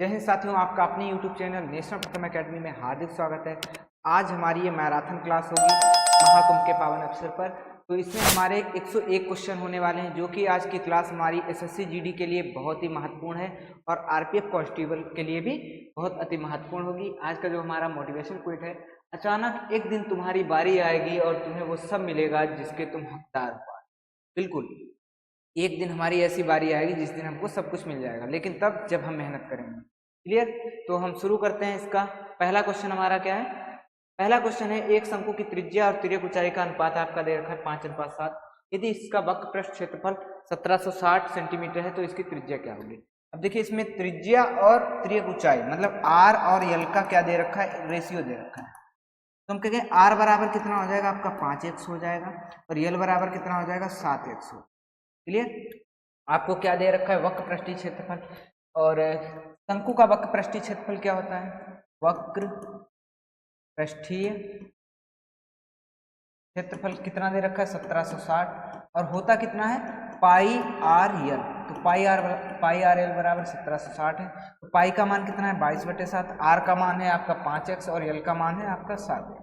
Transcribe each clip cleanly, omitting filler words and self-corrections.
जय हिंद साथियों, आपका अपने YouTube चैनल नेशनल प्रथम एकेडमी में हार्दिक स्वागत है। आज हमारी ये मैराथन क्लास होगी महाकुंभ के पावन अवसर पर। तो इसमें हमारे 101 क्वेश्चन होने वाले हैं, जो कि आज की क्लास हमारी SSC GD के लिए बहुत ही महत्वपूर्ण है और RPF कांस्टेबल के लिए भी बहुत अति महत्वपूर्ण होगी। आज का जो हमारा मोटिवेशन क्विज है, अचानक एक दिन तुम्हारी बारी आएगी और तुम्हें वो सब मिलेगा जिसके तुम हकदार हो। बिल्कुल एक दिन हमारी ऐसी बारी आएगी जिस दिन हमको सब कुछ मिल जाएगा, लेकिन तब जब हम मेहनत करेंगे। क्लियर? तो हम शुरू करते हैं। इसका पहला क्वेश्चन हमारा क्या है? पहला क्वेश्चन है, एक शंकु की त्रिज्या और तिर्यक ऊंचाई का अनुपात आपका दे रखा है 5:7। यदि इसका वक्र पृष्ठ क्षेत्रफल 1760 सेंटीमीटर है तो इसकी त्रिज्या क्या होगी? अब देखिए, इसमें त्रिज्या और तिर्यक ऊंचाई मतलब आर और यल का क्या दे रखा है, रेशियो दे रखा है। तो हम कहेंगे आर बराबर कितना हो जाएगा आपका 5x हो जाएगा और यल बराबर कितना हो जाएगा 7x हो। क्लियर? आपको क्या दे रखा है, वक्र पृष्ठीय क्षेत्रफल, और शंकु का वक्र पृष्ठीय क्षेत्रफल क्या होता है, वक्र पृष्ठीय क्षेत्रफल कितना दे रखा है 1760, और होता कितना है पाई आर यल। तो पाई आर यल बराबर 1760 है। तो पाई का मान कितना है 22/7, आर का मान है आपका 5x और यल का मान है आपका 7x।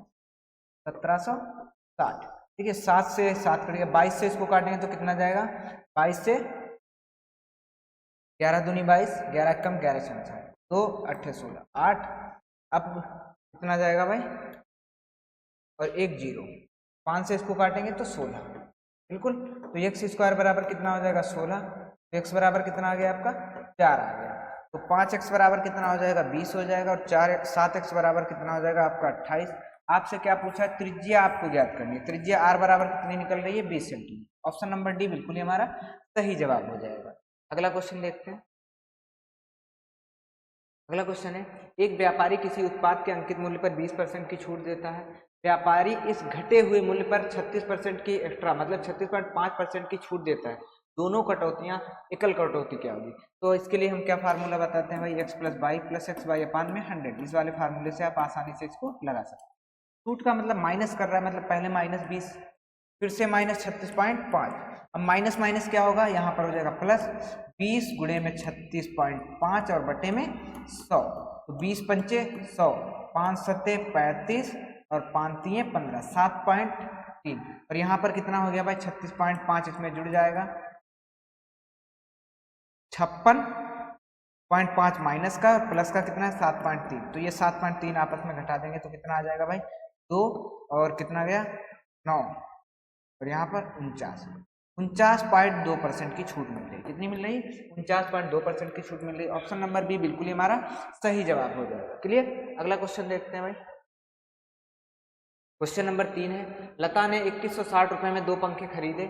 1760, ठीक है। 7 से 7 कटेगा, 22 से इसको काटेंगे तो कितना जाएगा, 22 से 11 दूनी 22, 11 कम 11 64, 2 8 16 8। अब कितना जाएगा भाई, और 1 0, 5 से इसको काटेंगे तो 16। बिल्कुल। तो x स्क्वायर बराबर कितना हो जाएगा 16। तो x बराबर कितना आ गया आपका 4 आ गया। तो 5x बराबर कितना हो जाएगा 20 हो जाएगा, और 7x बराबर कितना हो जाएगा आपका 28। आपसे क्या पूछा है, त्रिज्या आपको ज्ञात करनी है। त्रिज्या r बराबर कितनी निकल रही है 20 सेंटीमीटर। ऑप्शन नंबर डी बिल्कुल ही हमारा सही जवाब हो जाएगा। अगला क्वेश्चन देखते हैं। अगला क्वेश्चन है, एक व्यापारी किसी उत्पाद के अंकित मूल्य पर 20% की छूट देता है। व्यापारी इस घटे हुए मूल्य पर 36% की एक्स्ट्रा मतलब 36.5% की छूट देता है। दोनों कटौतियां एकल कटौती क्या होगी? तो इसके लिए हम क्या फार्मूला बताते हैं भाई, x + y + xy अपान में 100। इस वाले फार्मूले से आप आसानी से इसको लगा सकते हैं। छूट का मतलब माइनस कर रहा है, मतलब पहले -20 फिर से -36.5। अब माइनस माइनस क्या होगा, यहाँ पर हो जाएगा प्लस 20 गुणे में 36.5 और बटे में 100। तो 20 पंचे 100, 5 सत्ते 35 और 5 तिये 15, 7.3। और यहाँ पर कितना हो गया भाई 36.5, इसमें जुड़ जाएगा 56.5 माइनस का और प्लस का कितना है 7.3। तो ये 7.3 आपस में घटा देंगे तो कितना आ जाएगा भाई 2, और कितना गया 9, और यहाँ पर 49.2% की छूट मिल रही। कितनी मिल रही, 49.2% की छूट मिल रही। ऑप्शन नंबर बी बिल्कुल ही हमारा सही जवाब हो जाएगा। क्लियर? अगला क्वेश्चन देखते हैं भाई। क्वेश्चन नंबर 3 है, लता ने 2160 रुपए में 2 पंखे खरीदे।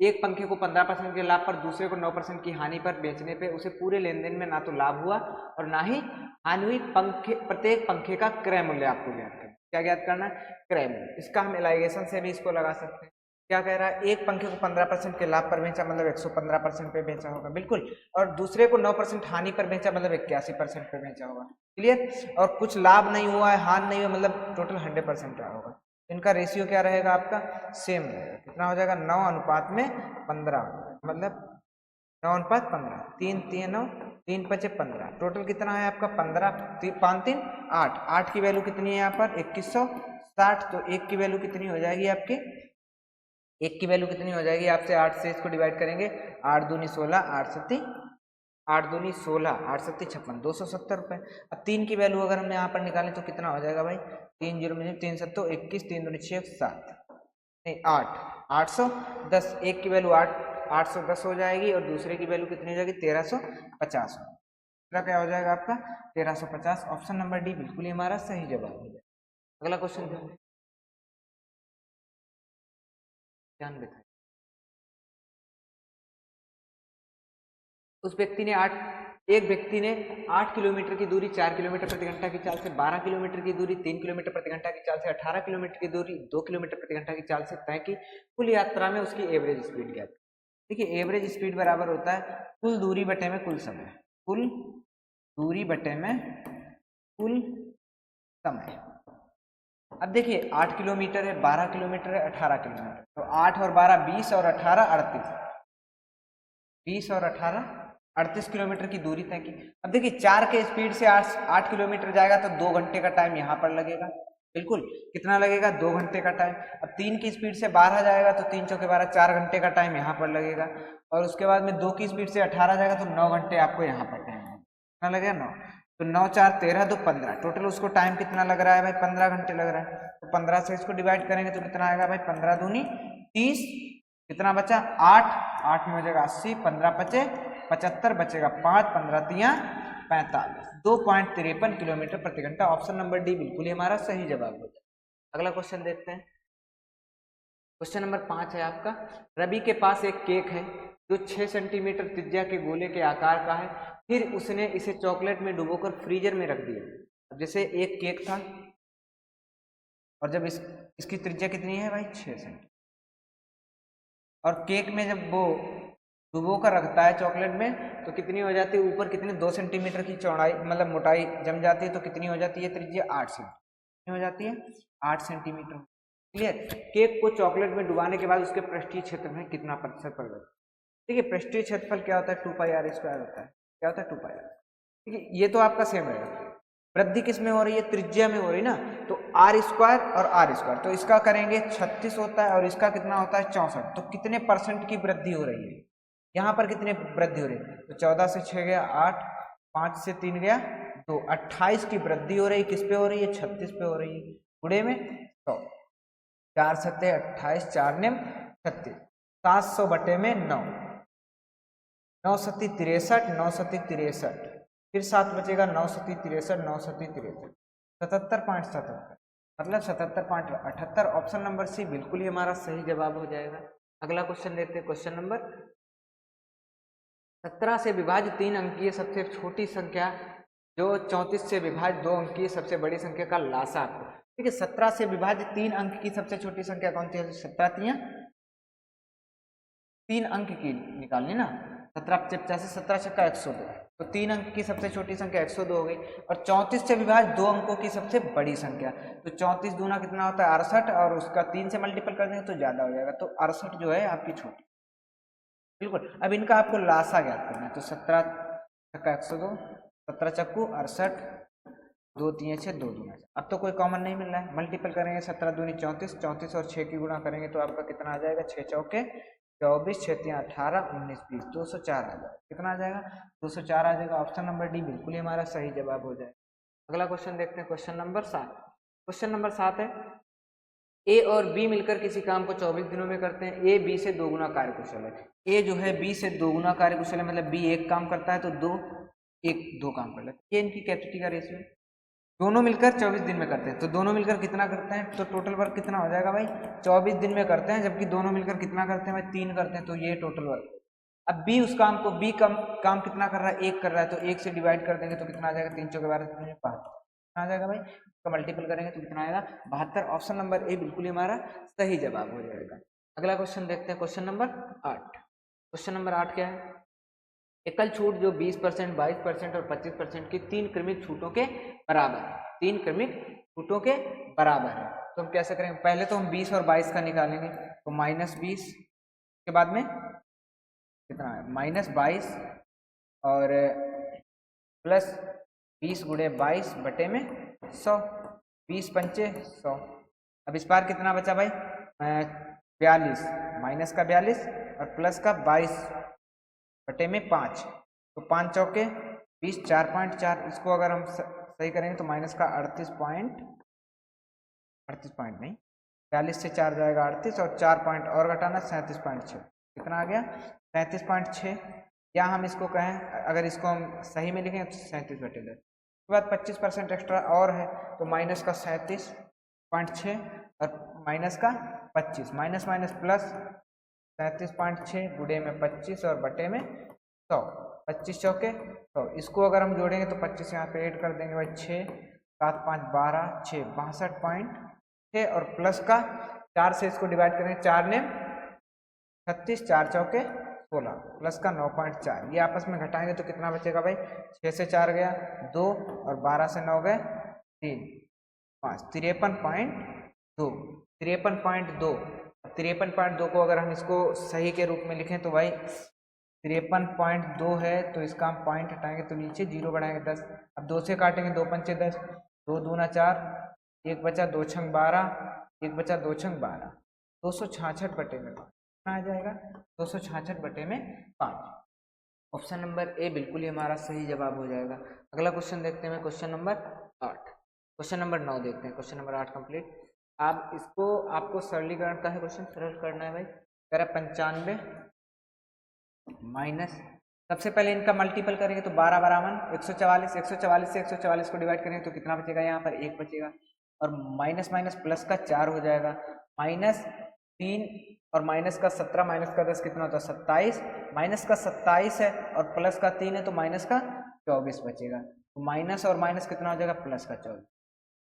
एक पंखे को 15% के लाभ पर, दूसरे को 9% की हानि पर बेचने पे उसे पूरे लेन देन में ना तो लाभ हुआ और ना ही हानि हुई। प्रत्येक पंखे का क्रय मूल्य आपको ज्ञात करना। क्या ज्ञात करना है, क्रय मूल्य। इसका हम एलाइगेशन से भी इसको लगा सकते हैं। क्या कह रहा है, एक पंखे को 15% के लाभ पर बेचा मतलब 115% पे बेचा होगा। बिल्कुल। और दूसरे को 9% हानि पर बेचा मतलब 81% पे बेचा होगा। क्लियर? और कुछ लाभ नहीं हुआ है, हानि नहीं हुआ, मतलब टोटल 100% रहा होगा। इनका रेशियो क्या रहेगा आपका, सेम रहेगा। कितना हो जाएगा 9:15, मतलब 9:15, 3 3 9, 3 5 15, टोटल कितना है आपका 15, 5 3 8। 8 की वैल्यू कितनी है यहाँ पर 2160। तो 1 की वैल्यू कितनी हो जाएगी आपकी, 1 की वैल्यू कितनी हो जाएगी, आपसे 8 से इसको डिवाइड करेंगे, 8 दूनी 16, 8 सत्ती 8 दूनी 16, 8 सत्ती 56, 270 रुपए। अब 3 की वैल्यू अगर हम यहाँ पर निकालें तो कितना हो जाएगा भाई, 3 0 में 3 7 21, 3 दूनी 6 7 नहीं 8, 810। एक की वैल्यू 810 हो जाएगी और दूसरे की वैल्यू कितनी हो जाएगी 1350। क्या हो जाएगा आपका 1350। ऑप्शन नंबर डी बिल्कुल ही हमारा सही जवाब हो जाएगा। अगला क्वेश्चन ध्यान देखें। एक व्यक्ति ने 8 किलोमीटर की दूरी 4 किलोमीटर प्रति घंटा की चाल से, 12 किलोमीटर की दूरी 3 किलोमीटर प्रति घंटा की चाल से, 18 किलोमीटर की दूरी 2 किलोमीटर प्रति घंटा की चाल से तय की। कुल यात्रा में उसकी एवरेज स्पीड क्या है? देखिए, एवरेज स्पीड बराबर होता है कुल दूरी बटे में कुल समय। कुल दूरी बटे में कुल समय। अब देखिए 8 किलोमीटर है, 12 किलोमीटर है, 18 किलोमीटर। तो 8 और 12 20 और 18 38, 20 और 18 38 किलोमीटर की दूरी तय की। अब देखिए 4 के स्पीड से 8 किलोमीटर जाएगा तो 2 घंटे का टाइम यहाँ पर लगेगा, बिल्कुल कितना लगेगा 2 घंटे का टाइम। अब 3 की स्पीड से 12 जाएगा तो 3 चौके 12 4 घंटे का टाइम यहाँ पर लगेगा। और उसके बाद में 2 की स्पीड से 18 जाएगा तो 9 घंटे आपको यहाँ पर टाइम कितना लगेगा 9, तो 9 4 13 2 15, टोटल उसको टाइम कितना लग रहा है भाई 15 घंटे लग रहा है। तो 15 से इसको डिवाइड करेंगे तो कितना आएगा भाई 15 दूनी 30, कितना बचा 8, 8 में हो जाएगा 80, 15 बचे 75, बचेगा 5, 15 तिया 45, 2.53 किलोमीटर प्रति घंटा। ऑप्शन नंबर डी बिल्कुल ही हमारा सही जवाब हो जाए। अगला क्वेश्चन देखते हैं। क्वेश्चन नंबर 5 है आपका, रवि के पास एक केक है जो 6 सेंटीमीटर त्रिज्या के गोले के आकार का है, फिर उसने इसे चॉकलेट में डुबोकर फ्रीजर में रख दिया। अब जैसे एक केक था और जब इसकी त्रिज्या कितनी है भाई 6 सेंटीमीटर, और केक में जब वो डुबो कर रखता है चॉकलेट में तो कितनी हो जाती है ऊपर, कितनी 2 सेंटीमीटर की चौड़ाई मतलब मोटाई जम जाती है, तो कितनी हो जाती है त्रिज्या 8 सेंटीमीटर हो जाती है 8 सेंटीमीटर। क्लियर। केक को चॉकलेट में डुबाने के बाद उसके पृष्ठीय क्षेत्र में कितना प्रतिशत परिवर्तन। देखिए पृष्ठीय क्षेत्रफल क्या होता है 2πr² होता है, क्या होता है 2πr। ठीक है, ये तो आपका सेम रहेगा। वृद्धि किस में हो रही है, त्रिज्या में हो रही ना, तो r² और r², तो इसका करेंगे 36 होता है और इसका कितना होता है 64, तो कितने परसेंट की वृद्धि हो रही है यहाँ पर, कितने वृद्धि हो रही है, तो 14 से 6 गया 8, 5 से 3 गया 2, 28 की वृद्धि हो रही है, किस पे हो रही है 36 पे हो रही है, गुणे में 100, 4 सत्ते 28, 4 निम 36, 700 बटे में 9, 9 सत्ती 63, 9 सत्ती 63, फिर 7 बचेगा 9 सत्ती 63, 9 सत्ती 63, 77.77, मतलब 77.78। ऑप्शन नंबर सी बिल्कुल ही हमारा सही जवाब हो जाएगा। अगला क्वेश्चन देखते हैं। क्वेश्चन नंबर 17 से विभाज्य 3 अंकीय सबसे छोटी संख्या जो 34 से विभाज्य 2 अंकीय सबसे बड़ी संख्या का लासा आपको। ठीक है, 17 से विभाज्य 3 अंक की सबसे छोटी संख्या कौन सी है, 17 तिया 3 अंक की निकालनी ना, 17 50 17 छक्का 102, तो 3 अंक की सबसे छोटी संख्या 102 हो गई। और 34 से विभाज्य 2 अंकों की सबसे बड़ी संख्या, तो 34 दूना कितना होता है 68 और उसका 3 से मल्टीपल कर देंगे तो ज्यादा हो जाएगा, तो 68 जो है आपकी छोटी। बिल्कुल, अब इनका आपको लासा ज्ञात करना है, तो 17 छक्का 102, 17 चक्कू 68, 2 3 6 2 दूना, अब तो कोई कॉमन नहीं मिल रहा है, मल्टीपल करेंगे 17 दूनी 34, 34 और 6 की गुणा करेंगे तो आपका कितना आ जाएगा 6 चौके 24, 6 3 18, 19 20, 204 आ जाएगा, कितना आ जाएगा 204 आ जाएगा। ऑप्शन नंबर डी बिल्कुल ही हमारा सही जवाब हो जाएगा। अगला क्वेश्चन देखते हैं। Question number 7। क्वेश्चन नंबर 7 है, ए और बी मिलकर किसी काम को 24 दिनों में करते हैं। ए बी से 2 गुना कार्यकुशल है। ए जो है बी से 2 गुना कार्यकुशल है, मतलब बी एक काम करता है तो दो काम कर लेता है। ये इनकी कैपेसिटी का रेशियो है। दोनों मिलकर 24 दिन में करते हैं, तो दोनों मिलकर कितना करते हैं, तो टोटल वर्क कितना हो जाएगा भाई 24 दिन में करते हैं, जबकि दोनों मिलकर कितना करते हैं भाई 3 करते हैं, तो ये टोटल वर्क। अब बी उस काम को काम कितना कर रहा है 1 कर रहा है, तो 1 से डिवाइड कर देंगे तो कितना आ जाएगा 3 चौके 12 कितना आ जाएगा भाई, इसका मल्टीपल करेंगे तो कितना आएगा 72। ऑप्शन नंबर ए बिल्कुल ही हमारा सही जवाब हो जाएगा। अगला क्वेश्चन देखते हैं। Question number 8। क्वेश्चन नंबर 8 क्या है, एकल छूट जो 20%, 22% और 25% की 3 क्रमिक छूटों के बराबर है। 3 क्रमिक छूटों के बराबर है, तो हम कैसे करेंगे, पहले तो हम 20 और 22 का निकालेंगे, तो -20 के बाद में कितना है -22 और +20 गुणे 22 बटे में 100, 20 पंचे 100। अब इस बार कितना बचा भाई 42, माइनस का 42 और प्लस का 22 बटे में 5, तो 5 चौके 20, 4.4, इसको अगर हम सही करेंगे तो माइनस का 38 पॉइंट नहीं, 42 से 4 जाएगा 38 और 4 पॉइंट और घटाना 37.6, कितना आ गया 37.6, या हम इसको कहें अगर इसको हम सही में लिखें तो 37 बटे 10। उसके बाद 25% एक्स्ट्रा और है, तो माइनस का 37.6 और माइनस का 25, माइनस माइनस प्लस 37.6 गुणे में 25 और बटे में 100, 25 चौके 100, इसको अगर हम जोड़ेंगे तो 25 यहाँ पे ऐड कर देंगे भाई 6, 7 5 12, 6 62.6 और प्लस का 4 से इसको डिवाइड करेंगे, 4 ने 36, 4 चौके 16 प्लस का 9.4, ये आपस में घटाएंगे तो कितना बचेगा भाई 6 से 4 गया 2 और 12 से 9 गए 3 5, 53.2, 53.2 को अगर हम इसको सही के रूप में लिखें तो भाई 53.2 है, तो इसका हम पॉइंट हटाएंगे तो नीचे 0 बढ़ाएंगे 10। अब 2 से काटेंगे, 2 पंचे 10, 2 दूना 4, 1 बचा 2 छंग 12, 1 बचा 2 छंग 12, 266 बटे में 5 आ जाएगा, 266 बटे में 5। ऑप्शन नंबर ए बिल्कुल ही हमारा सही जवाब हो जाएगा। अगला क्वेश्चन देखते हैं, क्वेश्चन नंबर 8। क्वेश्चन नंबर 9 देखते हैं, क्वेश्चन नंबर 8 कंप्लीट। आप इसको आपको सरलीकरण का है क्वेश्चन, सरल करना है भाई। कह रहा 95 माइनस, सबसे पहले इनका मल्टीपल करेंगे तो 12 बराबर 144, 144 से 144 को डिवाइड करेंगे तो कितना बचेगा, यहाँ पर 1 बचेगा, और माइनस माइनस प्लस का 4 हो जाएगा, माइनस 3 और माइनस का 17 माइनस का 10 कितना होता है 27, माइनस का 27 है और प्लस का 3 है तो माइनस का 24 बचेगा। तो माइनस और माइनस कितना हो जाएगा, प्लस का 24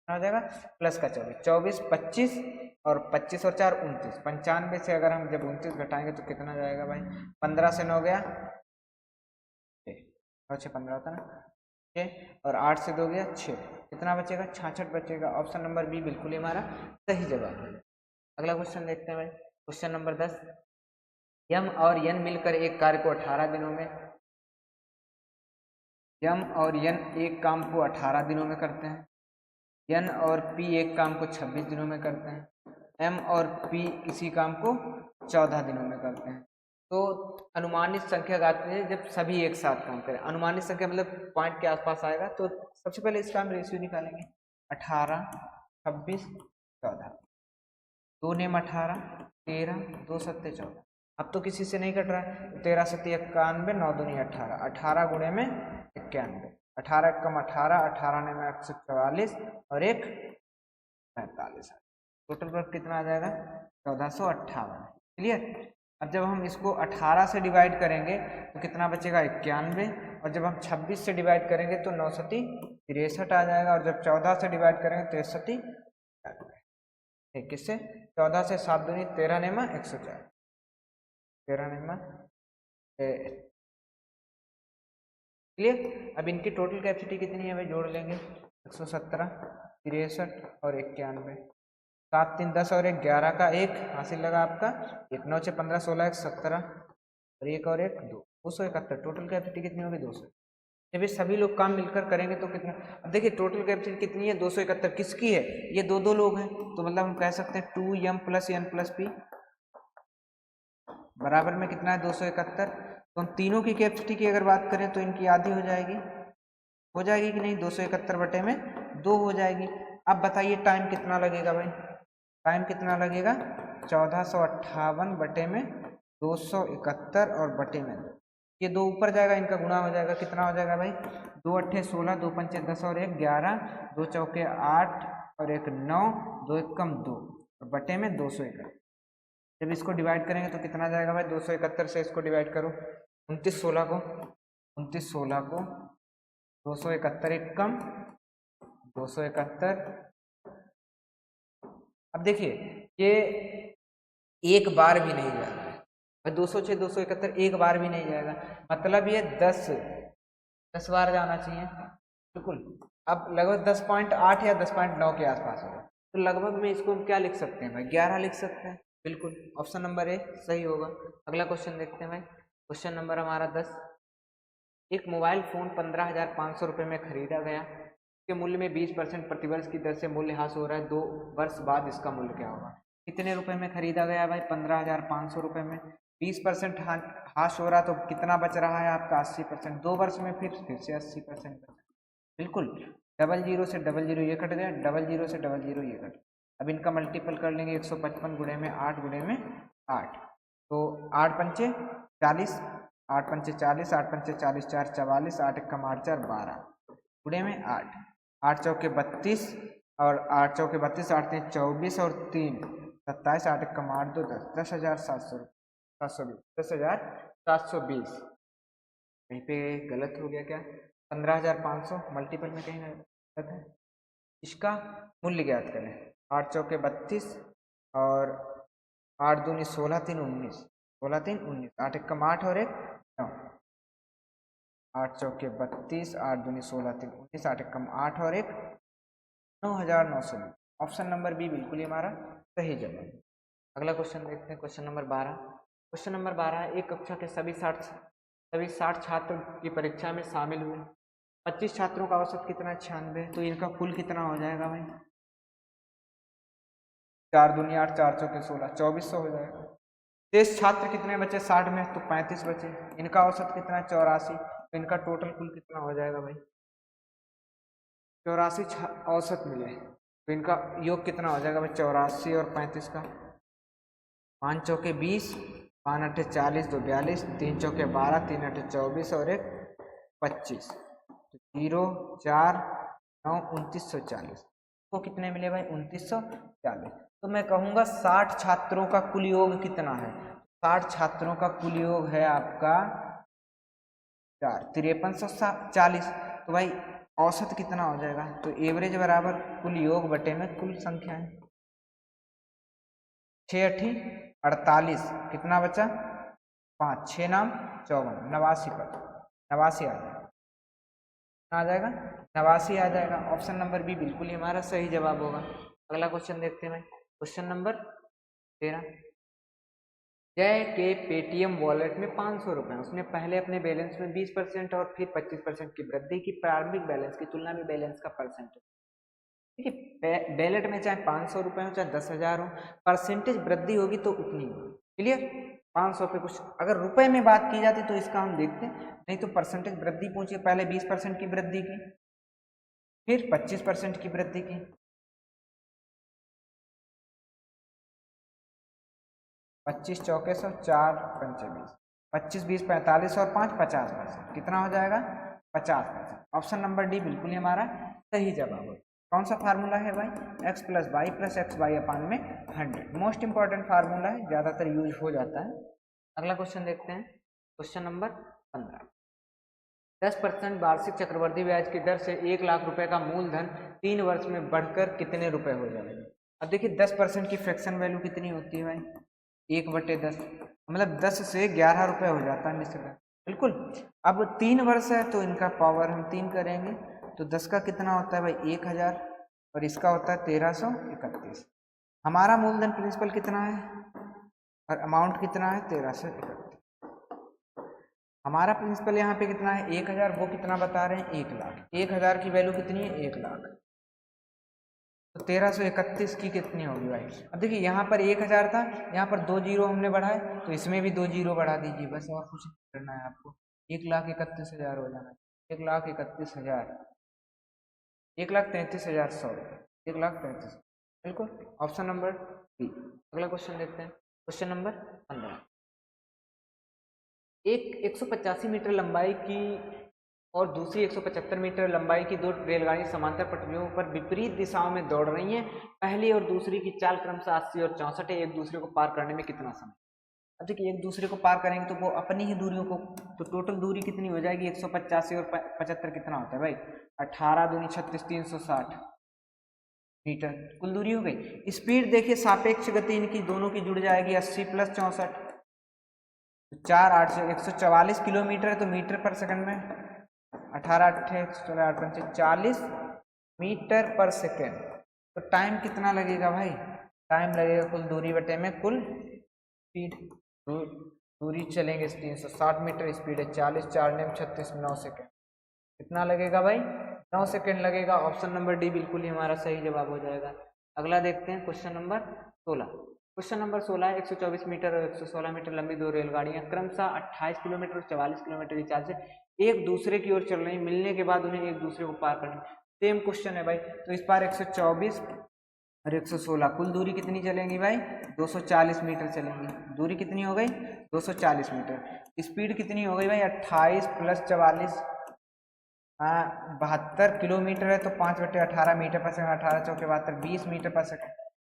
हो जाएगा, प्लस का 24, 24 25 और 25 और 4 29, 95 से अगर हम जब 29 घटाएंगे तो कितना जाएगा भाई, 15 से 9 गया 6, 15 होता ना 6, और 8 से 2 गया 6, कितना बचेगा 66 बचेगा। ऑप्शन नंबर बी बिल्कुल ही हमारा सही जवाब है। अगला क्वेश्चन देखते हैं भाई, क्वेश्चन नंबर 10। यम और यन मिलकर एक कार्य को 18 दिनों में, यम और यन एक काम को 18 दिनों में करते हैं, यन और पी एक काम को 26 दिनों में करते हैं, एम और पी किसी काम को 14 दिनों में करते हैं। तो अनुमानित संख्या गाते हैं जब सभी एक साथ काम करें, अनुमानित संख्या मतलब पॉइंट के आसपास आएगा। तो सबसे पहले इसका हम रेशियो निकालेंगे, 18 26 14, 2 नेम 18 13, 2 सत्ते 14। अब तो किसी से नहीं कट रहा है, 13 सत्ते 91, 9 दूनी 18, 18 गुणे में 91, 18 कम 18, 18 ने में 144 और 1 45, टोटल वर्क कितना आ जाएगा 1458। क्लियर। अब जब हम इसको 18 से डिवाइड करेंगे तो कितना बचेगा 91, और जब हम 26 से डिवाइड करेंगे तो 9 सती 63 आ जाएगा, और जब 14 से डिवाइड करेंगे तो 63, किससे 14 से 7 दूनी 13 नेमा 104, 13 नेमा। क्लियर। अब इनकी टोटल कैपेसिटी कितनी है भाई, जोड़ लेंगे 117 63 और 91, 7 3 10 और 1 11 का 1 हासिल लगा आपका, 1 9 6 15 16 1 17 और 1 और 1 2, 271। टोटल कैपेसिटी कितनी होगी 200। जब ये सभी लोग काम मिलकर करेंगे तो कितना, अब देखिए टोटल कैपेसिटी कितनी है 271, किसकी है, ये दो लोग हैं, तो मतलब हम कह सकते हैं 2m + n + p बराबर में कितना है 271। तो हम तीनों की कैपेसिटी की अगर बात करें तो इनकी आधी हो जाएगी कि नहीं, 271 बटे में 2 हो जाएगी। अब बताइए टाइम कितना लगेगा भाई, टाइम कितना लगेगा 1458 बटे में 271 और बटे में 2, ये 2 ऊपर जाएगा, इनका गुणा हो जाएगा, कितना हो जाएगा भाई 2 अट्ठे 16, 2 पंचे 10 और 1 11, 2 चौके 8 और 1 9, 2 एकम 2 और बटे में 271। जब इसको डिवाइड करेंगे तो कितना जाएगा भाई, 271 से इसको डिवाइड करो 29 16 को, 29 16 को 271 एक कम 271। अब देखिए ये एक बार भी नहीं जा रहा है, 200 से 271 एक बार भी नहीं जाएगा, मतलब ये 10 बार जाना चाहिए बिल्कुल। अब लगभग 10.8 या 10.9 के आसपास होगा, तो लगभग में इसको हम क्या लिख सकते हैं भाई 11 लिख सकते हैं, बिल्कुल ऑप्शन नंबर ए सही होगा। अगला क्वेश्चन देखते हैं भाई, क्वेश्चन नंबर हमारा 10। एक मोबाइल फ़ोन 15,500 रुपये में खरीदा गया, के मूल्य में 20% प्रतिवर्ष की दर से मूल्य ह्रास हो रहा है, 2 वर्ष बाद इसका मूल्य क्या होगा। कितने रुपए में खरीदा गया भाई 15,500 रुपये में, 20% ह्रास हो रहा तो कितना बच रहा है आपका 80%, 2 वर्ष में फिर से 80%, बिल्कुल 00 से 00 ये कट गया, 00 से 00 ये कट। अब इनका मल्टीपल कर लेंगे 155 गुणे में 8 गुणे में 8, तो 8 पंचे 40, 8 पंचे 40, 8 पंचे 40 4 44, 8 एकम 8 4 12 गुणे में 8, 8 चौके 32 और 8 चौके 32, 8 3 24 और 3 27, 8 एकम 8 2 10, 10,720, 10,720। कहीं पे गलत हो गया क्या, 15,500 मल्टीपल में कहीं गलत है। इसका मूल्य ज्ञात करें, 8 चौके 32 और 8 दूनी 16 3 19, 16 3 19, 8 एकम 8 और 1 9, 8 चौके 32, 8 दूनी 16 3 19, 8 एकम 8 और 1 9,900। ऑप्शन नंबर बी बिल्कुल ही हमारा सही जवाब। अगला क्वेश्चन देखते हैं, क्वेश्चन नंबर 12। क्वेश्चन नंबर 12, एक कक्षा के सभी 60 सभी 60 छात्र की परीक्षा में शामिल हुए। 25 छात्रों का औसत कितना है? 96। तो इनका कुल कितना हो जाएगा भाई? 4 दूनी 8, 4 चौके 16, 2400 हो जाएगा। शेष छात्र कितने बचे 60 में? तो 35 बचे। इनका औसत कितना है? 84। तो इनका टोटल कुल कितना हो जाएगा भाई? 84 औसत मिले, तो इनका योग कितना हो जाएगा भाई? 84 और 35 का। 5 चौके 20, 5 अट्ठे 40, 2 42, 3 चौके 12, 3 अट्ठे 24 और 1 25। तो 0 4 9 2940 को कितने मिले भाई? 2940। तो मैं कहूँगा 60 छात्रों का कुल योग कितना है? 60 छात्रों का कुल योग है आपका 5340। तो भाई औसत कितना हो जाएगा? तो एवरेज बराबर कुल योग बटे में कुल संख्या है। 6 अट्ठी 48, कितना बचा? 5, 6 नाम 54, 89 पर 89 आ जाएगा 89 आ जाएगा। ऑप्शन नंबर बी बिल्कुल ही हमारा सही जवाब होगा। अगला क्वेश्चन देखते हैं भाई, क्वेश्चन नंबर 13। जय के पेटीएम वॉलेट में 500 रुपए, उसने पहले अपने बैलेंस में 20% और फिर 25% की वृद्धि की। प्रारंभिक बैलेंस की तुलना में बैलेंस का परसेंटेज, देखिए बैलेट में चाहे 500 रुपए हो चाहे 10,000 हो, परसेंटेज वृद्धि होगी तो उतनी होगी। क्लियर? 500 पे कुछ अगर रुपए में बात की जाती तो इसका हम देखते, नहीं तो परसेंटेज वृद्धि पूछिए। पहले 20% की वृद्धि की, फिर 25% की वृद्धि की। 25 चौके 100, 4 पंचे 20, 25 20 45 और 5 50%। कितना हो जाएगा? 50%। ऑप्शन नंबर डी बिल्कुल ही हमारा सही जवाब है। कौन सा फार्मूला है भाई? x plus Y plus X Y upon में 100। मोस्ट इंपॉर्टेंट फार्मूला है, ज्यादातर यूज हो जाता है। अगला क्वेश्चन देखते हैं, क्वेश्चन नंबर 15। 10% वार्षिक चक्रवृद्धि ब्याज की दर से 1 लाख रुपए का मूलधन 3 वर्ष में बढ़कर कितने रुपए हो जाएगा? अब देखिए 10% की फ्रैक्शन वैल्यू कितनी होती है भाई? 1/10, मतलब 10 से 11 रुपए हो जाता है निश्चित। बिल्कुल। अब 3 वर्ष है तो इनका पावर हम 3 करेंगे, तो 10 का कितना होता है भाई? 1000 और इसका होता है 1331। हमारा मूलधन प्रिंसिपल कितना है और अमाउंट कितना है? 1331। हमारा प्रिंसिपल यहाँ पे कितना है? 1000, वो कितना बता रहे हैं? 1 लाख। 1000 की वैल्यू कितनी है? 1 लाख। तो 1331 की कितनी होगी भाई? अब देखिए यहाँ पर 1000 था, यहाँ पर 2 जीरो हमने बढ़ाए, तो इसमें भी 2 जीरो बढ़ा दीजिए, बस और कुछ नहीं करना है आपको। 1,31,000 हो जाना है। 1,31,000, 1,33,100, 1,33,000। बिल्कुल ऑप्शन नंबर बी। अगला क्वेश्चन देखते हैं, क्वेश्चन नंबर 15। एक 185 मीटर लंबाई की और दूसरी 175 मीटर लंबाई की 2 रेलगाड़ी समांतर पटरियों पर विपरीत दिशाओं में दौड़ रही हैं। पहली और दूसरी की चाल क्रमशः 80 और 64 है। एक दूसरे को पार करने में कितना समय? अब देखिए एक दूसरे को पार करेंगे तो वो अपनी ही दूरियों को, तो टोटल दूरी कितनी हो जाएगी? 185 और 75 कितना होता है भाई? 18 दूनी 36, 360 मीटर कुल दूरी हो गई। स्पीड देखिए सापेक्ष गति इनकी दोनों की जुड़ जाएगी, 80 प्लस 64, 4 8 से 144 किलोमीटर है, तो मीटर पर सेकंड में 18 8 40 मीटर पर सेकेंड। तो टाइम कितना लगेगा भाई? टाइम लगेगा कुल दूरी बटे में कुल स्पीड। दूरी चलेंगे 360 मीटर, स्पीड है 40, 4 ने 36, 9 सेकेंड। कितना लगेगा भाई? 9 सेकेंड लगेगा। ऑप्शन नंबर डी बिल्कुल ही हमारा सही जवाब हो जाएगा। अगला देखते हैं, क्वेश्चन नंबर 16। क्वेश्चन नंबर 16 है, 124 मीटर और 116 मीटर लंबी 2 रेलगाड़ियां क्रमशः 28 किलोमीटर और 44 किलोमीटर की चाल से एक दूसरे की ओर चल रही, मिलने के बाद उन्हें एक दूसरे को पार करना। सेम क्वेश्चन है भाई, तो इस बार 124 और 116 कुल दूरी कितनी चलेंगी भाई? 240 मीटर चलेंगी। दूरी कितनी हो गई? 240 मीटर। स्पीड कितनी हो गई भाई? 28 प्लस 44, 72 किलोमीटर है, तो 5/18 मीटर पर सेकंड, 18 चौके 72, 20 मीटर पर सेकंड,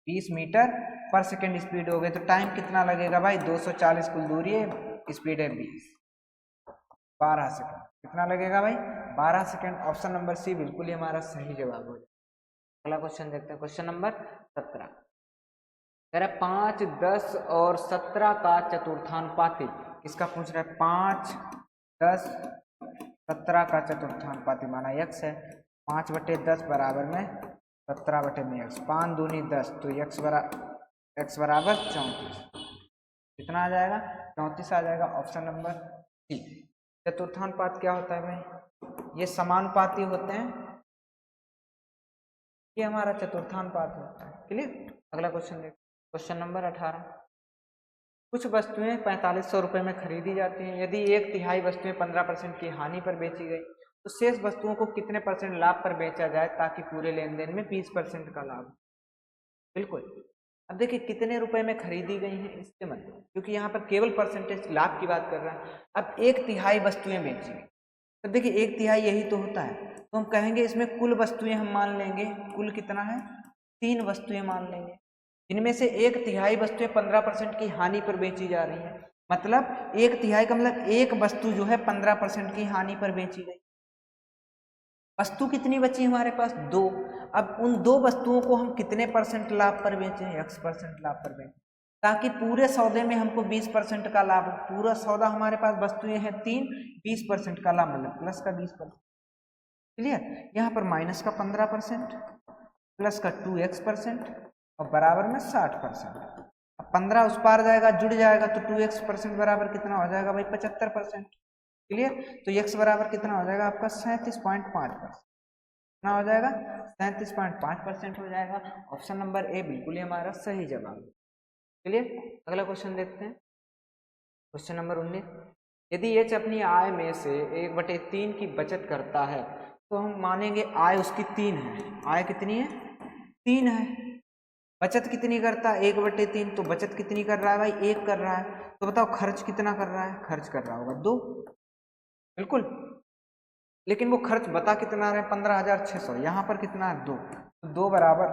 20 मीटर पर सेकंड स्पीड हो गई। तो टाइम कितना लगेगा भाई? 240 कुल दूरी है, स्पीड है 20, 12 सेकंड। कितना लगेगा भाई? 12 सेकंड। ऑप्शन नंबर सी बिल्कुल ही हमारा सही जवाब हो जाएगा। अगला क्वेश्चन देखते हैं, क्वेश्चन नंबर 17। कह रहा है 5, 10 और 17 का चतुर्थानुपाती। किसका पूछ रहा है? 5, 10, 17 का चतुर्थानुपाती माना x है। 5/10 बराबर में 17 में x, 5 दूनी 10, तो x बराबर 34। कितना आ जाएगा? 34 आ जाएगा। ऑप्शन नंबर सी। चतुर्थानुपात क्या होता है भाई? ये समानुपाती होते हैं, ये हमारा चतुर्थानुपात होता है। क्लियर? अगला क्वेश्चन देखो, क्वेश्चन नंबर 18। कुछ वस्तुएं 4500 रुपये में खरीदी जाती हैं। यदि 1/3 वस्तुएं 15% की हानि पर बेची गई तो शेष वस्तुओं को कितने % लाभ पर बेचा जाए ताकि पूरे लेन देन में 20% का लाभ? बिल्कुल। अब देखिए कितने रुपए में खरीदी गई हैं इससे मतलब, क्योंकि यहाँ पर केवल परसेंटेज लाभ की बात कर रहा है। अब 1/3 वस्तुएं बेची गई, तो देखिए 1/3 यही तो होता है, तो हम कहेंगे इसमें कुल वस्तुएं हम मान लेंगे, कुल कितना है? 3 वस्तुएं मान लेंगे, जिनमें से 1/3 वस्तुएं 15% की हानि पर बेची जा रही हैं। मतलब 1/3 का मतलब एक वस्तु जो है 15% की हानि पर बेची गई। वस्तु कितनी बची हमारे पास? 2। अब उन 2 वस्तुओं को हम कितने % लाभ पर बेचें? x% लाभ पर बेचें, ताकि पूरे सौदे में हमको 20% का लाभ। पूरा सौदा हमारे पास वस्तुएं हैं 3, 20% का लाभ मतलब प्लस का 20%। क्लियर? यहाँ पर माइनस का 15%, प्लस का 2x% और बराबर में 60%। अब 15 उस पार जाएगा, जुड़ जाएगा, तो 2x% बराबर कितना हो जाएगा भाई? 75%। क्लियर? तो x बराबर कितना हो जाएगा आपका? 37.5%। कितना हो जाएगा? 37.5% हो जाएगा। ऑप्शन नंबर ए बिल्कुल ही हमारा सही जवाब। क्लियर? अगला क्वेश्चन देखते हैं, क्वेश्चन नंबर 19। यदि h अपनी आय में से 1/3 की बचत करता है तो हम मानेंगे आय उसकी 3 है। आय कितनी है? 3 है। बचत कितनी करता है? 1/3। तो बचत कितनी कर रहा है भाई? 1 कर रहा है। तो बताओ खर्च कितना कर रहा है? खर्च कर रहा होगा 2। बिल्कुल, लेकिन वो खर्च बता कितना रहे? 15,600। यहाँ पर कितना है? 2। तो 2 बराबर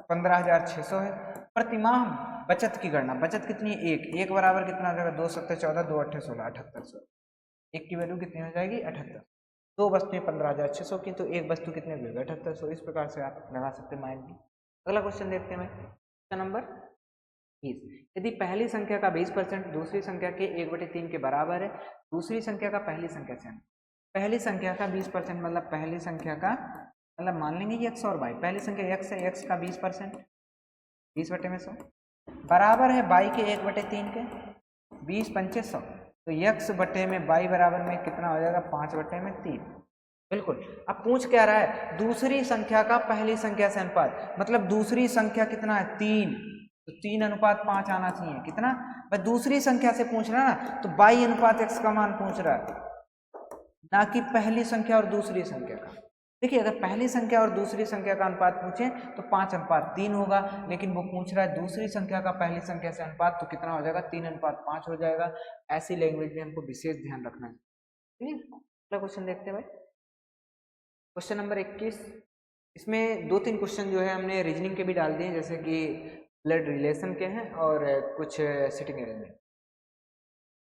15,600 है। प्रतिमाह बचत की गणना, बचत कितनी है? 1। 1 बराबर कितना हो जाएगा? 2 7 14, 2 8 16, 7800। 1 की वैल्यू कितनी हो जाएगी? 78। 2 वस्तुएं 15,600 की, तो एक वस्तु कितने की? 7800। इस प्रकार से आप लगा सकते हैं माइंड में। अगला क्वेश्चन देखते हैं, क्वेश्चन नंबर 20। यदि पहली संख्या का 20% दूसरी संख्या के 1/3 के बराबर है, दूसरी संख्या का पहली संख्या से, पहली संख्या का 20% मतलब पहली संख्या का मतलब मान लेंगे ये x और y। पहली संख्या x है, x का 20%, 20/100 बराबर है y के 1/3 के, 20 पंचे 100। तो x बटे में y बराबर में कितना हो जाएगा? 5/3। बिल्कुल। अब पूछ क्या रहा है? दूसरी संख्या का पहली संख्या से अनुपात, मतलब दूसरी संख्या कितना है? 3। तो 3:5 आना चाहिए। कितना? भाई दूसरी संख्या से पूछ रहा है ना, तो y/x का मान पूछ रहा है, ना कि पहली संख्या और दूसरी संख्या का। देखिए अगर पहली संख्या और दूसरी संख्या का अनुपात पूछें तो 5:3 होगा, लेकिन वो पूछ रहा है दूसरी संख्या का पहली संख्या से अनुपात, तो कितना हो जाएगा? 3:5 हो जाएगा। ऐसी लैंग्वेज में हमको विशेष ध्यान रखना है। अगला क्वेश्चन देखते हैं भाई, क्वेश्चन नंबर 21। इसमें 2-3 क्वेश्चन जो है हमने रीजनिंग के भी डाल दिए, जैसे कि ब्लड रिलेशन के हैं और कुछ सिटिंग अरेंजमेंट।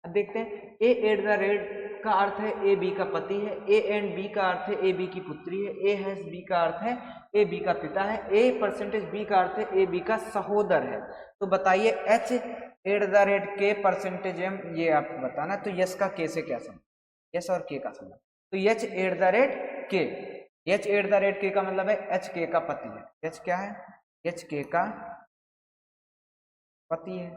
अब देखते हैं, ए एट द रेट का अर्थ है ए बी का पति है, ए एंड बी का अर्थ है ए बी की पुत्री है, ए हैज बी का अर्थ है ए बी का पिता है, ए परसेंटेज बी का अर्थ है ए बी का सहोदर है। तो बताइए एच एट द रेट के परसेंटेज एम, ये आप बताना। तो यस का के से क्या संबंध? यस और के का संबंध। तो एच एट द रेट के, एच एट द रेट के का मतलब है एच के का पति है। एच क्या है? एच के का पति है।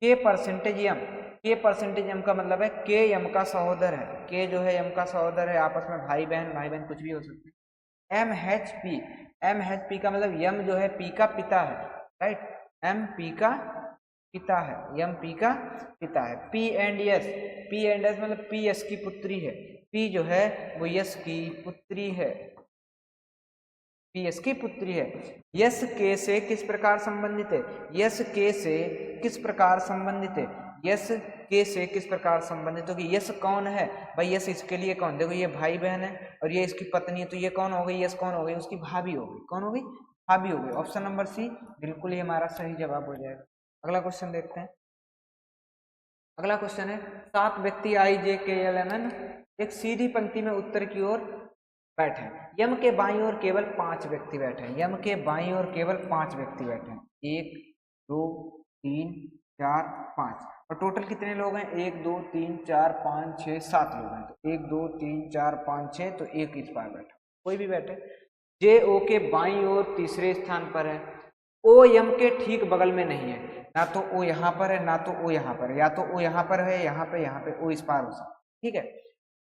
के परसेंटेज एम, के परसेंटेज एम का मतलब है के एम का सहोदर है। के जो है एम का सहोदर है, आपस में भाई बहन कुछ भी हो सकते हैं। M H P, M H P का मतलब एम जो है पी का पिता है, राइट? एम पी का पिता है, एम पी का पिता है। P and S, P and S मतलब पी एस की पुत्री है। पी जो है वो यस की पुत्री है, पी एस की पुत्री है। यस के से किस प्रकार संबंधित है? यस के से किस प्रकार संबंधित है? यस के से किस प्रकार संबंधित होगी? यस कौन है भाई? यस इसके लिए कौन? देखो ये भाई बहन है और ये इसकी पत्नी है, तो ये कौन हो गई? यस कौन हो गई? उसकी भाभी हो गई। कौन हो गई? भाभी हो गई। ऑप्शन नंबर सी बिल्कुल ही हमारा सही जवाब हो जाएगा। अगला क्वेश्चन देखते हैं। अगला क्वेश्चन है, 7 व्यक्ति आई जे के एल एन एन एक सीधी पंक्ति में उत्तर की ओर बैठे। यम के बाईं ओर केवल 5 व्यक्ति बैठे हैं। यम के बाईं ओर केवल 5 व्यक्ति बैठे हैं। 1 2 3 4 5 और टोटल कितने लोग हैं? 1 2 3 4 5 6 7 लोग हैं। तो 1 2 3 4 5 6, तो एक इस पार बैठा, कोई भी बैठे। जे ओ के बाईं ओर तीसरे स्थान पर है। ओ यम के ठीक बगल में नहीं है, ना तो ओ यहाँ पर है ना तो ओ यहाँ पर है। या तो ओ यहाँ पर है, यहाँ पे ओ इस पार हो सकता है। ठीक है।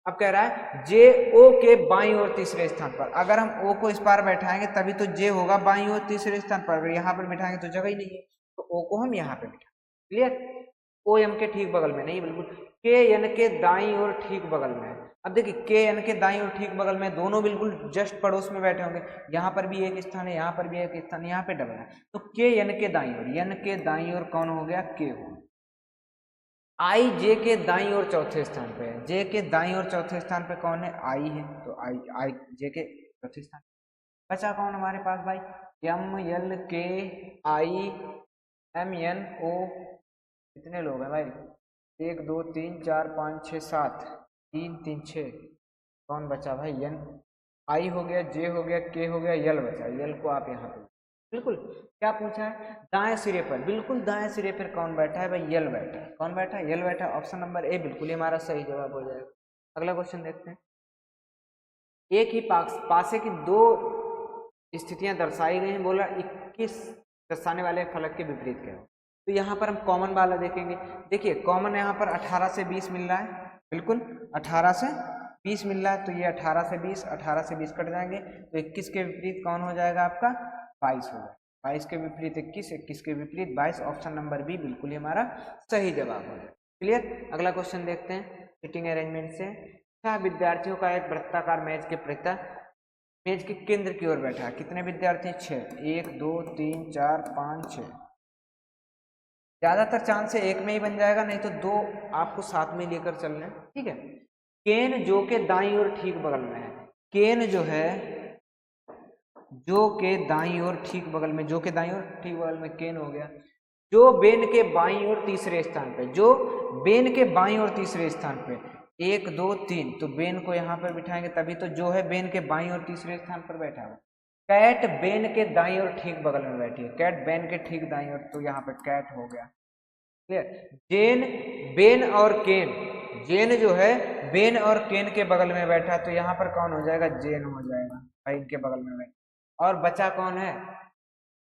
अब कह रहा है जे ओ के बाईं ओर तीसरे स्थान पर। अगर हम ओ को इस पार बैठाएंगे तभी तो जे होगा बाईं ओर तीसरे स्थान पर, अगर यहाँ पर बैठाएंगे तो जगह ही नहीं है, तो ओ को हम यहाँ पे बैठाएंगे। क्लियर। ओ एम के ठीक बगल में नहीं, बिल्कुल के एन के दाईं ओर ठीक बगल में है। अब देखिए के एन के दाईं ओर ठीक बगल में, दोनों बिल्कुल जस्ट पड़ोस में बैठे होंगे। यहाँ पर भी एक स्थान है, यहाँ पर भी एक स्थान, यहाँ पे डबल है, तो के एन के दाईं ओर, एन के दाईं ओर कौन हो गया, के हो। आई जे के दाईं ओर चौथे स्थान पे है, जे के दाईं ओर चौथे स्थान पे कौन है, आई है, तो आई जे के चौथे स्थान। बचा कौन हमारे पास भाई, एम एल के आई एम एन ओ, कितने लोग हैं भाई, 1 2 3 4 5 6 7, 3 3 6, कौन बचा भाई, एन, आई हो गया, जे हो गया, के हो गया, यल बचा, यल को आप यहाँ पे बिल्कुल क्या पूछा है, दाएं सिरे पर, बिल्कुल दाएं सिरे पर कौन बैठा है भाई, यल बैठा है। कौन बैठा है, यल बैठा है। ऑप्शन नंबर ए बिल्कुल ही हमारा सही जवाब हो जाएगा। अगला क्वेश्चन देखते हैं। एक ही पासे की दो स्थितियां दर्शाई गई हैं, बोला 21 दर्शाने वाले फलक के विपरीत क्या हो। तो यहाँ पर हम कॉमन वाला देखेंगे। देखिए कॉमन यहाँ पर 18 से 20 मिल रहा है, बिल्कुल 18 से 20 मिल रहा है, तो ये 18 से 20 कट जाएंगे, तो 21 के विपरीत कौन हो जाएगा आपका, 22 हो जाएगा। 22 के विपरीत 21, 21 के विपरीत 22, ऑप्शन नंबर बी बिल्कुल ही हमारा सही जवाब हो जाएगा। क्लियर। अगला क्वेश्चन देखते हैं सीटिंग अरेंजमेंट से। 6 विद्यार्थियों का एक वृत्ताकार मेज के प्रति मेज के केंद्र की ओर बैठा है। कितने विद्यार्थी, 6, 1 2 3 4 5 6। ज्यादातर चांस है एक में ही बन जाएगा, नहीं तो दो आपको साथ में लेकर चलना है, ठीक है। केन जो के दाईं ओर ठीक बगल में है, केन जो है जो के दाईं ओर ठीक बगल में, जो के दाईं ओर ठीक बगल में केन हो गया। जो बेन के बाईं ओर तीसरे स्थान पे, जो बेन के बाईं ओर तीसरे स्थान पे, 1 2 3, तो बेन को यहाँ पर बिठाएंगे तभी तो जो है बेन के बाईं ओर तीसरे स्थान पर बैठा हुआ। कैट बेन के दाईं ओर ठीक बगल में बैठी है, कैट बेन के ठीक दाईं ओर, तो यहाँ पे कैट हो गया। क्लियर। जेन बेन और केन, जेन जो है बेन और केन के बगल में बैठा, तो यहाँ पर कौन हो जाएगा, जेन हो जाएगा भाई, इनके बगल में बैठा। और बचा कौन है,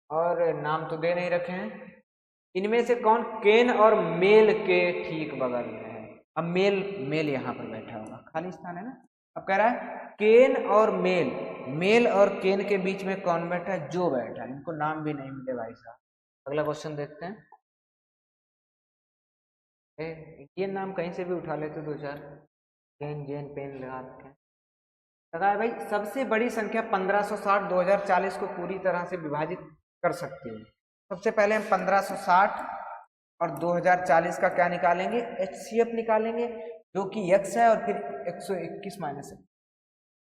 और नाम तो दे नहीं रखे हैं, इनमें से कौन केन और मेल के ठीक बगल में है। अब मेल, मेल यहाँ पर बैठा होगा, खाली स्थान है ना। अब कह रहा है केन और मेल, मेल और केन के बीच में कौन बैठा है, जो बैठा है। इनको नाम भी नहीं मिले भाई साहब। अगला क्वेश्चन देखते हैं। इंडियन नाम कहीं से भी उठा लेते 2 4, जेन जेन पेन लगा रखे हैं। है भाई सबसे बड़ी संख्या 1560 2040 को पूरी तरह से विभाजित कर सकती है। सबसे पहले हम 1560 और 2040 का क्या निकालेंगे, एचसीएफ निकालेंगे, जो कि x है, और फिर 121 माइनस है।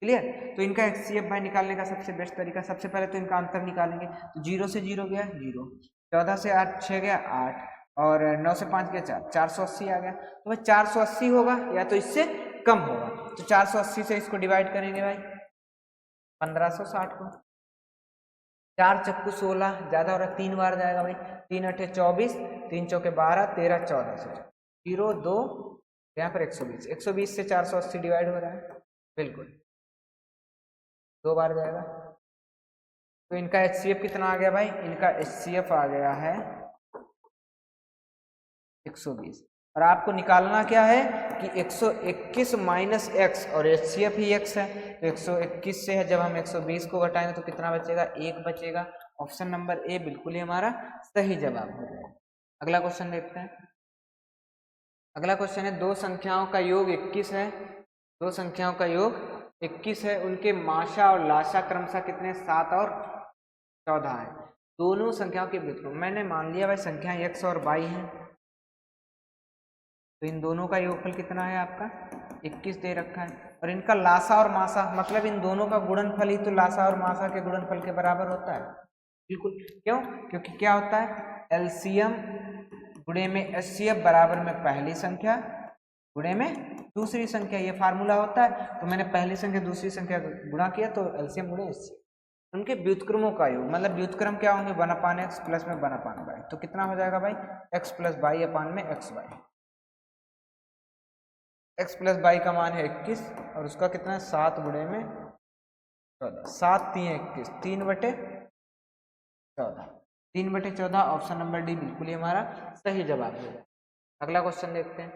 क्लियर। तो इनका एचसीएफ भाई निकालने का सबसे बेस्ट तरीका, सबसे पहले तो इनका अंतर निकालेंगे। तो 0 से 0 गया 0, 14 से 8 6 गया 8, और 9 से 5 गया 4, 480 आ गया। तो भाई 480 होगा या तो इससे कम होगा, तो 480 से इसको डिवाइड करेंगे भाई 1560 को। 4 चक्कू 16, ज्यादा हो रहा है, 3 बार जाएगा भाई, 3 8 24, 3 चौके 12, 13 14 से 0 2, यहाँ पर 120, 120 से 480 डिवाइड हो रहा है, बिल्कुल 2 बार जाएगा। तो इनका एचसीएफ कितना आ गया भाई, इनका एचसीएफ आ गया है 120। और आपको निकालना क्या है कि 121 माइनस एक्स, और एचसीएफ ही एक्स है, तो 121 से है, जब हम 120 को घटाएंगे तो कितना बचेगा, 1 बचेगा। ऑप्शन नंबर ए बिल्कुल ही हमारा सही जवाब हो जाएगा। अगला क्वेश्चन देखते हैं। अगला क्वेश्चन है, दो संख्याओं का योग 21 है, दो संख्याओं का योग 21 है, उनके माशा और लाशा क्रमशः कितने, 7 और 14 है। दोनों संख्याओं के व्युत्क्रम, मैंने मान लिया भाई संख्या x और y है, तो इन दोनों का योगफल कितना है आपका 21 दे रखा है। और इनका लासा और मासा, मतलब इन दोनों का गुणनफल ही तो लासा और मासा के गुणनफल के बराबर होता है, बिल्कुल। क्यों, क्योंकि क्या होता है, एलसीएम गुणे में एचसीएफ बराबर में पहली संख्या गुणे में दूसरी संख्या, ये फार्मूला होता है। तो मैंने पहली संख्या दूसरी संख्या गुणा किया, तो एलसीएम गुणे एचसीएफ, उनके व्युत्क्रमों का योग, मतलब व्युत्क्रम क्या होंगे, 1/x प्लस में 1/y, तो कितना हो जाएगा भाई x प्लस y अपान में xy। x प्लस y का मान है 21, और उसका कितना है 7 गुणे में 14, 7 3 21, 3/14, 3/14, ऑप्शन नंबर डी बिल्कुल ही हमारा सही जवाब है। अगला क्वेश्चन देखते हैं।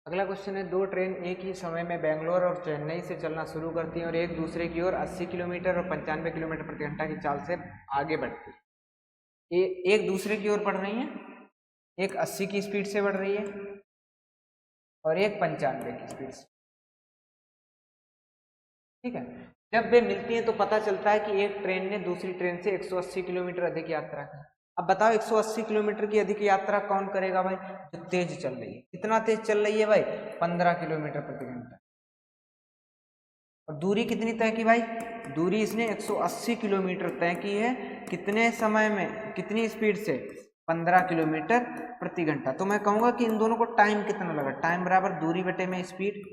अगला क्वेश्चन है, दो ट्रेन एक ही समय में बेंगलोर और चेन्नई से चलना शुरू करती हैं और एक दूसरे की ओर 80 किलोमीटर और 95 किलोमीटर प्रति घंटा की चाल से आगे बढ़ती है। एक दूसरे की ओर बढ़ रही हैं, एक 80 की स्पीड से बढ़ रही है और एक 95 की स्पीड से। ठीक है, जब वे मिलती हैं तो पता चलता है कि एक ट्रेन ने दूसरी ट्रेन से 180 किलोमीटर अधिक यात्रा की। अब बताओ 180 किलोमीटर की अधिक यात्रा कौन करेगा भाई? जो तेज चल रही है। कितना तेज चल रही है भाई? 15 किलोमीटर प्रति घंटा। और दूरी कितनी तय की भाई? दूरी इसने 180 किलोमीटर तय की है। कितने समय में, कितनी स्पीड से? 15 किलोमीटर प्रति घंटा। तो मैं कहूंगा कि इन दोनों को टाइम कितना लगा? टाइम बराबर दूरी बटे में स्पीड,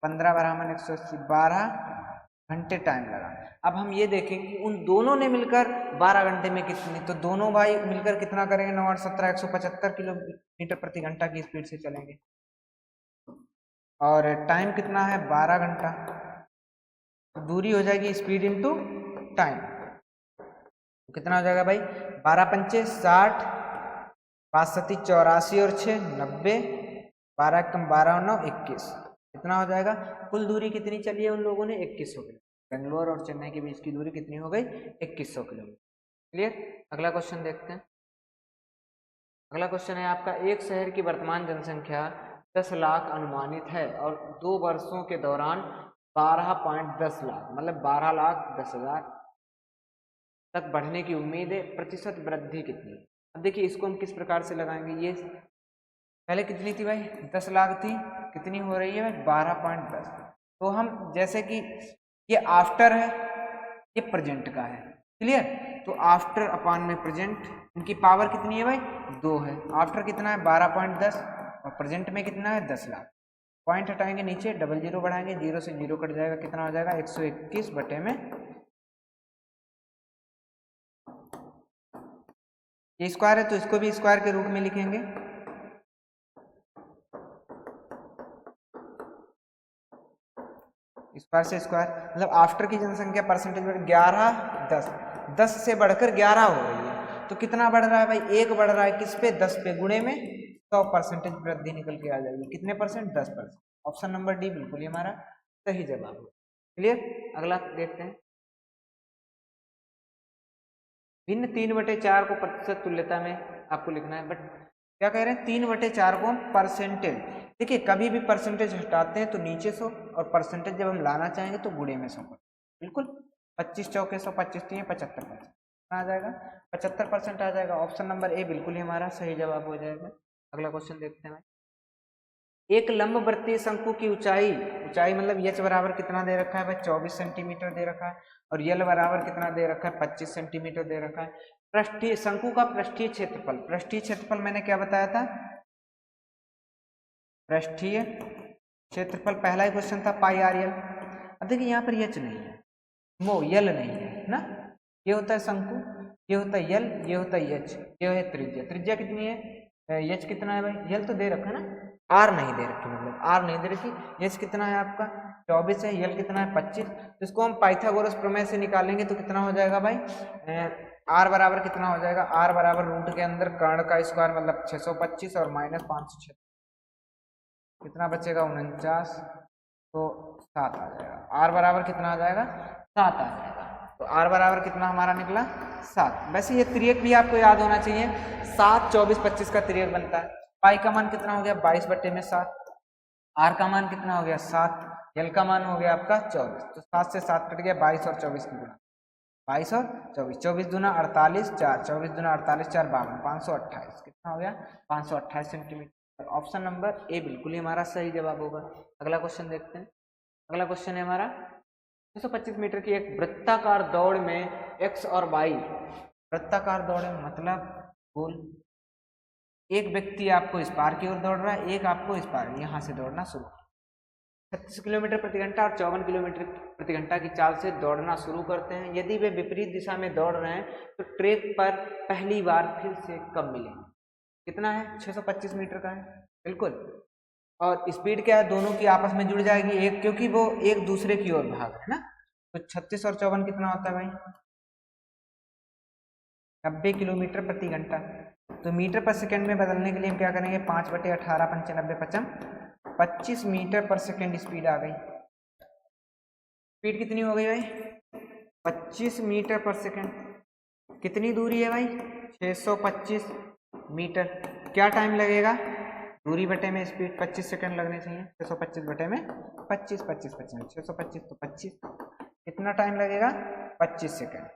15 बराबर 180, 12 घंटे टाइम लगा। अब हम ये देखेंगे कि उन दोनों ने मिलकर 12 घंटे में कितनी, तो दोनों भाई मिलकर कितना करेंगे? 9 8 17 175 किलोमीटर प्रति घंटा की स्पीड से चलेंगे। और टाइम कितना है? 12 घंटा। तो दूरी हो जाएगी स्पीड इंटू टाइम। तो कितना हो जाएगा भाई? 12 पंचे 60, 5 सती 84 और 6 90, 12 कम 12 और 9 21। कितना हो जाएगा? कुल दूरी कितनी चली है उन लोगों ने? 2100 किलोमीटर। बेंगलोर और चेन्नई के बीच की दूरी कितनी हो गई? 2100 किलोमीटर। क्लियर? अगला क्वेश्चन देखते हैं। अगला क्वेश्चन है आपका, एक शहर की वर्तमान जनसंख्या 10 लाख अनुमानित है और 2 वर्षों के दौरान 12.10 लाख मतलब 12,10,000 तक बढ़ने की उम्मीद है। प्रतिशत वृद्धि कितनी? अब देखिए इसको हम किस प्रकार से लगाएंगे। ये पहले कितनी थी भाई? 10 लाख थी। कितनी हो रही है भाई? 12.10। तो हम जैसे कि ये आफ्टर है, ये प्रेजेंट का है। क्लियर? तो आफ्टर अपान में प्रेजेंट, इनकी पावर कितनी है भाई? 2 है। आफ्टर कितना है? 12.10 और प्रेजेंट में कितना है? 10 लाख। पॉइंट हटाएंगे नीचे, डबल जीरो बढ़ाएंगे, जीरो से जीरो कट जाएगा। कितना हो जाएगा? 121 बटे में, ये स्क्वायर है तो इसको भी स्क्वायर के रूप में लिखेंगे। स्क्वायर से स्क्वायर मतलब आफ्टर की जनसंख्या परसेंटेज बढ़ 11 10, 10 से बढ़कर 11 हो रही है। तो कितना बढ़ रहा है भाई? 1 बढ़ रहा है। किस पे? 10 पे। गुणे में 100% वृद्धि निकल के आ जाएगी। कितने परसेंट? 10%। ऑप्शन नंबर डी बिल्कुल ही हमारा सही जवाब है। क्लियर? अगला देखते हैं। भिन्न 3/4 को प्रतिशत तुल्यता में आपको लिखना है। बट क्या कह रहे हैं? 3/4 को हम परसेंटेज, देखिए कभी भी परसेंटेज हटाते हैं तो नीचे 100 और परसेंटेज जब हम लाना चाहेंगे तो गुणे में 100 बिल्कुल। 25 चौके 100, 25 3 75% आ जाएगा, 75% आ जाएगा। ऑप्शन नंबर ए बिल्कुल ही हमारा सही जवाब हो जाएगा। अगला क्वेश्चन देखते हैं। एक लंबवर्तीय शंकु की ऊंचाई, ऊंचाई मतलब एच बराबर कितना दे रखा है भाई? 24 सेंटीमीटर दे रखा है। और यल बराबर कितना दे रखा है? 25 सेंटीमीटर दे रखा है। पृष्ठीय शंकु का पृष्ठीय क्षेत्रफल, पृष्ठीय क्षेत्रफल मैंने क्या बताया था? पृष्ठीय क्षेत्रफल पहला ही क्वेश्चन था, पाई आर यल। अब देखिए यहाँ पर एच नहीं है, वो यल नहीं है ना। ये होता है शंकु, ये होता है यल, ये होता है एच, ये है त्रिज्या। त्रिज्या कितनी है? एच कितना है भाई? यल तो दे रखा है ना, आर नहीं दे रखी, मतलब आर नहीं दे रखी। एच कितना है आपका? 24 है। यल कितना है? 25। तो इसको हम पाइथागोरस प्रमेय से निकालेंगे तो कितना हो जाएगा भाई? आर बराबर कितना हो जाएगा? आर बराबर रूट के अंदर कर्ण का स्क्वायर मतलब 625 और माइनस 506, कितना बचेगा? 49। तो 7 आ जाएगा। आर बराबर कितना आ जाएगा? 7 आ जाएगा। तो आर बराबर कितना हमारा निकला? 7। वैसे ये त्रियक भी आपको याद होना चाहिए, 7 24 25 का त्रियक बनता है। पाई का मान कितना हो गया? 22 बटे में 7। आर का मान कितना हो गया? 7। यल का मान हो गया आपका 24। तो 7 से 7 कट गया, 22 और 24 की गुणा, 22 और 24, 24 दूना 48, 4 24 दूना 48, 4 52, 528। कितना हो गया? 528 सेंटीमीटर। ऑप्शन नंबर ए बिल्कुल ही हमारा सही जवाब होगा। अगला क्वेश्चन देखते हैं। अगला क्वेश्चन है हमारा, 225 मीटर की एक वृत्ताकार दौड़ में एक्स और वाई, वृत्ताकार दौड़ मतलब गोल, एक व्यक्ति आपको इस पार की ओर दौड़ रहा है, एक आपको इस पार, यहाँ से दौड़ना शुरू, 36 किलोमीटर प्रति घंटा और 54 किलोमीटर प्रति घंटा की चाल से दौड़ना शुरू करते हैं। यदि वे विपरीत दिशा में दौड़ रहे हैं तो ट्रैक पर पहली बार फिर से कब मिलेंगे? कितना है? 625 मीटर का है बिल्कुल। और स्पीड क्या है? दोनों की आपस में जुड़ जाएगी एक, क्योंकि वो एक दूसरे की ओर भाग है ना। तो 36 और 54 कितना होता है भाई? 90 किलोमीटर प्रति घंटा। तो मीटर पर सेकंड में बदलने के लिए हम क्या करेंगे? 5/18 95 55 25 मीटर पर सेकेंड स्पीड आ गई। स्पीड कितनी हो गई भाई? 25 मीटर पर सेकेंड। कितनी दूरी है भाई? 625 मीटर। क्या टाइम लगेगा? दूरी बटे में स्पीड, 25 सेकंड लगने चाहिए। 625 बटे में 25, 25 25 625 तो 25, कितना टाइम लगेगा? 25 सेकंड।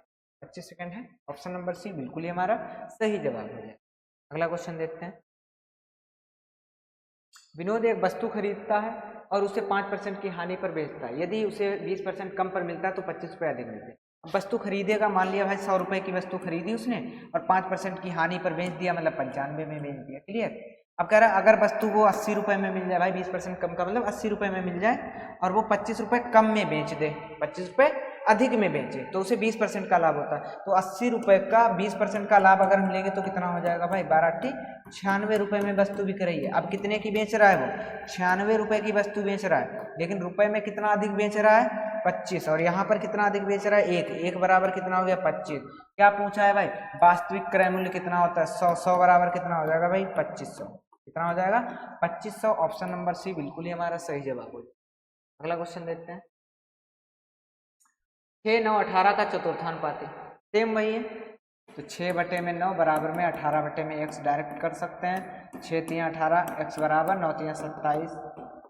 25 सेकंड है। ऑप्शन नंबर सी बिल्कुल ही हमारा सही जवाब हो जाए। अगला क्वेश्चन देखते हैं। विनोद एक वस्तु खरीदता है और उसे 5% की हानि पर बेचता है। यदि उसे 20% कम पर मिलता है तो 25 रुपये अधिक मिलते हैं। अब वस्तु खरीदेगा, मान लिया भाई 100 रुपये की वस्तु खरीदी उसने और 5% की हानि पर बेच दिया, मतलब 95 में बेच दिया। क्लियर? अब कह रहा है अगर वस्तु को 80 रुपये में मिल जाए, भाई 20% कम का मतलब 80 रुपये में मिल जाए और वो 25 रुपये कम में बेच दे, 25 रुपये अधिक में बेचे तो उसे 20% का लाभ होता है। तो 80 रुपये का 20% का लाभ अगर मिलेंगे तो कितना हो जाएगा भाई? 12 96 रुपये में वस्तु बिक रही है। अब कितने की बेच रहा है वो? 96 रुपये की वस्तु बेच रहा है, लेकिन रुपए में कितना अधिक बेच रहा है? 25। और यहाँ पर कितना अधिक बेच रहा है? 1 बराबर कितना हो गया? 25। क्या पूछा है भाई? वास्तविक क्रय मूल्य कितना होता है? 100 बराबर कितना हो जाएगा भाई? 2500। कितना हो जाएगा? 2500। ऑप्शन नंबर सी बिल्कुल ही हमारा सही जवाब हो जाएगा। अगला क्वेश्चन देखते हैं। 6, 9, 18 का चतुर्थानुपात सेम वही है, तो 6 बटे में 9 बराबर में 18 बटे में x डायरेक्ट कर सकते हैं। 6 3 18, x बराबर 9 3 27।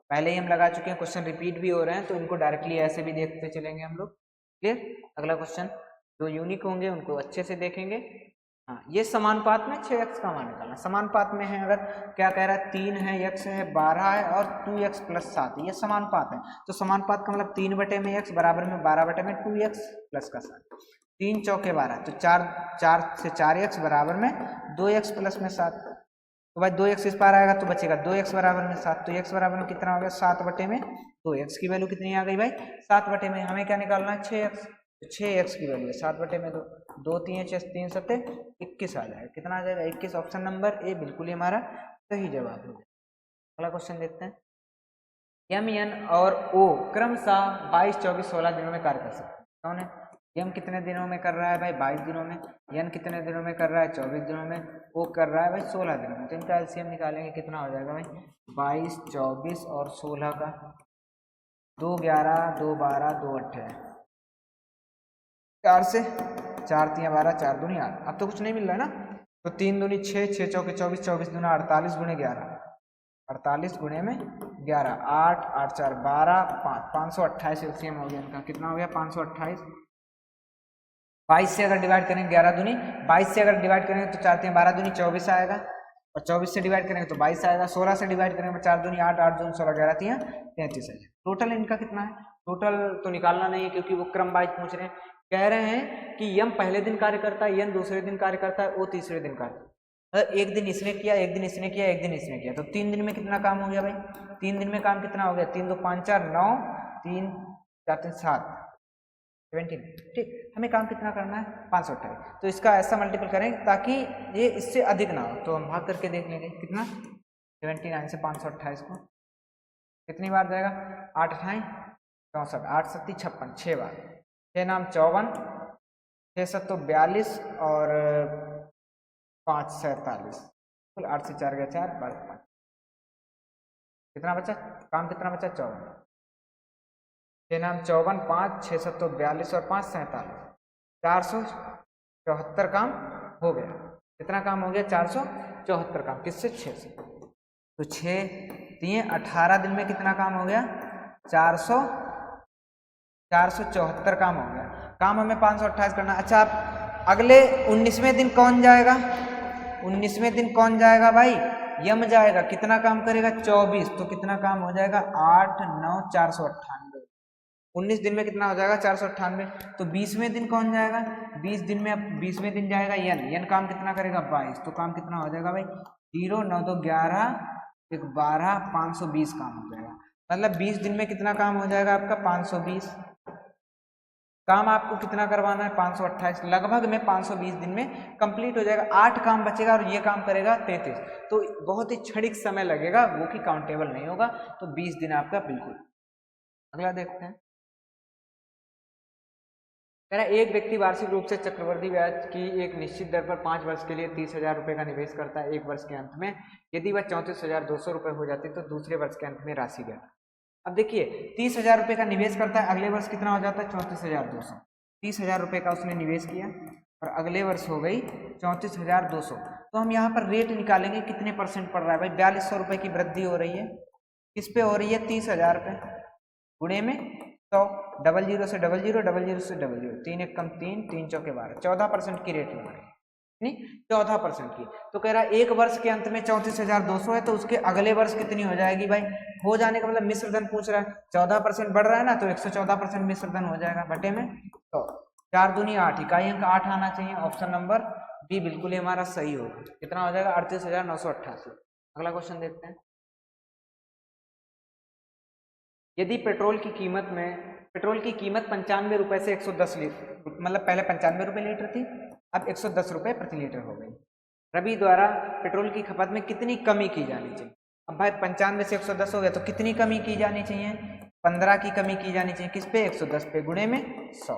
पहले ही हम लगा चुके हैं, क्वेश्चन रिपीट भी हो रहे हैं तो इनको डायरेक्टली ऐसे भी देखते चलेंगे हम लोग। क्लियर? अगला क्वेश्चन, जो यूनिक होंगे उनको अच्छे से देखेंगे। हाँ, ये समानुपात में 6x का मान निकालना। समानुपात में है, अगर क्या कह रहा है? 3 है, x है, 12 है और 2x + 7, ये समानुपात है। तो समानुपात का मतलब 3 बटे में x बराबर में 12 बटे में 2x + का 7। 3 चौके 12, तो 4 से 4x बराबर में 2x + में 7। तो भाई 2x इस पार आएगा तो बचेगा 2x बराबर में 7। तो x बराबर में कितना हो गया? 7 बटे में 2x की वैल्यू कितनी आ गई भाई? 7 बटे में हमें क्या निकालना है? 6x। तो 6x की वैल्यू है 7 बटे में 2, 2 3 6 3 7 21 आ जाएगा। कितना आ जाएगा? 21। ऑप्शन नंबर ए बिल्कुल ही हमारा सही जवाब है। अगला क्वेश्चन देखते हैं। एम, एन और ओ क्रमशः 22, 24, 16 दिनों में कार्य कर सकते हैं। कौन है? एम कितने दिनों में कर रहा है भाई? 22 दिनों में। एन कितने दिनों में कर रहा है? 24 दिनों में। ओ कर रहा है भाई 16 दिनों में। तो इनका एलसीएम निकालेंगे, कितना हो जाएगा भाई? 22, 24 और 16 का 2 11, 2 12, 2 18, 4 से 4 3 12, 4 दूनी 8। अब तो कुछ नहीं मिल रहा है ना, तो 3 दूनी 6, 6 चौके 24, 24 दूना 48 गुणे 11, 48 गुणे में 11, 8 8 4 12, 528 एलसीएम हो गया इनका। कितना हो गया? 528। 22 से अगर डिवाइड करेंगे 11 दूनी 22 से अगर डिवाइड करेंगे तो 4 3 12 दूनी 24 आएगा, और 24 से डिवाइड करेंगे तो 22 आएगा। 16 से डिवाइड करेंगे 4 दूनी 8, 8 दूनी 16, 11 3 33 आएगा। टोटल इनका कितना है? टोटल तो निकालना नहीं है क्योंकि वो क्रम वाइज पूछ रहे हैं। कह रहे हैं कि यम पहले दिन कार्य करता है, यन दूसरे दिन कार्य करता है, ओ तीसरे दिन कार्य करता है। एक दिन इसने किया, एक दिन इसने किया, एक दिन इसने किया, तो 3 दिन में कितना काम हो गया भाई? 3 दिन में काम कितना हो गया? 3 2 5 4 9, 3 4 3 7 17। ठीक, हमें काम कितना करना है? 528। तो इसका ऐसा मल्टीपल करें ताकि ये इससे अधिक ना हो, तो हम भाग करके देख लेंगे कितना। 79 से 528 को कितनी बार जाएगा? 8 8 64, 8 7 56, 6 बार। 6 नाम 54, 6 7 42 और 5 47, कुल 8 से 4 गया 4, 5। कितना बचा काम? कितना बचा? 54। 6 नाम 54, 5 6 7 42 और 5 47, 474 काम हो गया। कितना काम हो गया? 474 काम। किससे? 6 से। तो 6 3 18 दिन में कितना काम हो गया? 474 काम हो गया। काम हमें 528 करना। अच्छा, आप अगले 19वें दिन कौन जाएगा? 19वें दिन कौन जाएगा भाई? यम जाएगा। कितना काम करेगा? 24। तो कितना काम हो जाएगा? 8 9 498। 19 दिन में कितना हो जाएगा? 498। तो 20वें दिन कौन जाएगा? 20वें दिन जाएगा यन। यन काम कितना करेगा? 22। तो काम कितना हो जाएगा भाई? 0 9 2 11 1 12, 520 काम हो जाएगा। मतलब 20 दिन में कितना काम हो जाएगा आपका? 520 काम। आपको कितना करवाना है? 528। लगभग में 520 दिन में कंप्लीट हो जाएगा। 8 काम बचेगा और ये काम करेगा 33। तो बहुत ही क्षणिक समय लगेगा, वो कि काउंटेबल नहीं होगा। तो 20 दिन आपका बिल्कुल। अगला देखते हैं। कह रहा है एक व्यक्ति वार्षिक रूप से चक्रवृद्धि ब्याज की एक निश्चित दर पर 5 वर्ष के लिए 30,000 रुपये का निवेश करता है। एक वर्ष के अंत में यदि वह 34,200 रुपये हो जाती तो दूसरे वर्ष के अंत में राशि ज्ञात। अब देखिए 30,000 रुपये का निवेश करता है, अगले वर्ष कितना हो जाता है 34,200। 30,000 रुपये का उसने निवेश किया और अगले वर्ष हो गई 34,200। तो हम यहाँ पर रेट निकालेंगे कितने परसेंट पड़ रहा है भाई, 4200 रुपये की वृद्धि हो रही है। किस पे हो रही है, 30,000 पे गुणे में 100, डबल जीरो से डबल जीरो, डबल जीरो से डबल जीरो, 3 एक कम 3, 3 चौके 12, 14% की रेट लग रही है, नहीं 14% की। तो कह रहा है एक वर्ष के अंत में 34,200 है, तो उसके अगले वर्ष कितनी हो जाएगी भाई, हो जाने का मतलब मिश्र धन पूछ रहा है, 14% बढ़ रहा है ना, तो 114% मिश्र धन हो जाएगा बटे में। तो 4 दूनी 8, इकाई अंक 8 आना चाहिए। ऑप्शन नंबर बी बिल्कुल ही हमारा सही होगा। कितना हो जाएगा 38,988। अगला क्वेश्चन देखते हैं। यदि पेट्रोल की कीमत 95 रुपए से 110 लीटर, मतलब पहले 95 रुपए लीटर थी, अब 110 रुपए प्रति लीटर हो गई। रवि द्वारा पेट्रोल की खपत में कितनी कमी की जानी चाहिए। अब भाई 95 से 110 हो गया, तो कितनी कमी की जानी चाहिए, 15 की कमी की जानी चाहिए। किस पे, 110 पे, गुणे में 100,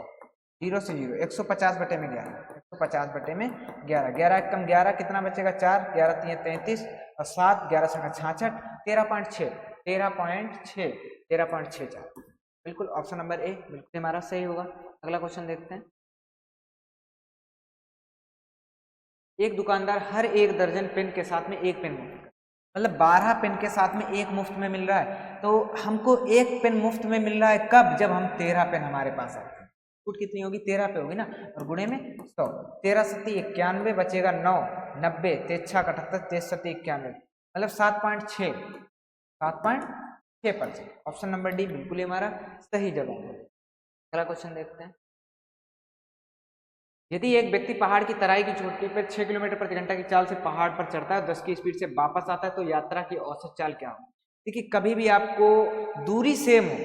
0 से 0, 150 बटे में 11, 150 बटे में 11, 11 कम 11 कितना बचेगा 4, 11 3 33 और 7, 11 7 66, 13.6, 13.6, 13.64। बिल्कुल ऑप्शन नंबर ए बिल्कुल हमारा सही होगा। अगला क्वेश्चन देखते हैं। एक दुकानदार हर 1 दर्जन पेन के साथ में 1 पेन मुफ्त, मतलब 12 पेन के साथ में 1 मुफ्त में मिल रहा है, तो हमको 1 पेन मुफ्त में मिल रहा है कब, जब हम 13 पेन हमारे पास आए। छूट कितनी होगी, 13 पे होगी ना, और गुणे में 100, 13 सत्ती 91 बचेगा 9, 90, 3 6 78, 3 सत्ती 91, मतलब 7.6, 7.6%। ऑप्शन नंबर डी बिल्कुल हमारा सही जवाब है। अगला क्वेश्चन देखते हैं। यदि एक व्यक्ति पहाड़ की तराई की चोटी पर 6 किलोमीटर प्रति घंटा की चाल से पहाड़ पर चढ़ता है, 10 की स्पीड से वापस आता है, तो यात्रा की औसत चाल क्या होगी। देखिए कभी भी आपको दूरी सेम हो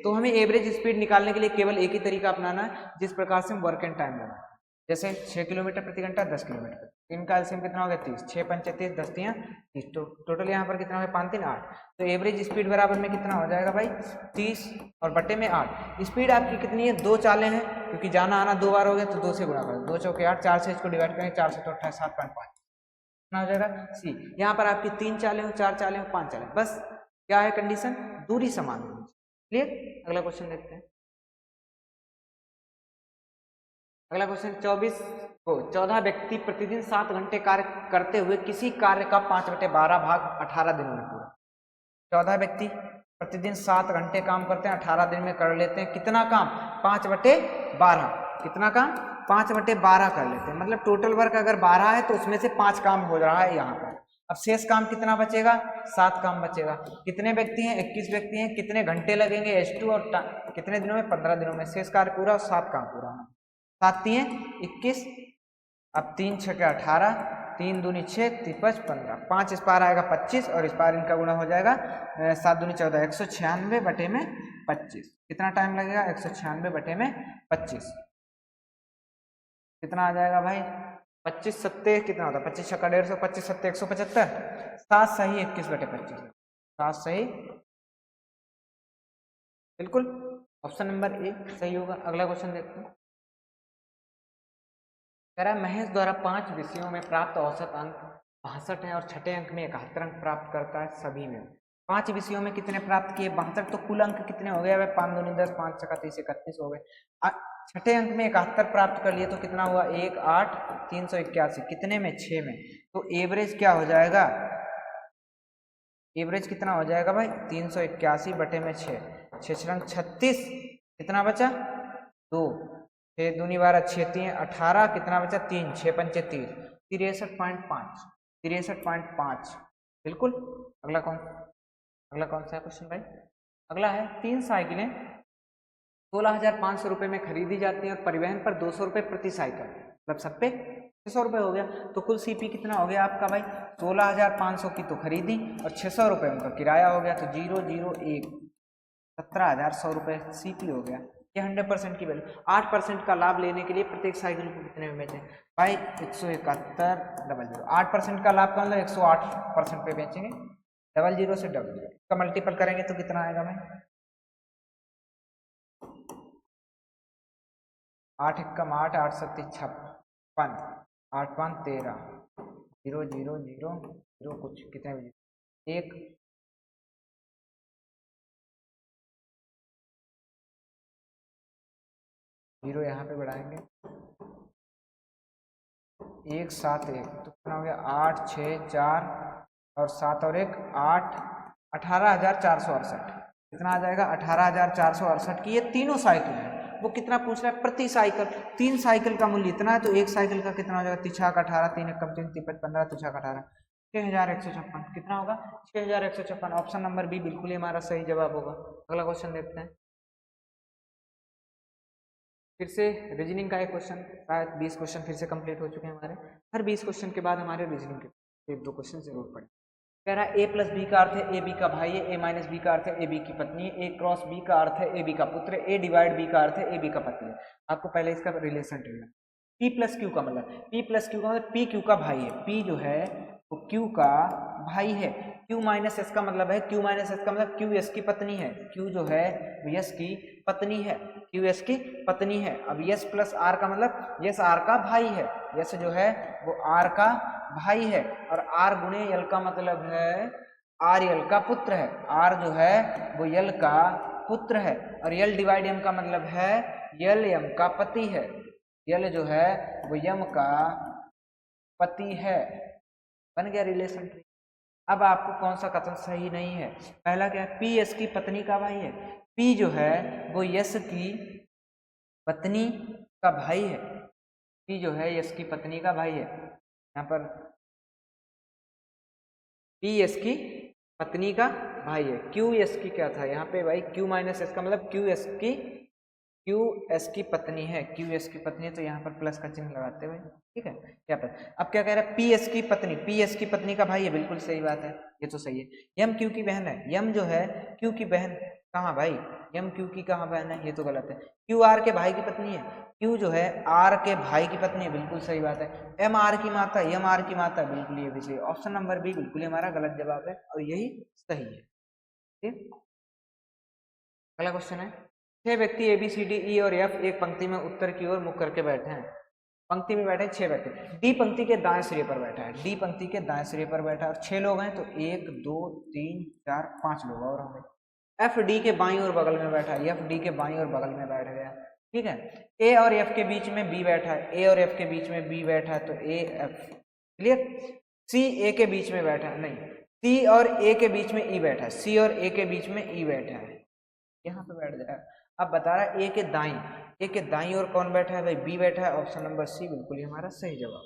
तो हमें एवरेज स्पीड निकालने के लिए केवल एक ही तरीका अपनाना है, जिस प्रकार से हम वर्क एंड टाइम लगाएं। जैसे 6 किलोमीटर प्रति घंटा, 10 किलोमीटर, इनका एलसीएम कितना हो गया 30, 6 पंचे 30, 10 तियां 30, तो टोटल यहाँ पर कितना हो गया 5 3 8, तो एवरेज स्पीड बराबर में कितना हो जाएगा भाई 30 और बटे में 8। स्पीड आपकी कितनी है, 2 चालें हैं, क्योंकि जाना आना 2 बार हो गया, तो 2 से गुणा करें, 2 चौके 8, 4 से इसको डिवाइड करेंगे, 4 से तो 28, 7.5 कितना हो जाएगा सी। यहाँ पर आपकी 3 चालें हो, 4 चालें हो, 5 चालें, बस क्या है कंडीशन, दूरी समान होनी चाहिए। क्लियर। अगला क्वेश्चन देखते हैं। अगला क्वेश्चन 14 व्यक्ति प्रतिदिन 7 घंटे कार्य करते हुए किसी कार्य का 5/12 भाग 18 दिनों में पूरा। 14 व्यक्ति प्रतिदिन 7 घंटे काम करते हैं, 18 दिन में कर लेते हैं कितना काम, 5/12। कितना काम, 5/12 कर लेते हैं, मतलब टोटल वर्क अगर 12 है तो उसमें से 5 काम हो रहा है यहाँ पर। अब शेष काम कितना बचेगा, 7 काम बचेगा। कितने व्यक्ति हैं, 21 व्यक्ति हैं, कितने घंटे लगेंगे H2 और कितने दिनों में, 15 दिनों में शेष कार्य पूरा और 7 काम पूरा। 7 तिये 21, अब 3 छके 18, 3 दूनी 6, 3 5 15, 5 इस पार आएगा 25 और इस पार इनका गुणा हो जाएगा 7 दूनी 14, 196 बटे में 25। कितना टाइम लगेगा, 196 बटे में 25 कितना आ जाएगा भाई, 25 सत्ते कितना होता है, 25 छक्का 150, 25 सत्ते 175, 7 सही 21 बटे 25, 7 सही बिल्कुल ऑप्शन नंबर ए सही होगा। अगला क्वेश्चन देखते हैं। कह रहा है महेश द्वारा 5 विषयों में प्राप्त औसत अंक 62 है और छठे अंक में 71 अंक प्राप्त करता है सभी में। 5 विषयों में कितने प्राप्त किए, 72, तो कुल अंक कितने हो गए, 5 दूनी 10, 5 छक्का 30, 31 हो गए। छठे अंक में 71 प्राप्त कर लिए, तो कितना हुआ 1 8 381, कितने में 6 में, तो एवरेज क्या हो जाएगा, एवरेज कितना हो जाएगा भाई 381 बटे में 6, 6 36, कितना बचा 2, 6 दूनी 12, 6 3 18, कितना बचा 3, 6 पंचे 30, 63.5, 63.5 बिल्कुल। अगला कौन सा है क्वेश्चन भाई, अगला है 3 साइकिलें 16,500 रुपये में खरीदी जाती हैं और परिवहन पर 200 रुपये प्रति साइकिल, मतलब सब पे 600 रुपये हो गया, तो कुल सीपी कितना हो गया आपका भाई 16,500 की तो खरीदी और 600 रुपये उनका किराया हो गया, तो 001 17,100 रुपये सीपी हो गया। ये 100% की वैल्यू। 8% का लाभ लेने के लिए प्रत्येक साइकिल को कितने में बेचें भाई 171 8% का लाभ का मतलब 108% पे बेचेंगे, 00 से 00 का मल्टीपल करेंगे तो कितना आएगा भाई 8 एकम 8, 8 सत्ती 56, 8 5 13, 0 0 0 0 कुछ कितने बजे 1 0 यहाँ पे बढ़ाएंगे 1 7 1 तो कितना हो गया 8 6 4 और 7 और 1 8 18,468 कितना आ जाएगा 18,468 की ये तीनों साइकिल है। वो कितना पूछ रहा है प्रति साइकिल, 3 साइकिल का मूल्य इतना है तो एक साइकिल का कितना हो जाएगा 3 6 18 3 एकम 3 3 15 3 6 18 6156 कितना होगा 6156। ऑप्शन नंबर बी बिल्कुल ही हमारा सही जवाब होगा। अगला क्वेश्चन देखते हैं। फिर से रीजनिंग का एक क्वेश्चन, शायद 20 क्वेश्चन फिर से कंप्लीट हो चुके हैं हमारे। हर 20 क्वेश्चन के बाद हमारे रीजनिंग के 1 2 क्वेश्चन जरूर पड़े। कह रहा है ए प्लस बी का अर्थ है ए बी का भाई है, ए माइनस बी का अर्थ है ए बी की पत्नी है, ए क्रॉस बी का अर्थ है ए बी का पुत्र है, ए डिवाइड बी का अर्थ है ए बी का पति है। आपको पहले इसका रिलेशन ढूंढना। पी प्लस क्यू का मतलब, पी प्लस क्यू का मतलब पी क्यू का भाई है, पी जो है वो क्यू का भाई है। क्यू माइनस एस का मतलब है, क्यू माइनस एस का मतलब क्यू एस की पत्नी है, क्यू जो है वो यस की पत्नी है, क्यू एस की पत्नी है। अब यस प्लस आर का मतलब यस आर का भाई है, यस जो है वो आर का भाई है, और आर गुणे यल का मतलब है आर यल का पुत्र है, आर जो है वो यल का पुत्र है, और यल डिवाइड एम का मतलब है यल यम का पति है, यल जो है वो यम का पति है। बन गया रिलेशन ट्री। अब आपको कौन सा कथन सही नहीं है, पहला क्या है पी यस की पत्नी का भाई है, पी जो है वो यस की पत्नी का भाई है, पी जो है यस की पत्नी का भाई है। यहाँ पर पी एस की पत्नी का भाई है, क्यू एस की क्या था यहाँ पे भाई क्यू माइनस एस का मतलब क्यू एस की पत्नी है, क्यू एस की पत्नी है तो यहाँ पर प्लस का चिन्ह लगाते हुए, ठीक है क्या पर। अब क्या कह रहा है पी एस की पत्नी, पी एस की पत्नी का भाई है, बिल्कुल सही बात है, ये तो सही है। यम क्यू की बहन है, यम जो है क्यू की बहन कहाँ भाई, यम क्यू की कहाँ बहन है, ये तो गलत है। क्यू आर के भाई की पत्नी है, क्यू जो है आर के भाई की पत्नी है, बिल्कुल सही बात है। एम आर की माता, एम आर की माता, बिल्कुल ये भी सही। ऑप्शन नंबर बी बिल्कुल हमारा गलत जवाब है और यही सही है। ठीक, अगला क्वेश्चन है 6 व्यक्ति ए बी सी डी ई और एफ एक पंक्ति में उत्तर की ओर मुख करके बैठे हैं। पंक्ति में बैठे 6 व्यक्ति, डी पंक्ति के दाएं सिरे पर बैठा है, डी पंक्ति के दाएं सिरे पर बैठा है और 6 लोग हैं तो 1 2 3 4 5 लोग और होंगे। एफ डी के बाईं ओर बगल में बैठा है, एफ डी के बाईं ओर बगल में बैठ गया, ठीक है। ए और एफ के बीच में बी बैठा है, ए और एफ के बीच में बी बैठा है तो ए एफ, क्लियर। सी ए के बीच में बैठा है, नहीं, सी और ए के बीच में ई बैठा है, सी और ए के बीच में ई बैठा है, यहाँ पे बैठ जाए। अब बता रहा है ए के दाईं ओर कौन बैठा है भाई, बी बैठा है। ऑप्शन नंबर सी बिल्कुल ही हमारा सही जवाब।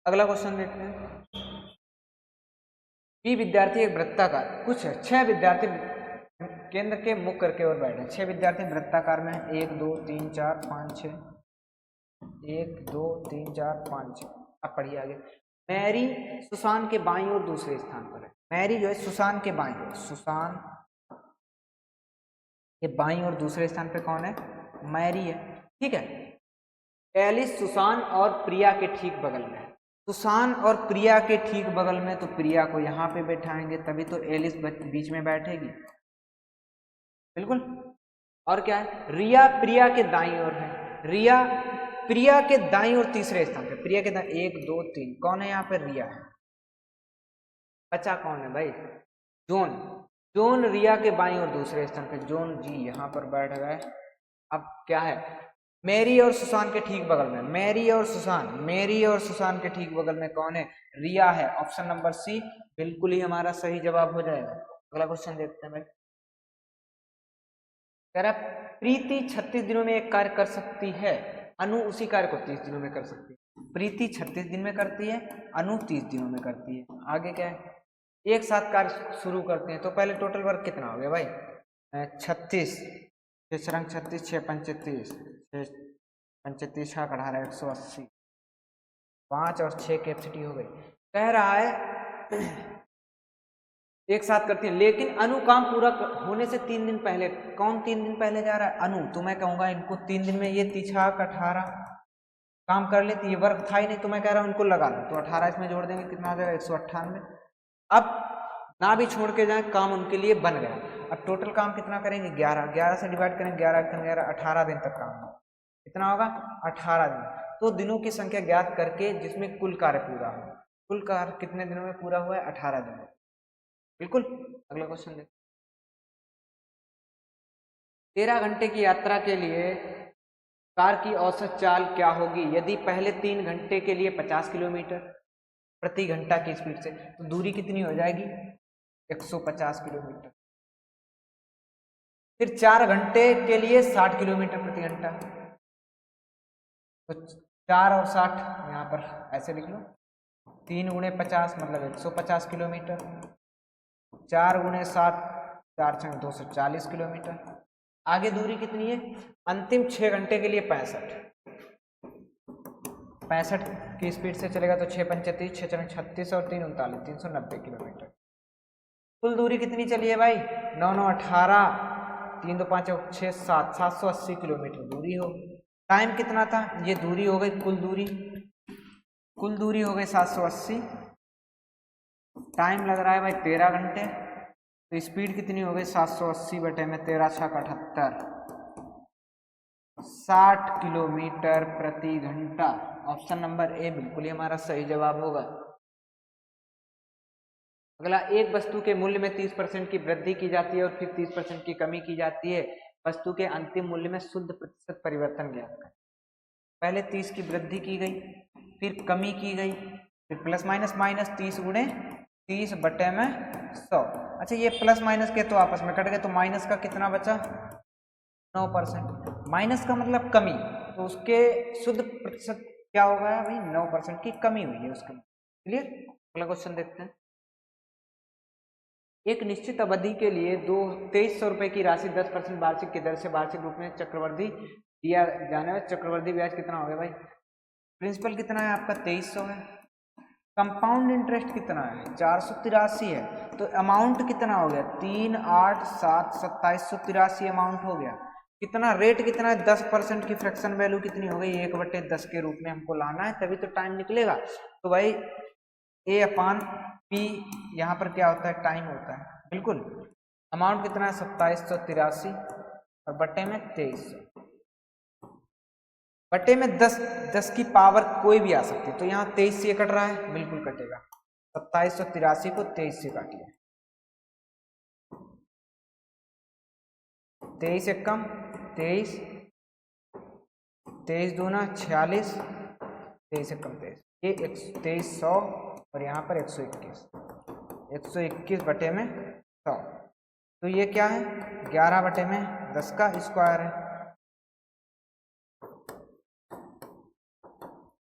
अगला क्वेश्चन देखते हैं। बी विद्यार्थी एक वृत्ताकार, कुछ 6 विद्यार्थी केंद्र के मुख करके और बैठे, 6 विद्यार्थी वृत्ताकार में 1 2 3 4 5 6, 1 2 3 4 5 6। अब पढ़िए आगे। मैरी सुसान के बाईं ओर दूसरे स्थान पर है, मैरी जो है सुसान के बाईं ओर, सुसान ये बाईं और दूसरे स्थान पे कौन है, मैरी है, ठीक है। एलिस सुसान और प्रिया के ठीक बगल में है, सुसान और प्रिया के ठीक बगल में, तो प्रिया को यहाँ पे बैठाएंगे तभी तो एलिस बीच में बैठेगी, बिल्कुल। और क्या है, रिया प्रिया के दाईं ओर है, रिया प्रिया के दाईं ओर तीसरे स्थान पे, प्रिया के दाईं 1 2 3, कौन है यहाँ पे, रिया है। बचा कौन है भाई, जोन, जोन रिया के बाईं और दूसरे स्थान पे, जोन जी यहाँ पर बैठ गए। अब क्या है, मैरी और सुसान के ठीक बगल में, मैरी और सुसान के ठीक बगल में कौन है, रिया है। ऑप्शन नंबर सी बिल्कुल ही हमारा सही जवाब हो जाएगा। अगला क्वेश्चन देखते हैं भाई। कह रहा प्रीति 36 दिनों में एक कार्य कर सकती है, अनु उसी कार्य को 30 दिनों में कर सकती है। प्रीति 36 दिन में करती है, अनु 30 दिनों में करती है। आगे क्या है, एक साथ कार्य शुरू करते हैं तो पहले टोटल वर्क कितना हो गया भाई, 36, 6 रंग 36, 6 पंचे 30, 6 पंचे 30, 6 18 180, 5 और 6 कैपेसिटी हो गई। कह रहा है एक साथ करती है, लेकिन अनु काम पूरा होने से 3 दिन पहले, कौन 3 दिन पहले जा रहा है, अनु। तो मैं कहूँगा इनको 3 दिन में ये 30 18 काम कर लेती, ये वर्क था ही नहीं, तो मैं कह रहा हूँ इनको लगा लो, तो 18 इसमें जोड़ देंगे कितना आ जाएगा 198। अब ना भी छोड़ के जाए, काम उनके लिए बन गया। अब टोटल काम कितना करेंगे, 11 से डिवाइड करेंगे, 11 18 दिन तक काम हो, कितना होगा 18 दिन। तो दिनों की संख्या ज्ञात करके जिसमें कुल कार्य पूरा हो। कुल कार्य कितने दिनों में पूरा हुआ है? 18 दिन। बिल्कुल। अगला क्वेश्चन देखो। 13 घंटे की यात्रा के लिए कार की औसत चाल क्या होगी यदि पहले 3 घंटे के लिए 50 किलोमीटर प्रति घंटा की स्पीड से, तो दूरी कितनी हो जाएगी? 150 किलोमीटर। फिर 4 घंटे के लिए 60 किलोमीटर प्रति घंटा, तो 4 और 60 यहाँ पर ऐसे लिख लो, 3 गुणे 50 मतलब 150 किलोमीटर, 4 गुणे 7 4 छंग 240 किलोमीटर। आगे दूरी कितनी है? अंतिम 6 घंटे के लिए 65 की स्पीड से चलेगा तो 6 पंचे 30, 6 चौके 36 और 3 39 390 किलोमीटर। कुल दूरी कितनी चली है भाई? 9 9 18, 3 2 5 6 7 780 किलोमीटर दूरी हो। टाइम कितना था? ये दूरी हो गई कुल दूरी, कुल दूरी हो गई 780। टाइम लग रहा है भाई 13 घंटे, तो स्पीड कितनी हो गई? 780 बटे में 13 6 78, 60 किलोमीटर प्रति घंटा। ऑप्शन नंबर ए बिल्कुल ही हमारा सही जवाब होगा। अगला, एक वस्तु के मूल्य में 30% की वृद्धि की जाती है और फिर 30% की कमी की जाती है, वस्तु के अंतिम मूल्य में शुद्ध प्रतिशत परिवर्तन ज्ञात करें। पहले 30 की वृद्धि की गई, फिर कमी की गई, फिर प्लस माइनस माइनस 30 गुणे 30 बटे में 100। अच्छा, ये प्लस माइनस के तो आपस में कट गए, तो माइनस का कितना बचा? 9%। माइनस का मतलब कमी, तो उसके शुद्ध प्रतिशत क्या होगा भाई? 9% की कमी हुई है उसके। क्लियर? अगला क्वेश्चन देखते हैं। एक निश्चित अवधि के लिए 2300 रुपए की राशि 10% वार्षिक की दर से वार्षिक रूप में चक्रवृद्धि दिया जाने वाला चक्रवृद्धि ब्याज कितना हो गया भाई? प्रिंसिपल कितना है आपका? 2300 है। कंपाउंड इंटरेस्ट कितना है? 483 है। तो अमाउंट कितना हो गया? 3 8 7 2783 अमाउंट हो गया। कितना रेट कितना है? 10% की फ्रैक्शन वैल्यू कितनी हो गई? 1/10 के रूप में हमको लाना है, तभी तो टाइम निकलेगा। तो भाई ए अपान पी यहाँ पर क्या होता है? टाइम होता है। बिल्कुल। अमाउंट कितना है? 2783 और बटे में 2300, बटे में 10 की पावर कोई भी आ सकती है, तो यहाँ 23 से कट रहा है, बिल्कुल कटेगा। 2783 को 23 से काटिए, 23 एकम 23, 23 दूना 46, 23 एकम 23, ये 2300 और यहाँ पर 121 बटे में 100, तो ये क्या है? 11 बटे में 10 का स्क्वायर है।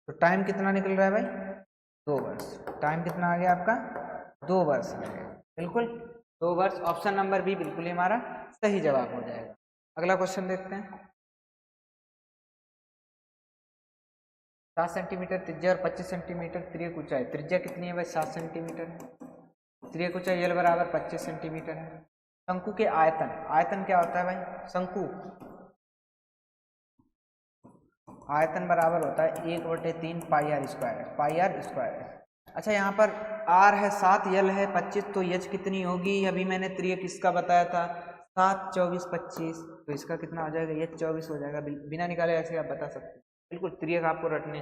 तो टाइम कितना निकल रहा है भाई? 2 वर्ष। टाइम कितना आ गया आपका? 2 वर्ष आ गया। बिल्कुल 2 वर्ष। ऑप्शन नंबर बी बिल्कुल ही हमारा सही जवाब हो जाएगा। अगला क्वेश्चन देखते हैं। 7 सेंटीमीटर त्रिज्या और 25 सेंटीमीटर त्रिज्या ऊंचाई। त्रिज्या कितनी है भाई? 7 सेंटीमीटर है। त्रिज्या ऊंचाई L बराबर 25 सेंटीमीटर है। शंकु के आयतन, आयतन क्या होता है भाई? शंकु आयतन बराबर होता है 1/3 pi R square, pi R square है। अच्छा, यहाँ पर आर है 7, यल है 25, तो एच कितनी होगी? अभी मैंने त्रिज्या किसका बताया था? 7 24 25, तो इसका कितना हो जाएगा? एच 24 हो जाएगा। बिना निकाले ऐसे आप बता सकते हैं। बिल्कुल त्रिज्या का आपको रटने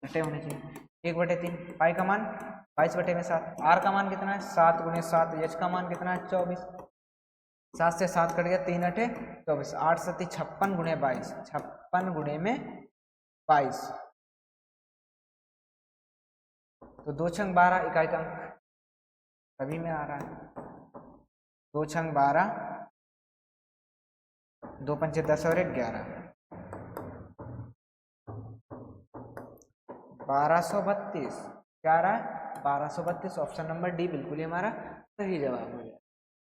रटे होने चाहिए। 1/3 पाई का मान 22 बटे में 7, आर का मान कितना है? 7 गुणे 7, एच का मान कितना है? 24। 7 से 7 कट गया, 3 8 24, 8 7 56 गुणे 22, 56 गुणे में 22, तो 2 छंग 12 इकाई का अंक सभी में आ रहा है। 2 छंग 12, 2 पंचे 10 और 1 11, 1232। क्या आ रहा है? 1232। ऑप्शन नंबर डी बिल्कुल ही हमारा सही जवाब हो जाए।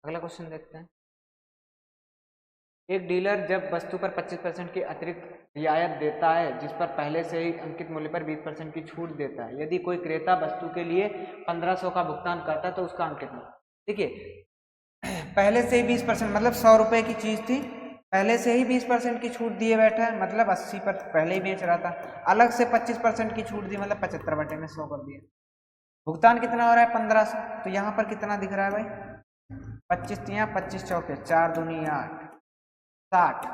अगला क्वेश्चन देखते हैं। एक डीलर जब वस्तु पर 25% की अतिरिक्त रियायत देता है, जिस पर पहले से ही अंकित मूल्य पर 20% की छूट देता है, यदि कोई क्रेता वस्तु के लिए 1500 का भुगतान करता है तो उसका अंक कितना? देखिए, पहले से ही 20% मतलब 100 रुपए की चीज थी, पहले से ही 20% की छूट दिए बैठा है, मतलब 80 पर पहले ही बेच रहा था, अलग से 25% की छूट दी, मतलब 75 बटे में 100 कर दिया। भुगतान कितना हो रहा है? 1500। तो यहाँ पर कितना दिख रहा है भाई? 25 यहाँ 25 चौके 4 दूनी 8 60,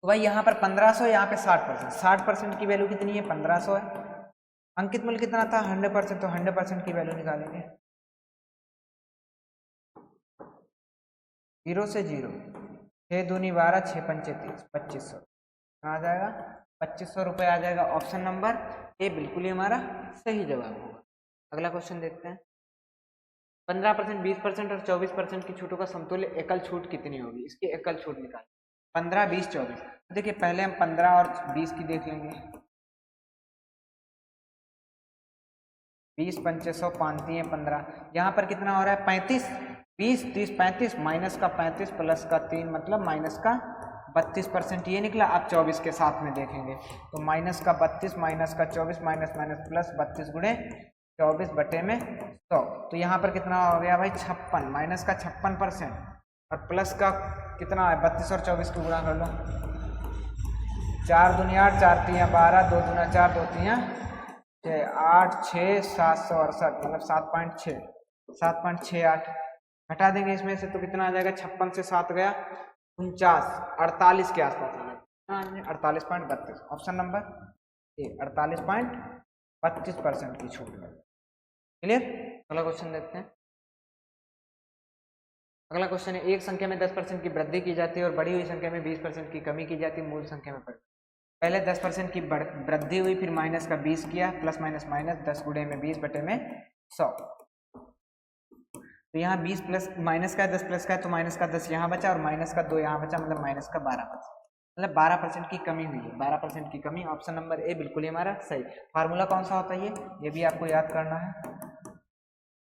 तो भाई यहाँ पर 1500, यहाँ पे 60%, 60% की वैल्यू कितनी है 1500 है। अंकित मूल्य कितना था 100%, तो 100% की वैल्यू निकालेंगे। 0 से 0, 6 दूनी 12, 6 पंचे 30, 2500 आ जाएगा, 2500 रुपये आ जाएगा। ऑप्शन नंबर ए बिल्कुल ही हमारा सही जवाब होगा। अगला क्वेश्चन देखते हैं। 15%, 20% और 24% की छूटों का समतुल्य एकल छूट कितनी होगी? इसकी एकल छूट निकाल। 15, 20, 24। देखिए पहले हम 15 और 20 की देख लेंगे। 20 पंचे 100, 5 है 15, यहाँ पर कितना हो रहा है 35, 20, 30, 35, माइनस का 35 प्लस का 3 मतलब माइनस का 32% ये निकला। अब 24 के साथ में देखेंगे तो माइनस का 32 माइनस का 24 माइनस माइनस प्लस 32 गुणे 24 बटे में 100, तो यहाँ पर कितना हो गया भाई 56, माइनस का 56% और प्लस का कितना है 32 और 24 को गुणा कर लो। 4 दूनी 8, 4 3 12, 2 दूना 4, 2 3 8, 6, 768 मतलब 7.6, 7.68 घटा देंगे इसमें से तो कितना आ जाएगा 56 से 7 गया 49, 48 के आसपास आ जाएगा, 48.32। ऑप्शन नंबर ए 48.32% की छूट है। क्लियर। अगला क्वेश्चन देखते हैं। अगला क्वेश्चन है, एक संख्या में 10% की वृद्धि की जाती है और बढ़ी हुई संख्या में 20% की कमी की जाती है, मूल संख्या में पहले 10% की वृद्धि हुई, फिर माइनस का 20 किया, प्लस माइनस माइनस 10 गुणे में 20 बटे में 100, तो यहाँ 20 प्लस माइनस का 10 प्लस का है तो माइनस का 10 यहाँ बचा और माइनस का 2 यहाँ बचा, मतलब माइनस का 12 बचा, मतलब 12% की कमी हुई है, 12% की कमी। ऑप्शन नंबर ए बिल्कुल ही हमारा सही। फार्मूला कौन सा होता है ये भी आपको याद करना है,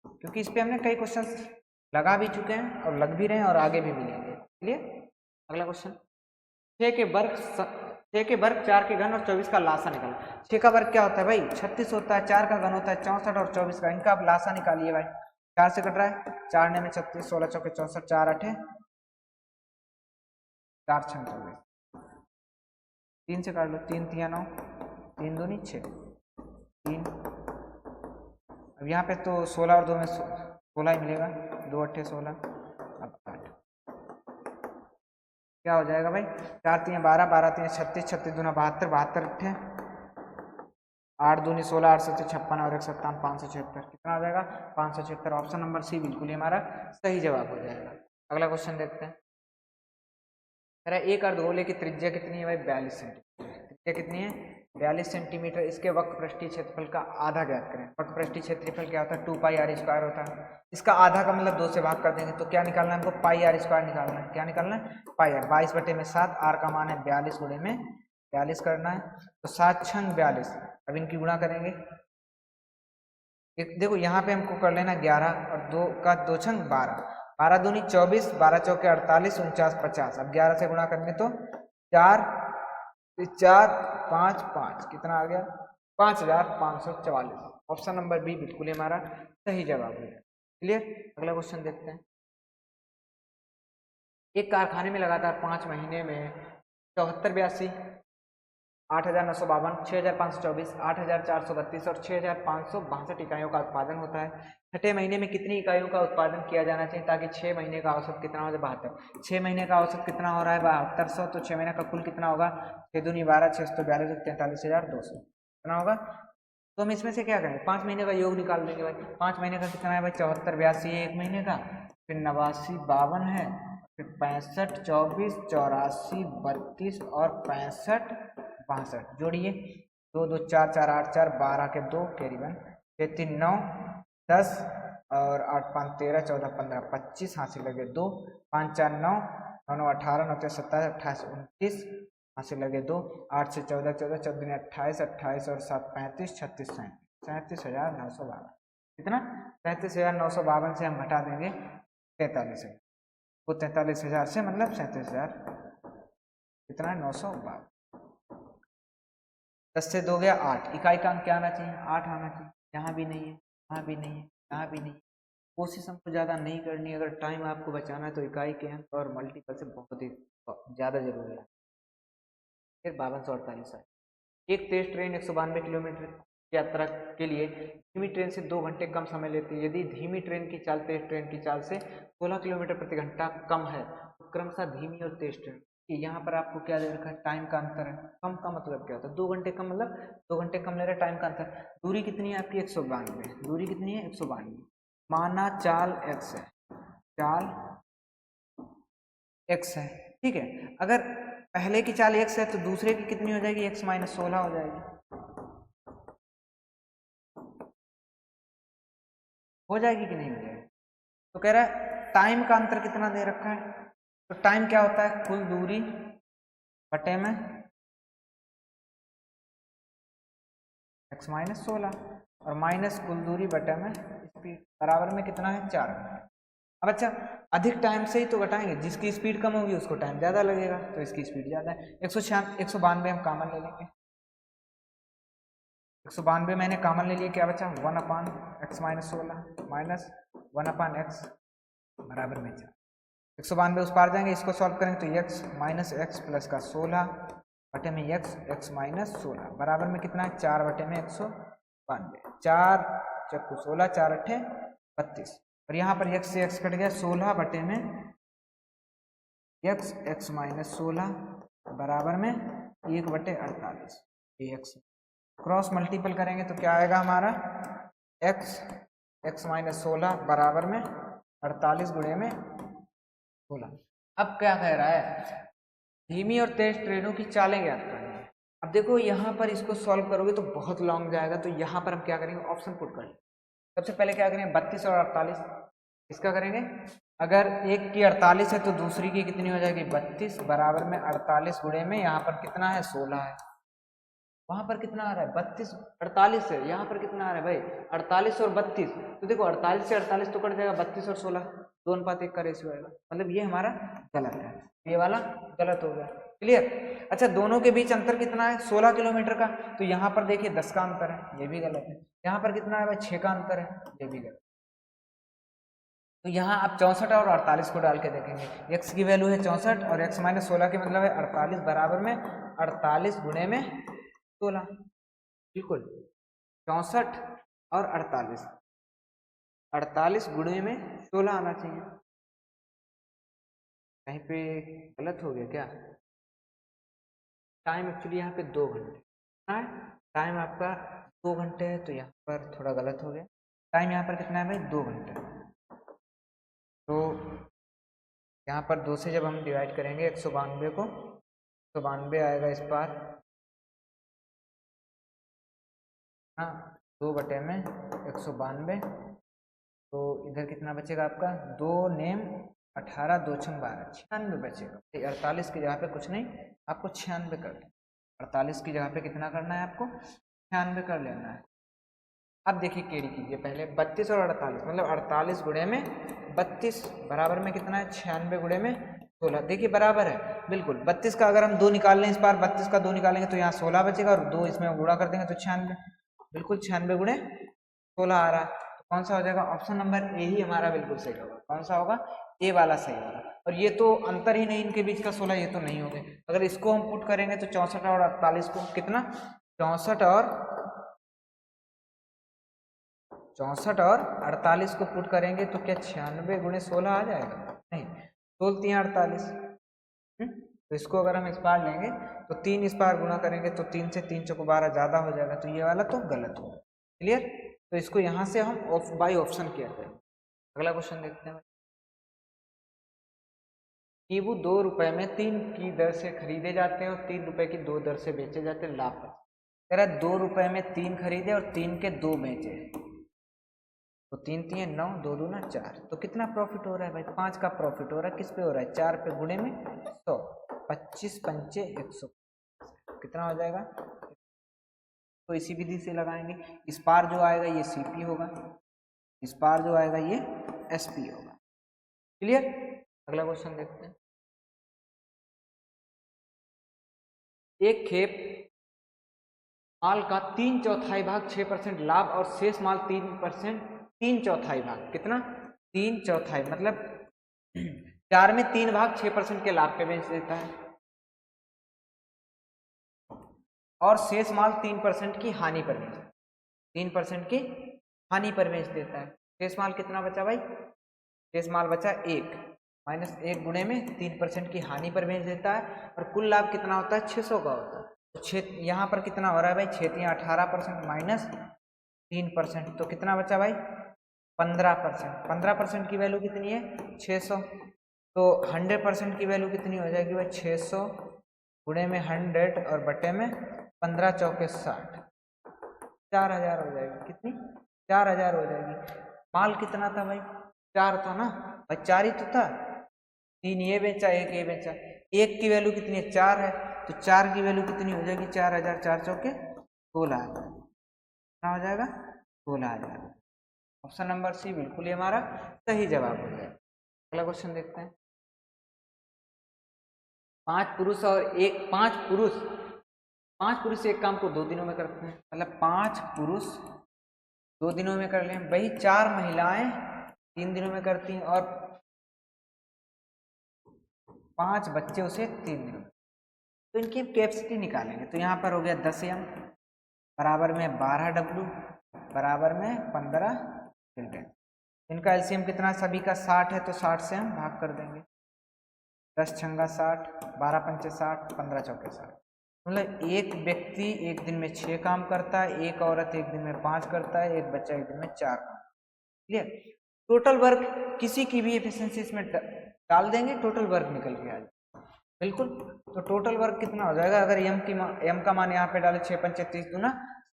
क्योंकि इस पे हमने कई क्वेश्चन लगा भी चुके हैं और लग भी रहे हैं और आगे भी मिलेंगे। क्लियर। अगला क्वेश्चन, 6 के वर्ग 4 के घन और 24 का लासा निकाला। 6 का वर्ग क्या होता है भाई 36 होता है, 4 का घन होता है 64 और 24 का, इनका आप लासा निकालिए भाई। 4 से कट रहा है, 4 ने में 36, 16 चौके 64, 4 8 4 6 24, 3 से काट लो, 3 3 9, 3 दूनी 6, 3। अब यहाँ पे तो 16 और 2 में 16 ही मिलेगा, 2 8 16, अब 8 क्या हो जाएगा भाई 4 3 12, 12 3 36, 36 दूना 72, 72 8 8 दूनी 16, 8 7 56 और 1 57 576, कितना आ जाएगा 576। ऑप्शन नंबर सी बिल्कुल ही हमारा सही जवाब हो जाएगा। अगला क्वेश्चन देखते हैं। एक अर्धगोले की त्रिज्या कितनी है भाई 42 सेंटीमीटर, त्रिज्या कितनी है 42 सेंटीमीटर। इसके वक्रपृष्ठीय क्षेत्रफल का आधा ज्ञात करें। वक्रपृष्ठीय क्षेत्रफल क्या होता है 2 पाई आर स्क्वायर होता है, इसका आधा का मतलब 2 से भाग कर देंगे तो क्या निकालना है हमको पाई आर स्क्वायर निकालना है। क्या निकालना है पाई आर, 22 बटे में 7, आर का मान है 42 गुणे में 42 करना है, तो 7 छंग 42। अब इनकी गुणा करेंगे, देखो यहाँ पे हमको कर लेना 11 और 2 का 2 छंग 12, 12 दूनी 24, 12 चौके 48, 49 50। अब 11 से गुणा करेंगे तो 4 4 5 5 कितना आ गया 5544। ऑप्शन नंबर बी बिल्कुल हमारा सही जवाब है। क्लियर। अगला क्वेश्चन देखते हैं। एक कारखाने में लगातार 5 महीने में 74 82 8952 6524 8432 और 6562 इकाइयों का उत्पादन होता है। छठे महीने में कितनी इकाइयों का उत्पादन किया जाना चाहिए ताकि 6 महीने का औसत कितना हो जाए 72। 6 महीने का औसत कितना हो रहा है 7200, तो 6 महीने का कुल कितना होगा 6 दूनी 12, 642, 43200 कितना होगा। तो हम इसमें से क्या करेंगे 5 महीने का योग निकाल देंगे भाई। 5 महीने का कितना है भाई 74 82 है 1 महीने का, फिर 89 52 है, फिर 65 24 84 32 और 65 62 जोड़िए 2 2 4 4 8 4 12 के 2 कैरी 1 6 3 9 10 और 8 5 13 14 15 25 हाथ से लगे 2 5 4 9 9 9 18 9 27 28 29 हाथ से लगे 2 8 से 14 14 14 28 28 और 7 35 36 37,952 कितना 37,952 से हम घटा देंगे 43,000 को 43,000 से मतलब 37,000 कितना है 952। 10 से 2 गया 8, इकाई का अंक क्या आना चाहिए 8 आना चाहिए। यहाँ भी नहीं है, यहाँ भी नहीं है, यहाँ भी नहीं है। कोशिश हमको ज़्यादा नहीं करनी, अगर टाइम आपको बचाना है तो इकाई के अंक और मल्टीपल से बहुत ही ज़्यादा जरूरी है। फिर 5248 है। एक तेज ट्रेन 192 किलोमीटर यात्रा के लिए धीमी ट्रेन से 2 घंटे कम समय लेती है। यदि धीमी ट्रेन की चाल तेज ट्रेन की चाल से 16 किलोमीटर प्रति घंटा कम है तो क्रमशः धीमी और तेज ट्रेन कि यहाँ पर आपको क्या दे रखा है, टाइम का अंतर है। कम का मतलब क्या होता है, 2 घंटे कम, मतलब 2 घंटे कम ले रहा है, टाइम का अंतर। दूरी कितनी है आपकी, 192। दूरी कितनी है, 192। माना चाल x है, चाल x है, ठीक है। अगर पहले की चाल x है तो दूसरे की कितनी हो जाएगी, x माइनस 16 हो जाएगी। हो जाएगी कि नहीं हो जाएगी। तो कह रहा है टाइम का अंतर कितना दे रखा है, तो टाइम क्या होता है, कुल दूरी बटे में x माइनस 16, और माइनस कुल दूरी बटे में स्पीड, बराबर में कितना है, 4 घंटे। अब अच्छा, अधिक टाइम से ही तो घटाएंगे, जिसकी स्पीड कम होगी उसको टाइम ज़्यादा लगेगा, तो इसकी स्पीड ज़्यादा है। 192 हम कॉमन ले लेंगे, 192 मैंने कॉमन ले लिया, क्या बचा, 1/x माइनस 16 माइनस 1/x बराबर में 4। 192 उस पार जाएंगे, इसको सॉल्व करेंगे तो x माइनस एक्स प्लस का 16 बटे में x माइनस 16 बराबर में कितना है, 4 बटे में 192। 4 चक्कू 16, 4 अट्ठे 32, और यहाँ पर x से x कट गया, 16 बटे में x माइनस 16 बराबर में 1 बटे 48। ये x क्रॉस मल्टीपल करेंगे तो क्या आएगा हमारा, x माइनस 16 बराबर में 48 गुणे में 16। अब क्या कह रहा है, धीमी और तेज ट्रेनों की चालें ज्ञात करनी है। अब देखो यहाँ पर इसको सॉल्व करोगे तो बहुत लॉन्ग जाएगा, तो यहाँ पर हम क्या करेंगे, ऑप्शन पुट कर लेंगे। सबसे पहले क्या करेंगे, 32 और 48 इसका करेंगे। अगर एक की 48 है तो दूसरी की कितनी हो जाएगी, 32 बराबर में 48 गुणे में यहाँ पर कितना है, 16 है। वहां पर कितना आ रहा है, 32, 48 है, यहाँ पर कितना आ रहा है भाई, 48 और 32। तो देखो 48 से 48 तो कट जाएगा, 32 और 16 2:1 का रेशियो आएगा, मतलब ये हमारा गलत है, ये वाला गलत हो गया। क्लियर। अच्छा, दोनों के बीच अंतर कितना है, 16 किलोमीटर का, तो यहाँ पर देखिए 10 का अंतर है, ये भी गलत है। यहाँ पर कितना है भाई, 6 का अंतर है, ये भी गलत। तो यहाँ आप 64 और 48 को डाल के देखेंगे, x की वैल्यू है 64 और x माइनस 16 की मतलब है 48 बराबर में 48 गुणे में 16, बिल्कुल 64 और 48, 48 गुणे में 16 आना चाहिए। कहीं पे गलत हो गया क्या, टाइम एक्चुअली यहाँ पे 2 घंटे है, टाइम आपका 2 घंटे है, तो यहाँ पर थोड़ा गलत हो गया। टाइम यहाँ पर कितना है भाई, 2 घंटे। तो यहाँ पर 2 से जब हम डिवाइड करेंगे 192 को, 192 आएगा इस पार, हाँ 2 बटे में 192, तो इधर कितना बचेगा आपका, 2 नेम 18 2 छंग 12, 96 बचेगा। 48 की जगह पे कुछ नहीं, आपको 96 कर लेना, 48 की जगह पे कितना करना है आपको, 96 कर लेना है। अब देखिए केड़ी कीजिए पहले, 32 और 48 मतलब 48 गुणे में 32 बराबर में कितना है, 96 गुणे में 16। देखिए बराबर है बिल्कुल। 32 का अगर हम 2 निकाल लें इस बार, 32 का 2 निकालेंगे तो यहाँ 16 बचेगा, और 2 इसमें गुणा कर देंगे तो 96, बिल्कुल 96 गुणे 16 आ रहा है। तो कौन सा हो जाएगा, ऑप्शन नंबर ए ही हमारा बिल्कुल सही होगा। कौन सा होगा, ए वाला सही होगा। और ये तो अंतर ही नहीं इनके बीच का 16, ये तो नहीं हो गए। अगर इसको हम पुट करेंगे तो 64 और 48 को कितना, 64 और 48 को पुट करेंगे तो क्या 96 गुणे 16 आ जाएगा, नहीं, 16 3 48। तो इसको अगर हम इस पार लेंगे तो 3 इस पार गुणा करेंगे तो 3 से 3 चौको 12 ज़्यादा हो जाएगा, तो ये वाला तो गलत होगा। क्लियर। तो इसको यहाँ से हम बाई ऑप्शन किया करें। अगला क्वेश्चन देखते हैं। नींबू 2 रुपए में 3 की दर से खरीदे जाते हैं और 3 रुपए की 2 दर से बेचे जाते हैं, लाभ पर। कह रहा है 2 रुपए में 3 खरीदे और 3 के 2 बेचे, तो 3 3 9 2 दूना 4, तो कितना प्रॉफिट हो रहा है भाई, 5 का प्रॉफिट हो रहा है। किस पे हो रहा है, 4 पे गुणे में 100, 25 पंचे 100, कितना हो जाएगा। तो इसी विधि से लगाएंगे। इस पार जो आएगा ये CP होगा, इस पार जो आएगा ये SP होगा। क्लियर। अगला क्वेश्चन देखते हैं। एक खेप माल का 3/4 भाग 6% लाभ और शेष माल 3%, 3/4 भाग कितना, 3/4 मतलब 4 में 3 भाग 6% के लाभ पे बेच देता है, और शेष माल 3% की हानि पर बेच, 3% की हानि पर बेच देता है। शेष माल कितना बचा भाई, शेष माल बचा 1, -1 गुणे में 3% की हानि पर बेच देता है और कुल लाभ कितना होता है 600 का होता है। तो यहाँ पर कितना हो रहा है भाई 18% माइनस 3%, तो कितना बचा भाई 15%। 15% की वैल्यू कितनी है 600, तो 100% की वैल्यू कितनी हो जाएगी भाई 600 गुणे में 100 और बटे में 15 चौके 60, 4000 हो जाएगी। कितनी 4000 हो जाएगी। माल कितना था भाई 4 था ना भाई, 4 ही तो था, 3 ये बेचा 1 ये बेचा, 1 की वैल्यू कितनी है 4 है, तो 4 की वैल्यू कितनी हो जाएगी 4000, 4 चौके 16000, कितना हो जाएगा 16000। ऑप्शन नंबर सी बिल्कुल ही हमारा सही जवाब हो जाएगा। अगला क्वेश्चन देखते हैं। 5 पुरुष एक काम को 2 दिनों में करते हैं, मतलब 5 पुरुष 2 दिनों में कर लें, वही 4 महिलाएं 3 दिनों में करती हैं और 5 बच्चे उसे 3 दिनों में। तो इनकी कैपेसिटी निकालेंगे, तो यहाँ पर हो गया 10 m बराबर में 12 w बराबर में 15 चिल्ड्रेन। इनका एलसीएम कितना सभी का 60 है, तो 60 से हम भाग कर देंगे। 10 छंगा 60, 12 पंचे 60, 15 चौके 60, मतलब एक व्यक्ति एक दिन में 6 काम करता है, एक औरत एक दिन में 5 करता है, एक बच्चा एक दिन में 4 काम। क्लियर। टोटल वर्क किसी की भी एफिशिएंसी इसमें डाल देंगे, टोटल वर्क निकल के आ जाए बिल्कुल। तो टोटल वर्क कितना हो जाएगा, अगर एम का मान यहाँ पे डाले 6 पंचे 30 दूना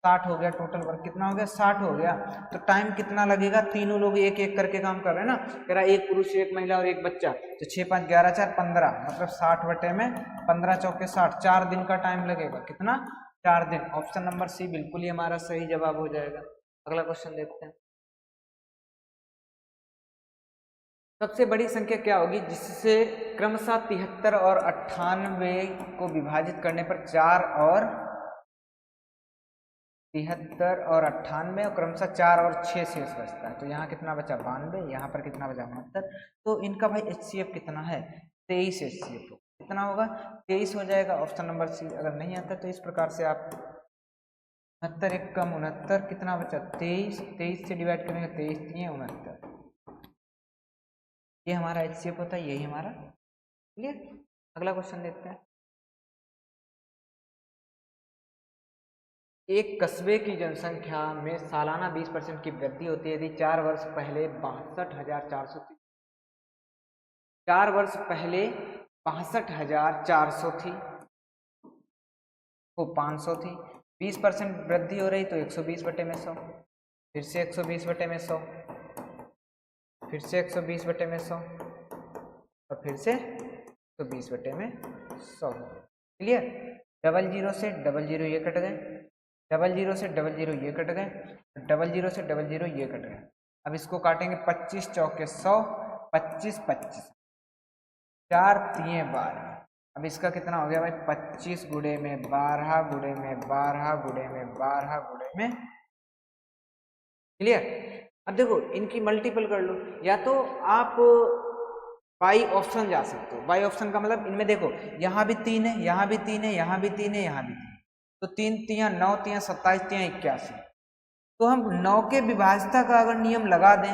60 हो गया, टोटल वर्क कितना हो गया 60 हो गया। तो टाइम कितना लगेगा, तीनों लोग एक एक करके काम कर रहे हैं ना, कह रहा एक पुरुष एक महिला और एक बच्चा, तो 6 5 11 4 15, मतलब 60 बटे में 15 चौके 60, 4 दिन का टाइम लगेगा। कितना 4 दिन। ऑप्शन नंबर सी बिल्कुल ही हमारा सही जवाब हो जाएगा। अगला क्वेश्चन देखते हैं। सबसे बड़ी संख्या क्या होगी जिससे क्रमशः 73 और 98 को विभाजित करने पर 4 और 73 और 98 और क्रमशः 4 और 6 शेष बचता है। तो यहाँ कितना बचा 92, यहाँ पर कितना बचा 69। तो इनका भाई HCF कितना है 23 HCF हो। कितना होगा 23 हो जाएगा। Option number C. अगर नहीं आता तो इस प्रकार से आप 69 एक कम 69, कितना बचा 23, 23 से डिवाइड करेंगे 23 3 69, ये हमारा HCF होता है, यही हमारा। क्लियर। अगला क्वेश्चन देखते हैं। एक कस्बे की जनसंख्या में सालाना 20% की वृद्धि होती है यदि 4 वर्ष पहले 62,400 थी। 4 वर्ष पहले 62,400 थी, वो 500 थी। 20% वृद्धि हो रही तो 120 बटे में 100, फिर से 120 बटे में 100, फिर से 120 बटे में 100 और फिर से 120 बटे में 100। क्लियर। 00 से 00 ये कट गए, 00 से 00 ये कट गए, 00 से 00 ये कट गए। अब इसको काटेंगे 25 चौके 100, 25 25, 4 3 12। अब इसका कितना हो गया भाई 25 गुणे में 12 गुणे में 12 गुणे में 12 गुणे में। क्लियर। अब देखो इनकी मल्टीपल कर लो, या तो आप बाई ऑप्शन जा सकते हो। बाई ऑप्शन का मतलब इनमें देखो यहाँ भी 3 है, यहाँ भी 3 है, यहाँ भी 3 है, यहाँ भी 3, तो 3 3 9 3 27 3 81। तो हम 9 के विभाजता का अगर नियम लगा दें,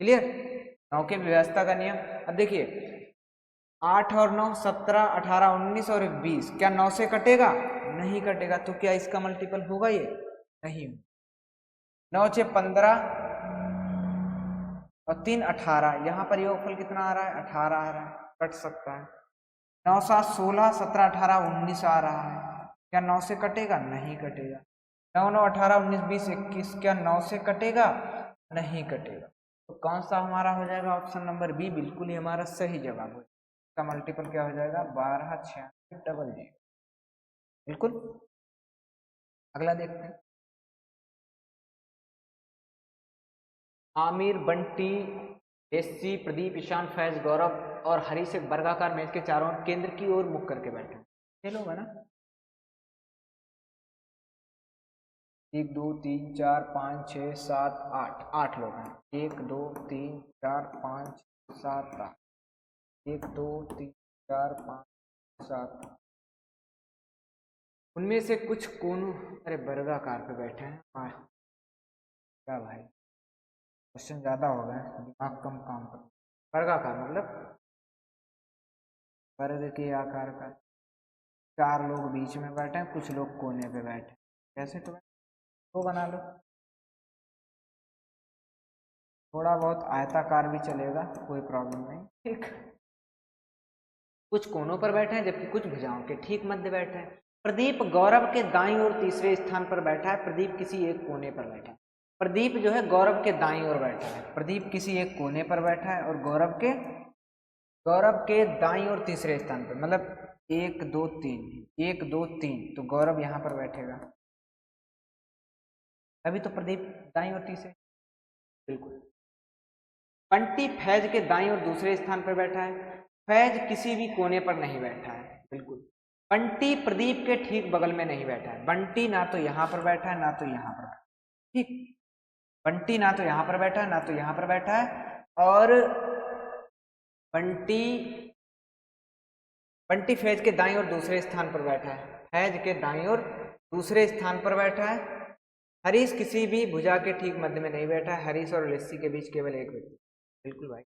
क्लियर, 9 के विभाजता का नियम। अब देखिए 8 और 9 17 18 19 और 20, क्या 9 से कटेगा, नहीं कटेगा। तो क्या इसका मल्टीपल होगा, ये नहीं। 9 6 15 और 3 18, यहाँ पर योगफल कितना आ रहा है 18 आ रहा है, कट सकता है। 9 7 16 17 18 19 आ रहा है, क्या 9 से कटेगा, नहीं कटेगा। 9 9 18 19 20 21, क्या 9 से कटेगा, नहीं कटेगा। तो कौन सा हमारा हो जाएगा, ऑप्शन नंबर बी बिल्कुल ही हमारा सही जवाब हो। इसका मल्टीपल क्या हो जाएगा 12 86 00, बिल्कुल। अगला देखते हैं। आमिर, बंटी, एससी, प्रदीप, ईशान, फैज, गौरव और हरीश एक वर्गाकार मेज के चारों केंद्र की ओर मुख करके बैठे। ये लोग है ना, 1 2 3 4 5 6 7 8, 8 लोग हैं। 1 2 3 4 5 7 8, 1 2 3 4 5 7। उनमें से कुछ कोनों, अरे वर्गाकार पे बैठे हैं। क्या भाई क्वेश्चन ज्यादा हो गए, दिमाग कम काम कर। वर्गाकार मतलब वर्ग के आकार का, 4 लोग बीच में बैठे हैं, कुछ लोग कोने पे बैठे, कैसे तो बना लो। थोड़ा बहुत आयताकार भी चलेगा, कोई प्रॉब्लम नहीं, ठीक। कुछ कोनों पर बैठे हैं जबकि कुछ भुजाओं के ठीक मध्य बैठे हैं। प्रदीप गौरव के दाईं ओर तीसरे स्थान पर बैठा है, प्रदीप किसी एक कोने पर बैठा है। प्रदीप जो है गौरव के दाईं ओर बैठा है, प्रदीप किसी एक कोने पर बैठा है, और गौरव के दाईं ओर तीसरे स्थान पर, मतलब 1 2 3, 1 2 3, तो गौरव यहाँ पर बैठेगा, अभी तो प्रदीप दाईं ओर तीसरे, बिल्कुल। बंटी फैज के दाईं ओर दूसरे स्थान पर बैठा है, फैज किसी भी कोने पर नहीं बैठा है, बिल्कुल। बंटी प्रदीप के ठीक बगल में नहीं बैठा है, बंटी ना तो यहाँ पर बैठा है ना तो यहाँ पर, ठीक। बंटी ना तो यहाँ पर बैठा है ना तो यहाँ पर बैठा है, और बंटी फैज के दाईं ओर दूसरे स्थान पर बैठा है, फैज के दाईं ओर दूसरे स्थान पर बैठा है। हरीश किसी भी भुजा के ठीक मध्य में नहीं बैठा है, हरीश और लिस्सी के बीच केवल एक व्यक्ति, बिल्कुल भाई,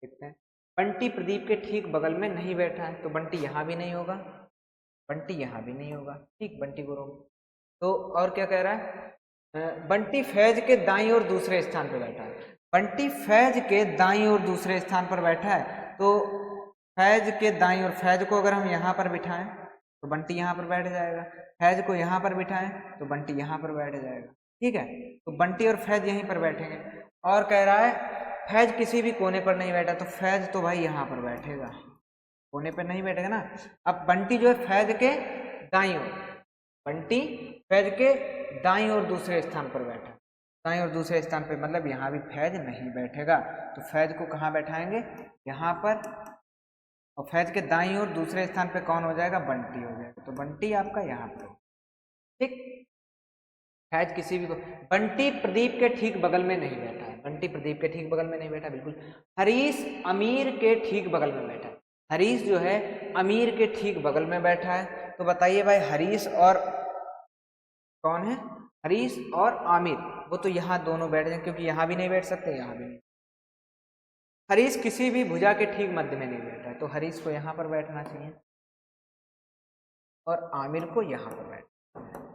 देखते हैं। बंटी प्रदीप के ठीक बगल में नहीं बैठा है, तो बंटी यहाँ भी नहीं होगा, बंटी यहाँ भी नहीं होगा, ठीक, बंटी को रोक। तो और क्या कह रहा है, बंटी फैज के दाईं ओर दूसरे स्थान पर बैठा है, बंटी फैज के दाईं ओर दूसरे स्थान पर बैठा है, तो फैज के दाईं ओर, फैज को अगर हम यहाँ पर बिठाएं तो बंटी यहाँ पर बैठ जाएगा, फैज को यहाँ पर बिठाएं तो बंटी यहाँ पर बैठ जाएगा, ठीक है। तो बंटी और फैज यहीं पर बैठेंगे। और कह रहा है फैज किसी भी कोने पर नहीं बैठा, तो फैज तो भाई यहाँ पर बैठेगा, कोने पर नहीं बैठेगा ना। अब बंटी जो है फैज के दाईं ओर, बंटी फैज के दाईं ओर दूसरे स्थान पर बैठा, दाईं ओर दूसरे स्थान पर, मतलब यहाँ भी फैज नहीं बैठेगा, तो फैज को कहाँ बैठाएंगे, यहाँ पर, और फैज के दाईं ओर दूसरे स्थान पे कौन हो जाएगा, बंटी हो जाएगा, तो बंटी आपका यहाँ पर, ठीक। फैज किसी भी को, बंटी प्रदीप के ठीक बगल में नहीं बैठा है, बंटी प्रदीप के ठीक बगल में नहीं बैठा, बिल्कुल। हरीश अमीर के ठीक बगल में बैठा है, हरीश जो है अमीर के ठीक बगल में बैठा है, तो बताइए भाई हरीश और कौन है, हरीश और आमिर, वो तो यहाँ दोनों बैठ जाए, क्योंकि यहाँ भी नहीं बैठ सकते, यहाँ भी नहीं। हरीश किसी भी भुजा के ठीक मध्य में नहीं बैठा है, तो हरीश को यहाँ पर बैठना चाहिए और आमिर को यहाँ पर बैठना चाहिए,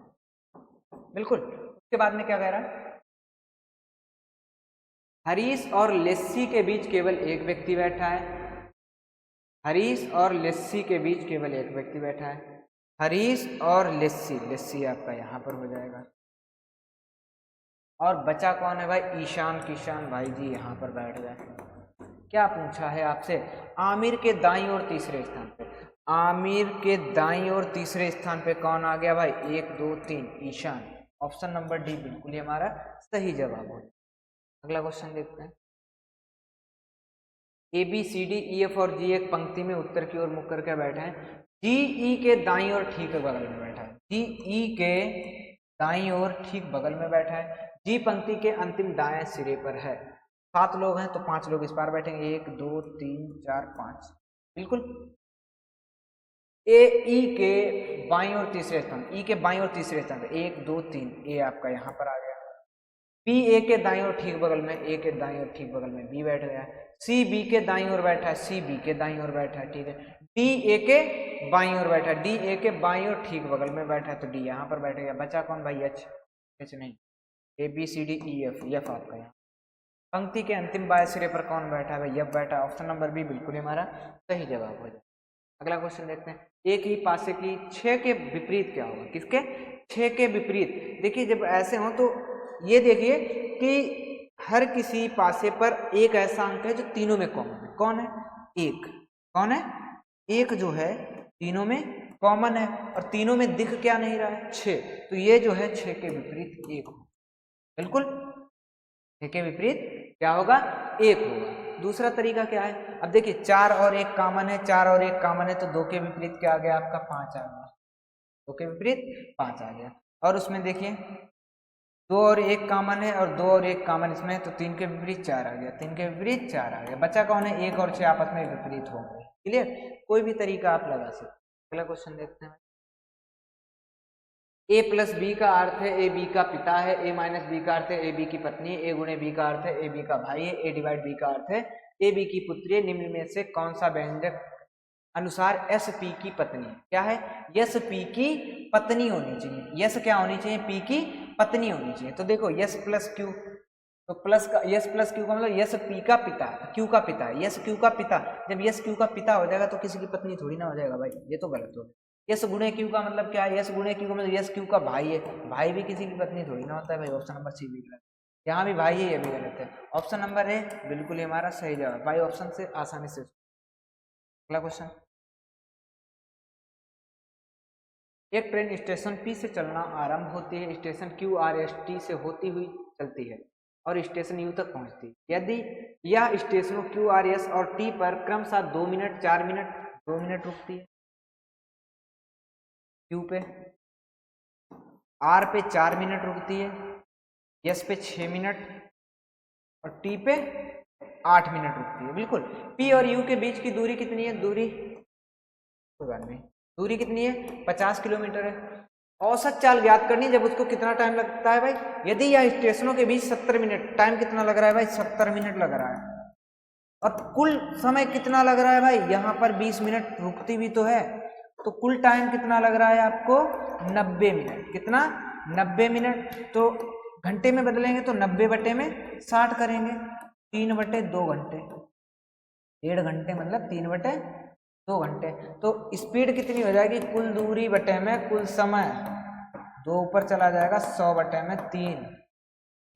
बिल्कुल। उसके बाद में क्या कह रहा है, हरीश और लेस्सी के बीच केवल एक व्यक्ति बैठा है, हरीश और लेस्सी के बीच केवल एक व्यक्ति बैठा है, हरीश और लेस्सी, लेस्सी आपका यहाँ पर हो जाएगा, और बचा कौन है भाई, ईशान, किशान भाई जी यहाँ पर बैठ जाए। क्या पूछा है आपसे, आमिर के दाईं ओर तीसरे स्थान पे, आमिर के दाईं ओर तीसरे स्थान पे कौन आ गया भाई, 1 2 3, ईशान, ऑप्शन नंबर डी बिल्कुल ही हमारा सही जवाब हो। अगला क्वेश्चन देखते हैं। A B C D E F और जी एक पंक्ति में उत्तर की ओर मुख करके बैठे हैं, जी ई के दाईं ओर ठीक बगल में बैठा है, जी ई के दाईं ओर ठीक बगल में बैठा है, जी पंक्ति के अंतिम दाएं सिरे पर है। 7 लोग हैं तो 5 लोग इस पार बैठेंगे, 1 2 3 4 5, बिल्कुल। ए ई के बाईं ओर तीसरे स्थान, ई के बाईं ओर तीसरे स्थान पे 1 2 3, ए आपका यहाँ पर आ गया। बी ए के दाईं ओर ठीक बगल में, ए के दाईं ओर ठीक बगल में बी बैठ गया। सी बी के दाईं ओर बैठा है, सी बी के दाईं ओर बैठा है, ठीक है। डी ए के बाईं ओर बैठा है, डी ए के बाईं ओर ठीक बगल में बैठा है, तो डी यहाँ पर बैठेगा। बचा कौन भाई, एच, एच नहीं, A B C D E F, F आपका यहाँ। पंक्ति के अंतिम बाएं सिरे पर कौन बैठा है भाई, एफ बैठा है। ऑप्शन नंबर बी बिल्कुल हमारा सही जवाब हो जाए। अगला क्वेश्चन देखते हैं। एक ही पासे की 6 के विपरीत क्या होगा, किसके, 6 के विपरीत। देखिए जब ऐसे हो तो ये देखिए कि हर किसी पासे पर एक ऐसा अंक है जो तीनों में कॉमन है। कौन है, एक, कौन है, एक जो है तीनों में कॉमन है, और तीनों में दिख क्या नहीं रहा है, 6, तो ये जो है 6 के विपरीत 1 होगा, बिल्कुल। 6 के विपरीत क्या होगा, 1 होगा। दूसरा तरीका क्या है, अब देखिए 4 और 1 कॉमन है, 4 और 1 कॉमन है, तो 2 के विपरीत क्या आ गया आपका, 5 आ गया, 2 के विपरीत 5 आ गया। और उसमें देखिए 2 और 1 कॉमन है, और 2 और 1 कॉमन इसमें, तो 3 के विपरीत 4 आ गया, 3 के विपरीत 4 आ गया। बचा कौन है, 1 और 6 आपस में विपरीत हो गए। क्लियर, कोई भी तरीका आप लगा सकते। अगला क्वेश्चन देखते हैं। ए प्लस बी का अर्थ है ए बी का पिता है, ए माइनस बी का अर्थ है ए बी की पत्नी है, ए गुणे बी का अर्थ है ए बी का भाई है, ए डिवाइड बी का अर्थ है ए बी की पुत्री है। निम्न में से कौन सा व्यंजक अनुसार एस पी की पत्नी है? क्या है? यस पी की पत्नी होनी चाहिए। यस क्या होनी चाहिए? पी की पत्नी होनी चाहिए। तो देखो यस प्लस क्यू, तो प्लस का यस प्लस क्यू का मतलब यस पी का पिता, क्यू का पिता, यस क्यू का पिता। जब यस क्यू का पिता हो जाएगा तो किसी की पत्नी थोड़ी ना हो जाएगा भाई, ये तो गलत हो। यस गुणे क्यू का मतलब क्या है? यस गुणे क्यू का मतलब यस क्यू का भाई है, भाई भी किसी की पत्नी थोड़ी ना होता है भाई। ऑप्शन नंबर सी भी गलत, यहाँ भी भाई है, ये भी गलत है। ऑप्शन नंबर ए बिल्कुल ही हमारा सही जवाब। भाई ऑप्शन से आसानी से। अगला क्वेश्चन, एक ट्रेन स्टेशन पी से चलना आरंभ होती है, station Q R S T से होती हुई चलती है और स्टेशन यू तक पहुंचती है। यदि यह स्टेशनों क्यू आर एस और टी पर क्रमशः 2 मिनट, 4 मिनट, 2 मिनट रुकती है, क्यू पे, आर पे 4 मिनट रुकती है, एस पे 6 मिनट और टी पे 8 मिनट रुकती है। बिल्कुल। पी और यू के बीच की दूरी कितनी है? दूरी कोई बात नहीं, दूरी कितनी है? 50 किलोमीटर है। औसत चाल ज्ञात करनी, जब उसको कितना टाइम लगता है भाई? यदि यह स्टेशनों के बीच 70 मिनट, टाइम कितना लग रहा है भाई? 70 मिनट लग रहा है। और कुल समय कितना लग रहा है भाई? यहाँ पर 20 मिनट रुकती भी तो है, तो कुल टाइम कितना लग रहा है आपको? 90 मिनट। कितना? 90 मिनट। तो घंटे में बदलेंगे तो 90 बटे में 60 करेंगे, 3 बटे 2 घंटे, 1.5 घंटे मतलब 3 बटे 2 घंटे। तो स्पीड कितनी हो जाएगी? कुल दूरी बटे में कुल समय, 2 ऊपर चला जाएगा, 100 बटे में 3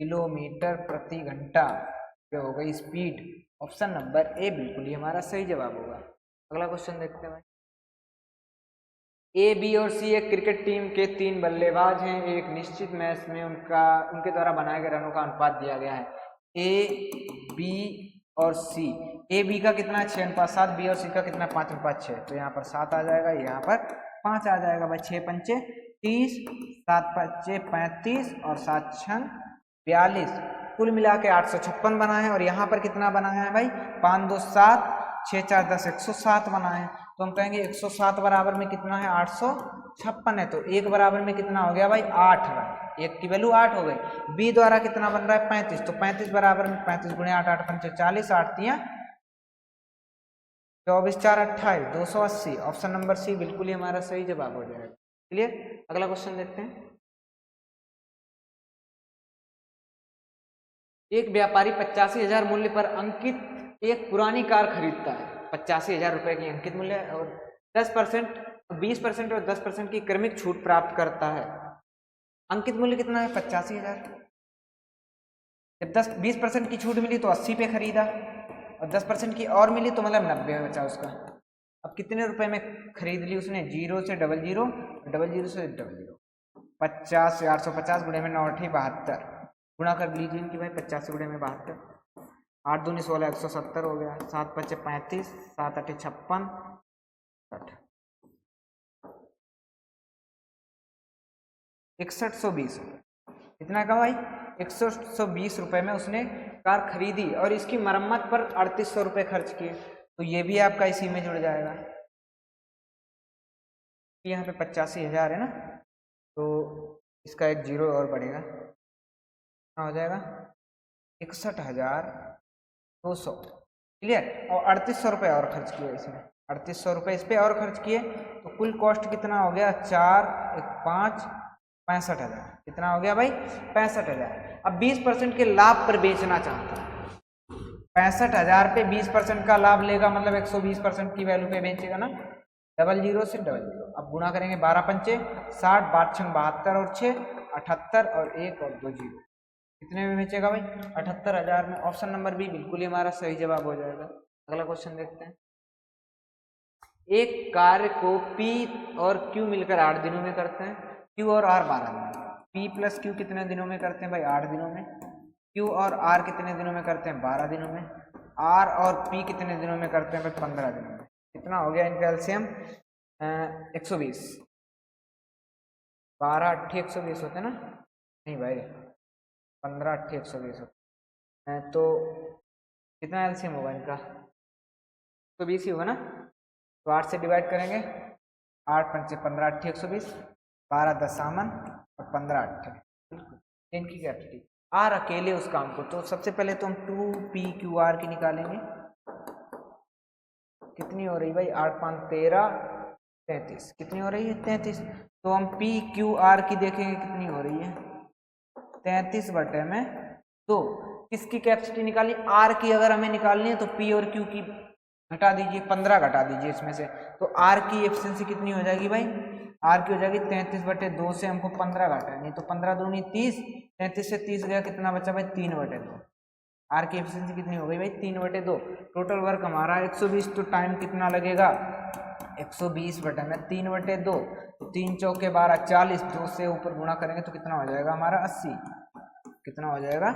किलोमीटर प्रति घंटा, क्या हो गई स्पीड। ऑप्शन नंबर ए बिल्कुल ही हमारा सही जवाब होगा। अगला क्वेश्चन देखते हैं भाई। ए बी और सी एक क्रिकेट टीम के 3 बल्लेबाज हैं। एक निश्चित मैच में उनके द्वारा बनाए गए रनों का अनुपात दिया गया है। ए बी और सी, ए बी का कितना है? 6:7, बी और सी का कितना? 5:6। तो यहाँ पर 7 आ जाएगा, यहाँ पर 5 आ जाएगा भाई। 6 पंचे 30, 7 पंचे 35 और 7 छंग 42, कुल मिला के 856 बना है। और यहाँ पर कितना बनाया है भाई? 5 2 7, 6 4 10, 107 बना है। तो हम कहेंगे 107 बराबर में कितना है? 856 है। तो एक बराबर में कितना हो गया भाई? 8 रन, एक की वैल्यू 8 हो गई। बी द्वारा कितना बन रहा है? 35, तो 35 बराबर में 35 गुणे 8, 8 पंचे 40, 8 तियां 24, 4 28, 280। ऑप्शन नंबर सी बिल्कुल ही हमारा सही जवाब हो जाएगा। क्लियर? अगला क्वेश्चन देखते हैं। एक व्यापारी 85,000 मूल्य पर अंकित एक पुरानी कार खरीदता है। 85,000 रुपए की अंकित मूल्य और 10%, 20% और 10% की क्रमिक छूट प्राप्त करता है। अंकित मूल्य कितना है? 85,000। जब 20% की छूट मिली तो 80 पे खरीदा और 10% की और मिली तो मतलब 90 में बचा उसका। अब कितने रुपए में खरीद ली उसने? 0 से 00, 00 से 00, 50 से 850 गुणे में 9 8 72, गुणा कर लीजिए इनकी भाई। 50 गुणे में 72, 8 दूनी 16, 170 हो गया। 7 5 35, 7 8 56, 6120। कितना का भाई? 6120 रुपए में उसने कार खरीदी और इसकी मरम्मत पर 3800 रुपये खर्च किए। तो ये भी आपका इसी में जुड़ जाएगा। यहाँ पे 85,000 है ना, तो इसका एक जीरो और बढ़ेगा, कितना हो जाएगा? 61,200। क्लियर? और 3800 रुपये और खर्च किए इसमें, 3800 रुपये इस पे और खर्च किए, तो कुल कॉस्ट कितना हो गया? 4 1 5 65,000। कितना हो गया भाई? 65,000। अब 20% के लाभ पर बेचना चाहता है। 65,000 पे 20% का लाभ लेगा, मतलब 120% की वैल्यू पे बेचेगा ना। 00 से 00, अब गुणा करेंगे 12 पंचे 60, 12 छंग 72 और 6 78 और 1 और 2 जीरो। कितने में बेचेगा भाई? 78,000 में। ऑप्शन नंबर बी बिल्कुल ही हमारा सही जवाब हो जाएगा। अगला क्वेश्चन देखते हैं। एक कार्य को पी और क्यू मिलकर 8 दिनों में करते हैं, क्यू और आर 12 दिनों में। पी प्लस क्यू कितने दिनों में करते हैं भाई? 8 दिनों में। क्यू और आर कितने दिनों में करते हैं? 12 दिनों में। आर और पी कितने दिनों में करते हैं भाई? 15 दिनों में। कितना हो गया इनका एलसीएम? 120। 12 8 120 होते ना? नहीं भाई, 15 8 120 होते हैं। तो कितना एलसीएम होगा इनका? 120 ही होगा ना। तो 8 से डिवाइड करेंगे, 8 पंचे 15 8 120, 12 दशामन और 15 अट्ठे, इनकी कैपेसिटी। आर अकेले उस काम को, तो सबसे पहले तो हम 2PQR की निकालेंगे। कितनी हो रही भाई, 8 5 13 33, कितनी हो रही है 33। तो हम PQR की देखेंगे कितनी हो रही है, 33/2। किसकी कैपेसिटी निकालनी, आर की अगर हमें निकालनी है तो P और Q की घटा दीजिए, 15 घटा दीजिए इसमें से, तो आर की एफिशिएंसी कितनी हो जाएगी भाई, आर की हो जाएगी 33/2 से हमको 15 घटाएंगे, तो 15 दूनी 30, 33 से 30 गया, कितना बचा भाई 3/2। आर की एफिशिएंसी कितनी हो गई भाई 3/2। टोटल वर्क हमारा 120, तो टाइम कितना लगेगा 120/3/2, 3 चौके 12 40, 2 से ऊपर गुणा करेंगे तो कितना हो जाएगा हमारा 80, कितना हो जाएगा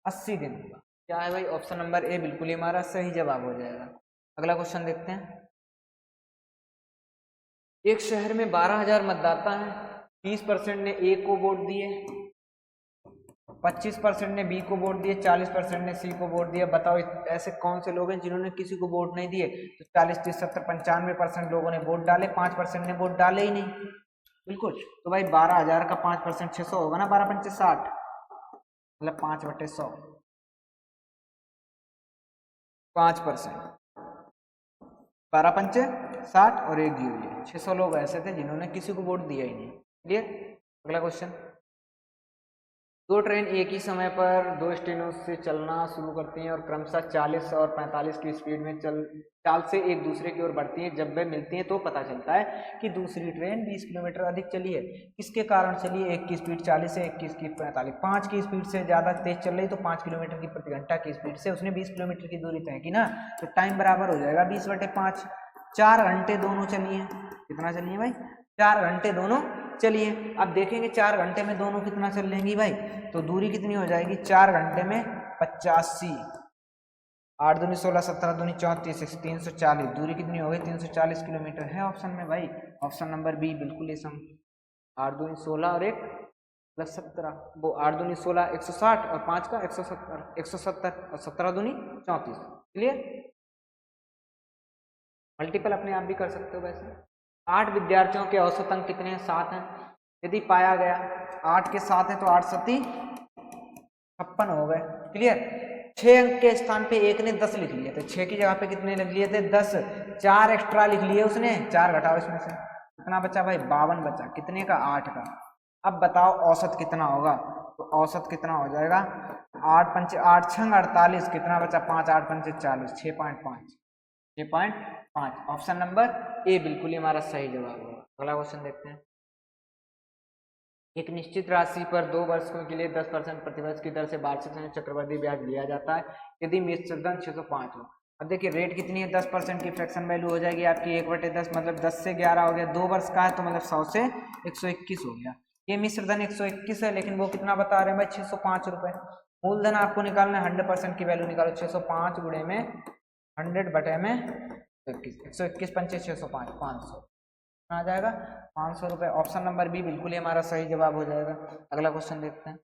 80 दिन होगा। क्या है भाई, ऑप्शन नंबर ए बिल्कुल ही हमारा सही जवाब हो जाएगा। अगला क्वेश्चन देखते हैं। एक शहर में 12,000 मतदाता हैं, 30% ने ए को वोट दिए, 25% ने बी को वोट दिए, 40% ने सी को वोट दिया। बताओ ऐसे कौन से लोग हैं जिन्होंने किसी को वोट नहीं दिए। तो 40 30 70 95% लोगों ने वोट डाले, 5% ने वोट डाले ही नहीं। बिल्कुल, तो भाई 12,000 का 5% 600 होगा ना, 12 पंचे 60, मतलब 5/100, 5%, 12 पंचे 60 और 1 जीरो, 600 लोग ऐसे थे जिन्होंने किसी को वोट दिया ही नहीं। क्लियर। अगला क्वेश्चन। दो ट्रेन एक ही समय पर दो स्टेशनों से चलना शुरू करती हैं और क्रमशः 40 और 45 की स्पीड में चाल से एक दूसरे की ओर बढ़ती हैं। जब वे मिलती हैं तो पता चलता है कि दूसरी ट्रेन 20 किलोमीटर अधिक चली है। किसके कारण चली है, एक की स्पीड 40 है, एक की स्पीड 45, 5 की स्पीड से ज़्यादा तेज चल रही, तो 5 किलोमीटर की प्रति घंटा की स्पीड से उसने 20 किलोमीटर की दूरी तय की ना, तो टाइम बराबर हो जाएगा 20/5। 4 घंटे दोनों चली है। कितना चली है भाई, 4 घंटे दोनों चलिए। अब देखेंगे 4 घंटे में दोनों कितना चल लेंगी भाई, तो दूरी कितनी हो जाएगी 4 घंटे में 85, 8 दूनी 16, 17 दूनी 34, 340, दूरी कितनी हो गई 340 किलोमीटर है ऑप्शन में भाई। ऑप्शन नंबर बी बिल्कुल ये सम। 8 दूनी 16 और 1 प्लस 17, वो 8 दूनी 16 160 और 5 का 170 और 17 दूनी 34। क्लियर। मल्टीपल अपने आप भी कर सकते हो वैसे। 8 विद्यार्थियों के औसत अंक कितने हैं, 7 हैं। यदि पाया गया 8 के 7 है तो 8 सती 56 हो गए। क्लियर। 6 अंक के स्थान पे एक ने 10 लिख लिए थे, 6 की जगह पे कितने लिख लिए थे 10, 4 एक्स्ट्रा लिख लिए उसने, 4 घटाओ इसमें से, कितना बचा भाई 52 बचा, कितने का 8 का। अब बताओ औसत कितना होगा, तो औसत कितना हो जाएगा 8 पंचे 8 छंग 48, कितना बचा 5 8 पंचे 40, 6.5, 6.5। ऑप्शन नंबर ए बिल्कुल ही हमारा सही जवाब होगा। अगला क्वेश्चन देखते हैं। एक निश्चित राशि पर 2 वर्षों के लिए 10% प्रतिवर्ष की दर से वार्षिक चक्रवृद्धि ब्याज लिया जाता है यदि मिश्रधन 605 हो। अब देखिए रेट कितनी है, 10% की फ्रैक्शन वैल्यू हो जाएगी आपकी 1/10, मतलब 10 से 11 हो गया, 2 वर्ष का है तो मतलब 100 से 121 हो गया। ये मिश्रधन 121 है, लेकिन वो कितना बता रहे हैं भाई 605 रुपए। मूलधन आपको निकालना है, 100% की वैल्यू निकालो, 605 गुणे में 100/121, 121 पंचे 605, 500 आ जाएगा 500 रुपए। ऑप्शन नंबर बी बिल्कुल ही हमारा सही जवाब हो जाएगा। अगला क्वेश्चन देखते हैं।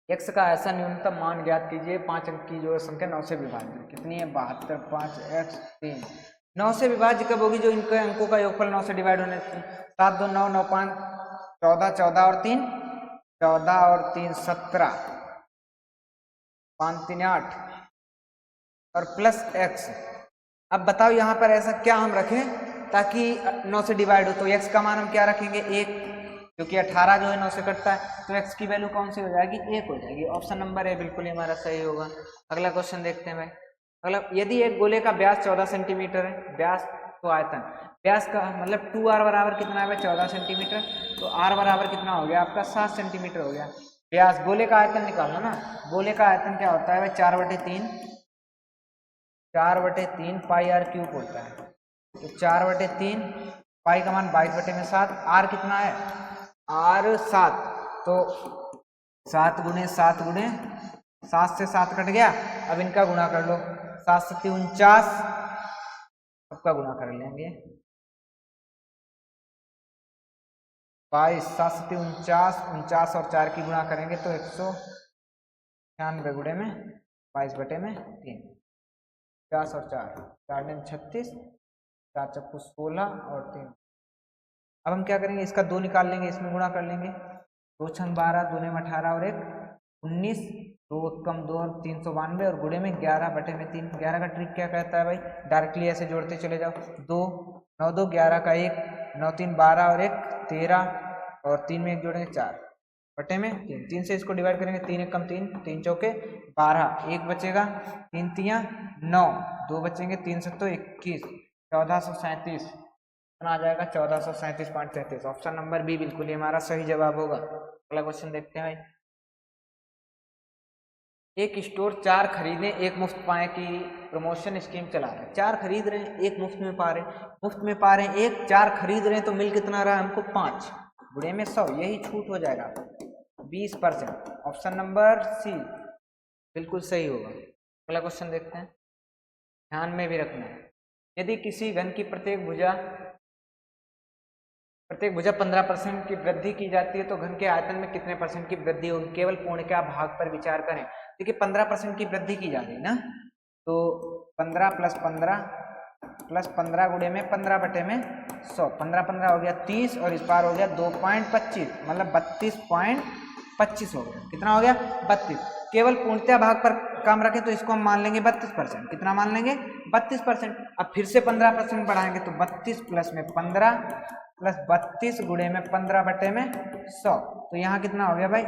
x का ऐसा न्यूनतम मान ज्ञात कीजिए, 5 अंक की जो संख्या 9 से विभाज्य कितनी है 72, 5x 3। 9 से विभाज्य कब होगी, जो इनके अंकों का योगफल 9 से डिवाइड होने, 7 2 9 9 5 14, 14 और 3 14 और 3 17, 5 3 8 और प्लस x। अब बताओ यहाँ पर ऐसा क्या हम रखें ताकि 9 से डिवाइड हो, तो x का मान हम क्या रखेंगे 1, क्योंकि 18 जो है 9 से कटता है, तो x की वैल्यू कौन सी हो जाएगी 1 हो जाएगी। ऑप्शन नंबर ए बिल्कुल ही हमारा सही होगा। अगला क्वेश्चन देखते हैं भाई। अगला, यदि एक गोले का व्यास 14 सेंटीमीटर है, व्यास तो आयतन, व्यास का मतलब 2r बराबर कितना है भाई 14 सेंटीमीटर, तो r बराबर कितना हो गया आपका 7 सेंटीमीटर हो गया। व्यास, गोले का आयतन निकालना ना, गोले का आयतन क्या होता है भाई 4/3 पाई आर क्यूब होता है, तो 4/3 पाई का मान 22/7, आर कितना है आर 7, तो 7 गुणे 7 गुणे 7 से 7 कट गया, अब इनका गुणा कर लो, 7 7 49, सबका गुणा कर लेंगे 22, 7 7 49, 49 और 4 की गुणा करेंगे तो 196 गुणे में 22/3, 50 और 4 4 36, 4 चक्कू 16 और 3 अब हम क्या करेंगे, इसका 2 निकाल लेंगे, इसमें गुणा कर लेंगे। 2 छंग 12, 2 ने 18 और 1 19, 2 कम 2 और 392 और गुणे में 11 बटे में 3। 11 का ट्रिक क्या कहता है भाई, डायरेक्टली ऐसे जोड़ते चले जाओ। 2 9 2 11 का 1 9 3 12 और 1 13 और 3 में 1 जोड़ेंगे 4 बटे में 3। 3 से इसको डिवाइड करेंगे, 3 1 कम 3, 3 चौके 12, 1 बचेगा, 3 तियां 9, 2 बचेंगे, 3 सत्तो 21, 1437 आ जाएगा 1437.33। ऑप्शन नंबर बी बिल्कुल ही हमारा सही जवाब होगा। अगला क्वेश्चन देखते हैं भाई। एक स्टोर 4 खरीदें 1 मुफ्त पाए की प्रमोशन स्कीम चला रहा है। 4 खरीद रहे हैं, 1 मुफ्त में पा रहे हैं, मुफ्त में पा रहे हैं 1, 4 खरीद रहे हैं तो मिल कितना रहा हमको 5, गुणे में 100, यही छूट हो जाएगा 20%। ऑप्शन नंबर सी बिल्कुल सही होगा। अगला क्वेश्चन देखते हैं, ध्यान में भी रखना है। यदि किसी घन की प्रत्येक भुजा 15% की वृद्धि की जाती है तो घन के आयतन में कितने परसेंट की वृद्धि होगी? केवल पूर्णिका भाग पर विचार करें। देखिए 15% की वृद्धि की जा रही है ना, तो 15 प्लस 15 गुणे में 15 बटे में 100, 15 15 हो गया 30 और इस बार हो गया 2.25, मतलब 32.25 हो गया। कितना हो गया? 32। केवल पूर्णतया भाग पर काम रखें तो इसको हम मान लेंगे 32%। कितना मान लेंगे? 32%। अब फिर से 15% बढ़ाएंगे तो 32 प्लस में 15 प्लस 32 गुणे में 15 बटे में 100, तो यहाँ कितना हो गया भाई?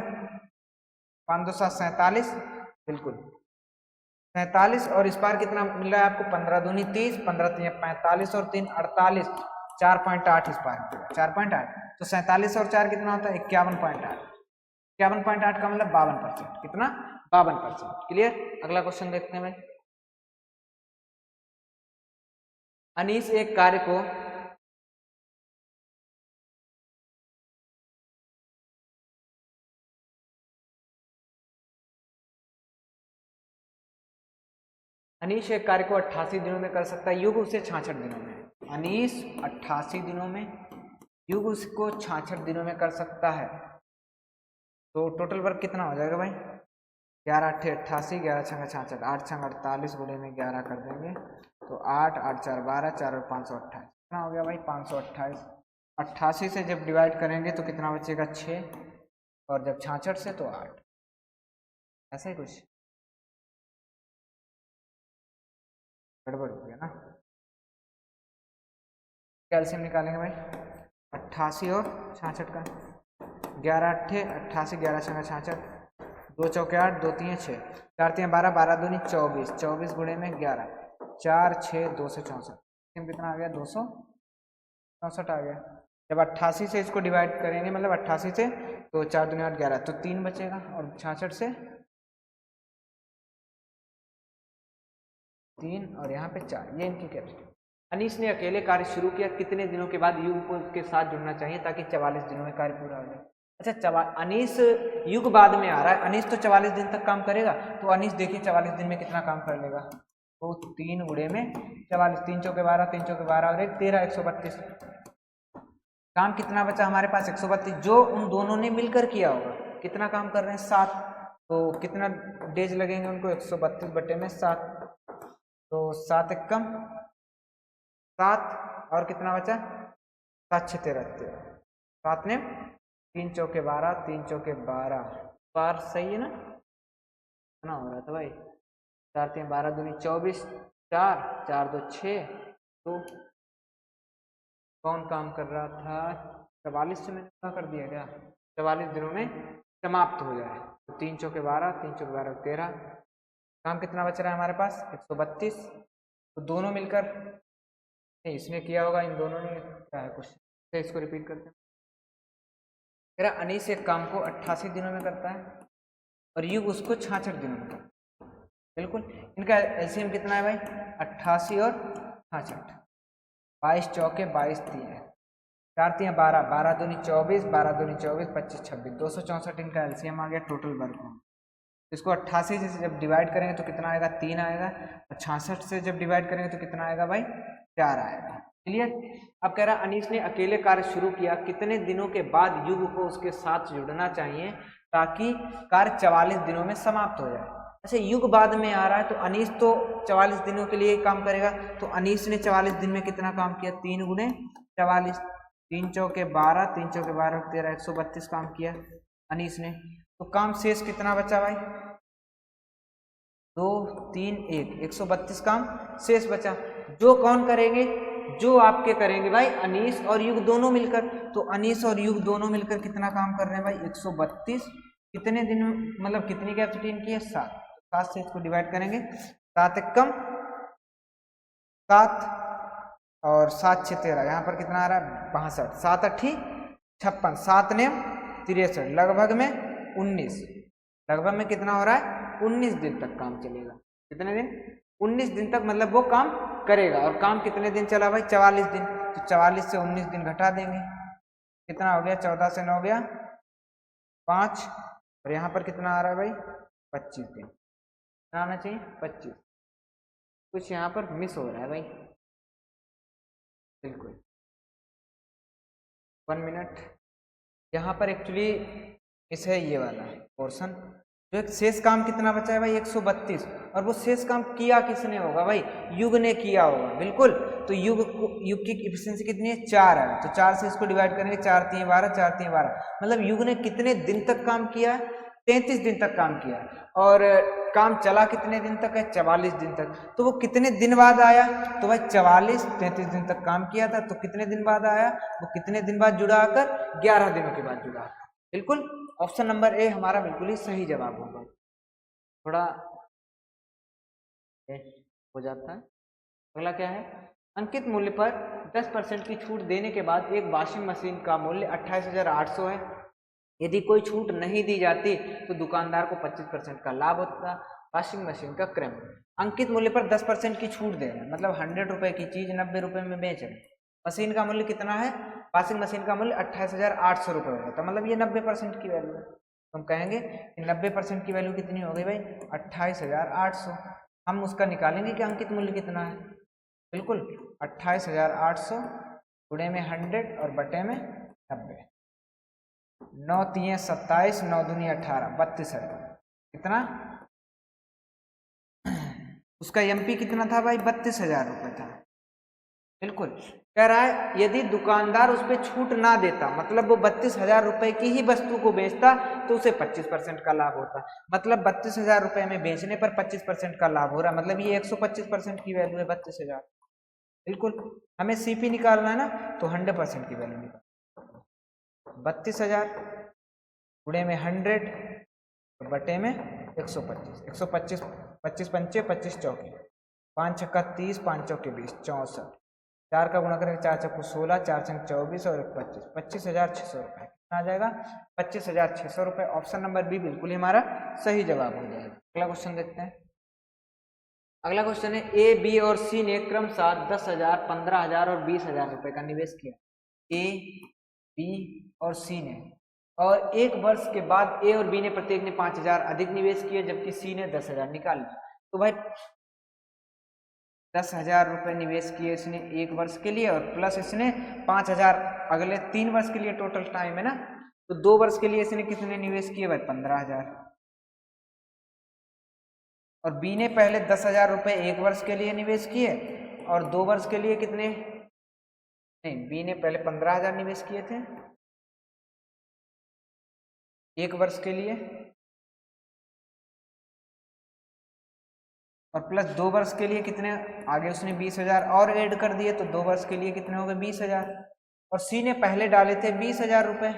5 2 7 47, बिल्कुल 47। और इस बार कितना मिल रहा है आपको? 15 दूनी 30, 15 3 45 और 3 48, 4.8 इस बार 4.8। तो 47 और 4 कितना होता है? 51.8। 51.8 का मतलब 52%। कितना? 52%। क्लियर? अगला क्वेश्चन देखते हैं भाई। अनीस एक कार्य को अनीश एक कार्य को 88 दिनों में कर सकता है, युग उसे 66 दिनों में। अनीश 88 दिनों में, युग उसको 66 दिनों में कर सकता है, तो टोटल वर्क कितना हो जाएगा भाई? 11 8 88, 11 6 66, 8 6 48 गुणे में 11 कर देंगे तो 8 8 4 12, 4 और 528, कितना हो गया भाई? 528। 88 से जब डिवाइड करेंगे तो कितना बचेगा? 6, और जब 66 से तो 8, ऐसा ही कुछ गड़बड़ हो गया ना। कैल्शियम निकालेंगे भाई 88 और 66 का, 11 8 88, 11 6 66, 2 चौके 8, 2 3 6, 4 3 12, 12 दूनी 24, 24 गुणे में 11, 4 6 264, कितना आ गया? 264 आ गया। जब 88 से इसको डिवाइड करेंगे, मतलब 88 से, तो 4 दूनी 8 11, तो 3 बचेगा, और 66 से 3 और यहाँ पे 4, ये इनकी कैपेसिटी। अनीश ने अकेले कार्य शुरू किया, कितने दिनों के बाद युग को उसके साथ जुड़ना चाहिए ताकि 44 दिनों में कार्य पूरा हो जाए? अच्छा, अनीश युग बाद में आ रहा है, अनीश तो 44 दिन तक काम करेगा, तो अनीश देखिए 44 दिन में कितना काम कर लेगा? तो 3 गुणे में 44, 3 चौके 12, 3 चौके 12 और 1 13, 132। काम कितना बचा हमारे पास? 132, जो उन दोनों ने मिलकर किया होगा। कितना काम कर रहे हैं? 7, तो कितना डेज लगेंगे उनको? 132 बटे में 7, तो 7 1 कम 7, और कितना बचा? 7 6 13 13, 7 ने 3 चौके 12, 3 चौके 12, बार सही है ना? कितना हो रहा था भाई? 4 3 12 दूनी 24, 4 4 2 6, तो कौन काम कर रहा था? 44 से मैंने क्या कर दिया क्या? 44 दिनों में समाप्त हो जाए, तो 3 चौके 12, 3 चौके 12 13, काम कितना बच रहा है हमारे पास? 132। तो दोनों मिलकर, नहीं इसने किया होगा, इन दोनों ने क्या है कुछ, तो इसको रिपीट करते हैं। मेरा अनीस एक काम को 88 दिनों में करता है और युग उसको 66 दिनों में करता है। बिल्कुल, इनका एलसीएम कितना है भाई? 88 और 66, 22 चौके 22 3, 4 3 12, 12 दूनी 24, 12 दूनी 24, 25 26, 264 इनका एलसीएम आ गया टोटल वर्क में। इसको 88 से जब डिवाइड करेंगे तो कितना आएगा? 3 आएगा, और 66 से जब डिवाइड करेंगे तो कितना आएगा भाई? 4 आएगा। क्लियर? अब कह रहा अनीश ने अकेले कार्य शुरू किया, कितने दिनों के बाद युग को उसके साथ जुड़ना चाहिए ताकि कार्य 44 दिनों में समाप्त हो जाए? अच्छा, युग बाद में आ रहा है तो अनीश तो 44 दिनों के लिए काम करेगा, तो अनीश ने 44 दिन में कितना काम किया? 3 गुणे 44, 3 चौके 12, 3 चौके 12 13, 132 काम किया अनीस ने। तो काम शेष कितना बचा भाई? 2 3 1, 132 काम शेष बचा। जो कौन करेंगे? जो आपके करेंगे भाई अनीस और युग दोनों मिलकर। तो अनीस और युग दोनों मिलकर कितना काम कर रहे हैं भाई? 132। कितने दिन मतलब कितनी कैपेसिटी इनकी है? 7। 7 से इसको डिवाइड करेंगे, 7 एक कम 7 और 7 6 13, यहाँ पर कितना आ रहा है? 62। 7 8 56, 7 ने 63, लगभग में 19। लगभग में कितना हो रहा है? 19 दिन तक काम चलेगा। कितने दिन? 19 दिन तक मतलब वो काम करेगा। और काम कितने दिन चला भाई? 44 दिन। तो 44 से 19 दिन घटा देंगे, कितना हो गया? 14 से 9 गया 5, और यहाँ पर कितना आ रहा है भाई? 25 दिन। कितना आना चाहिए? 25। कुछ यहाँ पर मिस हो रहा है भाई, बिल्कुल 1 मिनट। यहाँ पर एक्चुअली इस है ये वाला पोर्शन। जो एक शेष काम कितना बचा है भाई? 132। और वो शेष काम किया किसने होगा भाई? युग ने किया होगा, बिल्कुल। तो युग की इफिशिएंसी कितनी है? 4 है। तो 4 से इसको डिवाइड करेंगे, 4 3 12, 4 3 12, मतलब युग ने कितने दिन तक काम किया है? 33 दिन तक काम किया। और काम चला कितने दिन तक है? 44 दिन तक। तो वो कितने दिन बाद आया? तो भाई 44 33 दिन तक काम किया था, तो कितने दिन बाद आया? वो कितने दिन बाद जुड़ा आकर? 11 दिनों के बाद जुड़ा। बिल्कुल ऑप्शन नंबर ए हमारा बिल्कुल ही सही जवाब होगा। थोड़ा हो जाता है। अगला क्या है? अंकित मूल्य पर 10% की छूट देने के बाद एक वॉशिंग मशीन का मूल्य 28,800 है। यदि कोई छूट नहीं दी जाती तो दुकानदार को 25% का लाभ होता। वॉशिंग मशीन का क्रम। अंकित मूल्य पर 10% की छूट दे रहे हैं, मतलब 100 रुपए की चीज 90 रुपए में बेच रहे हैं। मशीन का मूल्य कितना है? वॉशिंग मशीन का मूल्य 28,800 रुपये होता है, मतलब ये 90% की वैल्यू है। तो हम कहेंगे कि 90% की वैल्यू कितनी हो गई भाई? 28,800। हम उसका निकालेंगे कि अंकित मूल्य कितना है। बिल्कुल 28,800 गुणे में 100 और बटे में 90। 9 3 27, 9 दूनी 18, 32,000। कितना? उसका एमपी कितना था भाई? 32,000 रुपये था। बिल्कुल कह रहा है यदि दुकानदार उस पर छूट ना देता, मतलब वो 32,000 रुपए की ही वस्तु को बेचता, तो उसे 25% का लाभ होता। मतलब 32,000 रुपए में बेचने पर 25% का लाभ हो रहा, मतलब ये 125% की वैल्यू है 32,000। बिल्कुल हमें सीपी निकालना है ना, तो 100% की वैल्यू निकाल। 32,000 गुणे में 100 बटे में 125। 125 25 पंचे 25 चौके, 5 छक्का 30, 5 चौके 20, 64। 4 का गुणा करेंगे, 4 चक्कू 16, 4 छंग 24 और 25, 25,600 रुपये। कितना आ जाएगा? 25,600 रुपये। ऑप्शन नंबर बी बिल्कुल ही हमारा सही जवाब हो जाएगा। अगला क्वेश्चन देखते हैं। अगला क्वेश्चन है ए बी और सी ने क्रमशः 10,000, 15,000 और 20,000 रुपये का निवेश किया। ए बी और सी ने, और 1 वर्ष के बाद ए और बी ने प्रत्येक ने 5,000 अधिक निवेश किए, जबकि सी ने 10,000 निकाल लिया। तो भाई 10,000 रुपये निवेश किए इसने 1 वर्ष के लिए, और प्लस इसने 5,000 अगले 3 वर्ष के लिए टोटल टाइम है ना। तो 2 वर्ष के लिए इसने कितने निवेश किए भाई? 15,000। और बी ने पहले 10,000 रुपये 1 वर्ष के लिए निवेश किए, और 2 वर्ष के लिए कितने? नहीं, बी ने पहले 15,000 निवेश किए थे 1 वर्ष के लिए, और प्लस 2 वर्ष के लिए कितने आगे उसने 20,000 और ऐड कर दिए, तो 2 वर्ष के लिए कितने हो गए? 20,000। और सी ने पहले डाले थे 20,000 रुपये,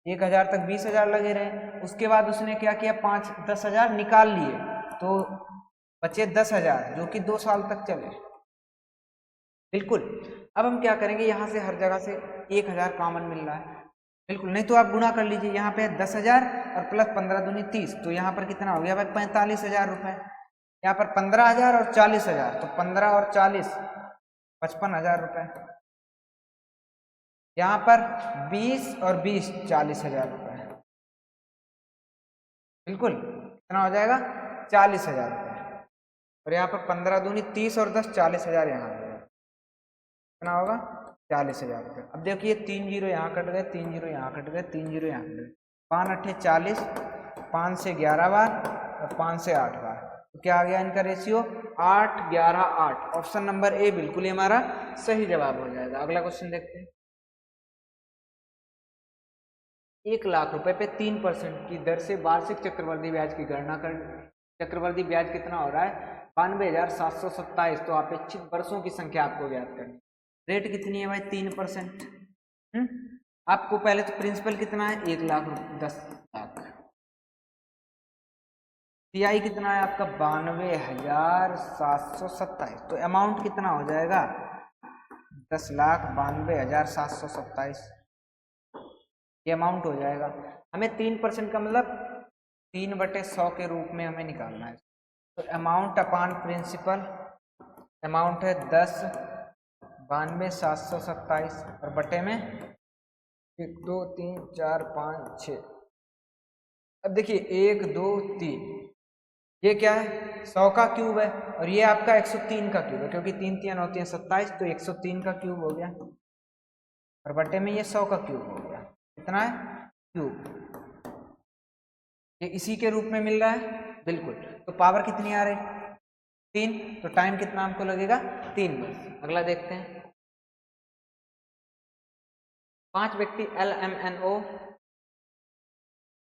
1,000 तक 20,000 लगे रहे। उसके बाद उसने क्या किया? 10,000 निकाल लिए, तो बचे 10,000 जो कि 2 साल तक चले। बिल्कुल अब हम क्या करेंगे, यहाँ से हर जगह से 1,000 कॉमन मिल रहा है। बिल्कुल, नहीं तो आप गुणा कर लीजिए। यहाँ पे 10,000 और प्लस 15 दूनी 30, तो यहाँ पर कितना हो गया भाई? 45,000 रुपये। यहाँ पर 15,000 और 40,000, तो 15 और 40 55,000 रुपये। यहाँ पर 20 और 20 40,000 रुपये। बिल्कुल कितना हो जाएगा? 40,000 रुपये। और यहाँ पर 15 दूनी 30 और 10 40,000 यहाँ हो जाएगा। कितना होगा? 40,000 रुपये। अब देखिए 3 जीरो यहाँ कट गए, 3 जीरो यहाँ कट गए, 3 जीरो यहाँ कट गए। 5 8 40, 5 से 11 बार और 5 से 8 बार। तो क्या आ गया इनका रेशियो? 8 11 8। ऑप्शन नंबर ए बिल्कुल ही हमारा सही जवाब हो जाएगा। अगला क्वेश्चन देखते हैं। 1,00,000 रुपए पे 3% की दर से वार्षिक चक्रवृद्धि ब्याज की गणना कर। चक्रवृद्धि ब्याज कितना हो रहा है? 92,727। तो अपेक्षित वर्षों की संख्या आपको ज्ञात करनी। रेट कितनी है भाई? 3%। आपको पहले तो प्रिंसिपल कितना है? 1,00,000 रुपये, 10 लाख। सीआई कितना है आपका? 92,727। तो अमाउंट कितना हो जाएगा? 10,92,727 ये अमाउंट हो जाएगा। हमें 3% का मतलब 3/100 के रूप में हमें निकालना है। तो अमाउंट अपान प्रिंसिपल, अमाउंट है 10,92,727 और बटे में 1 2 3 4 5 6। अब देखिए 1 2 3, ये क्या है? 100 का क्यूब है और ये आपका 103 का क्यूब है, क्योंकि 3 3 होती है 27, तो 103 का क्यूब हो गया और बटे में ये 100 का क्यूब हो गया। कितना है? क्यूब। ये इसी के रूप में मिल रहा है, बिल्कुल। तो पावर कितनी आ रही? 3। तो टाइम कितना हमको लगेगा? 3 बस। अगला देखते हैं। 5 व्यक्ति LMNO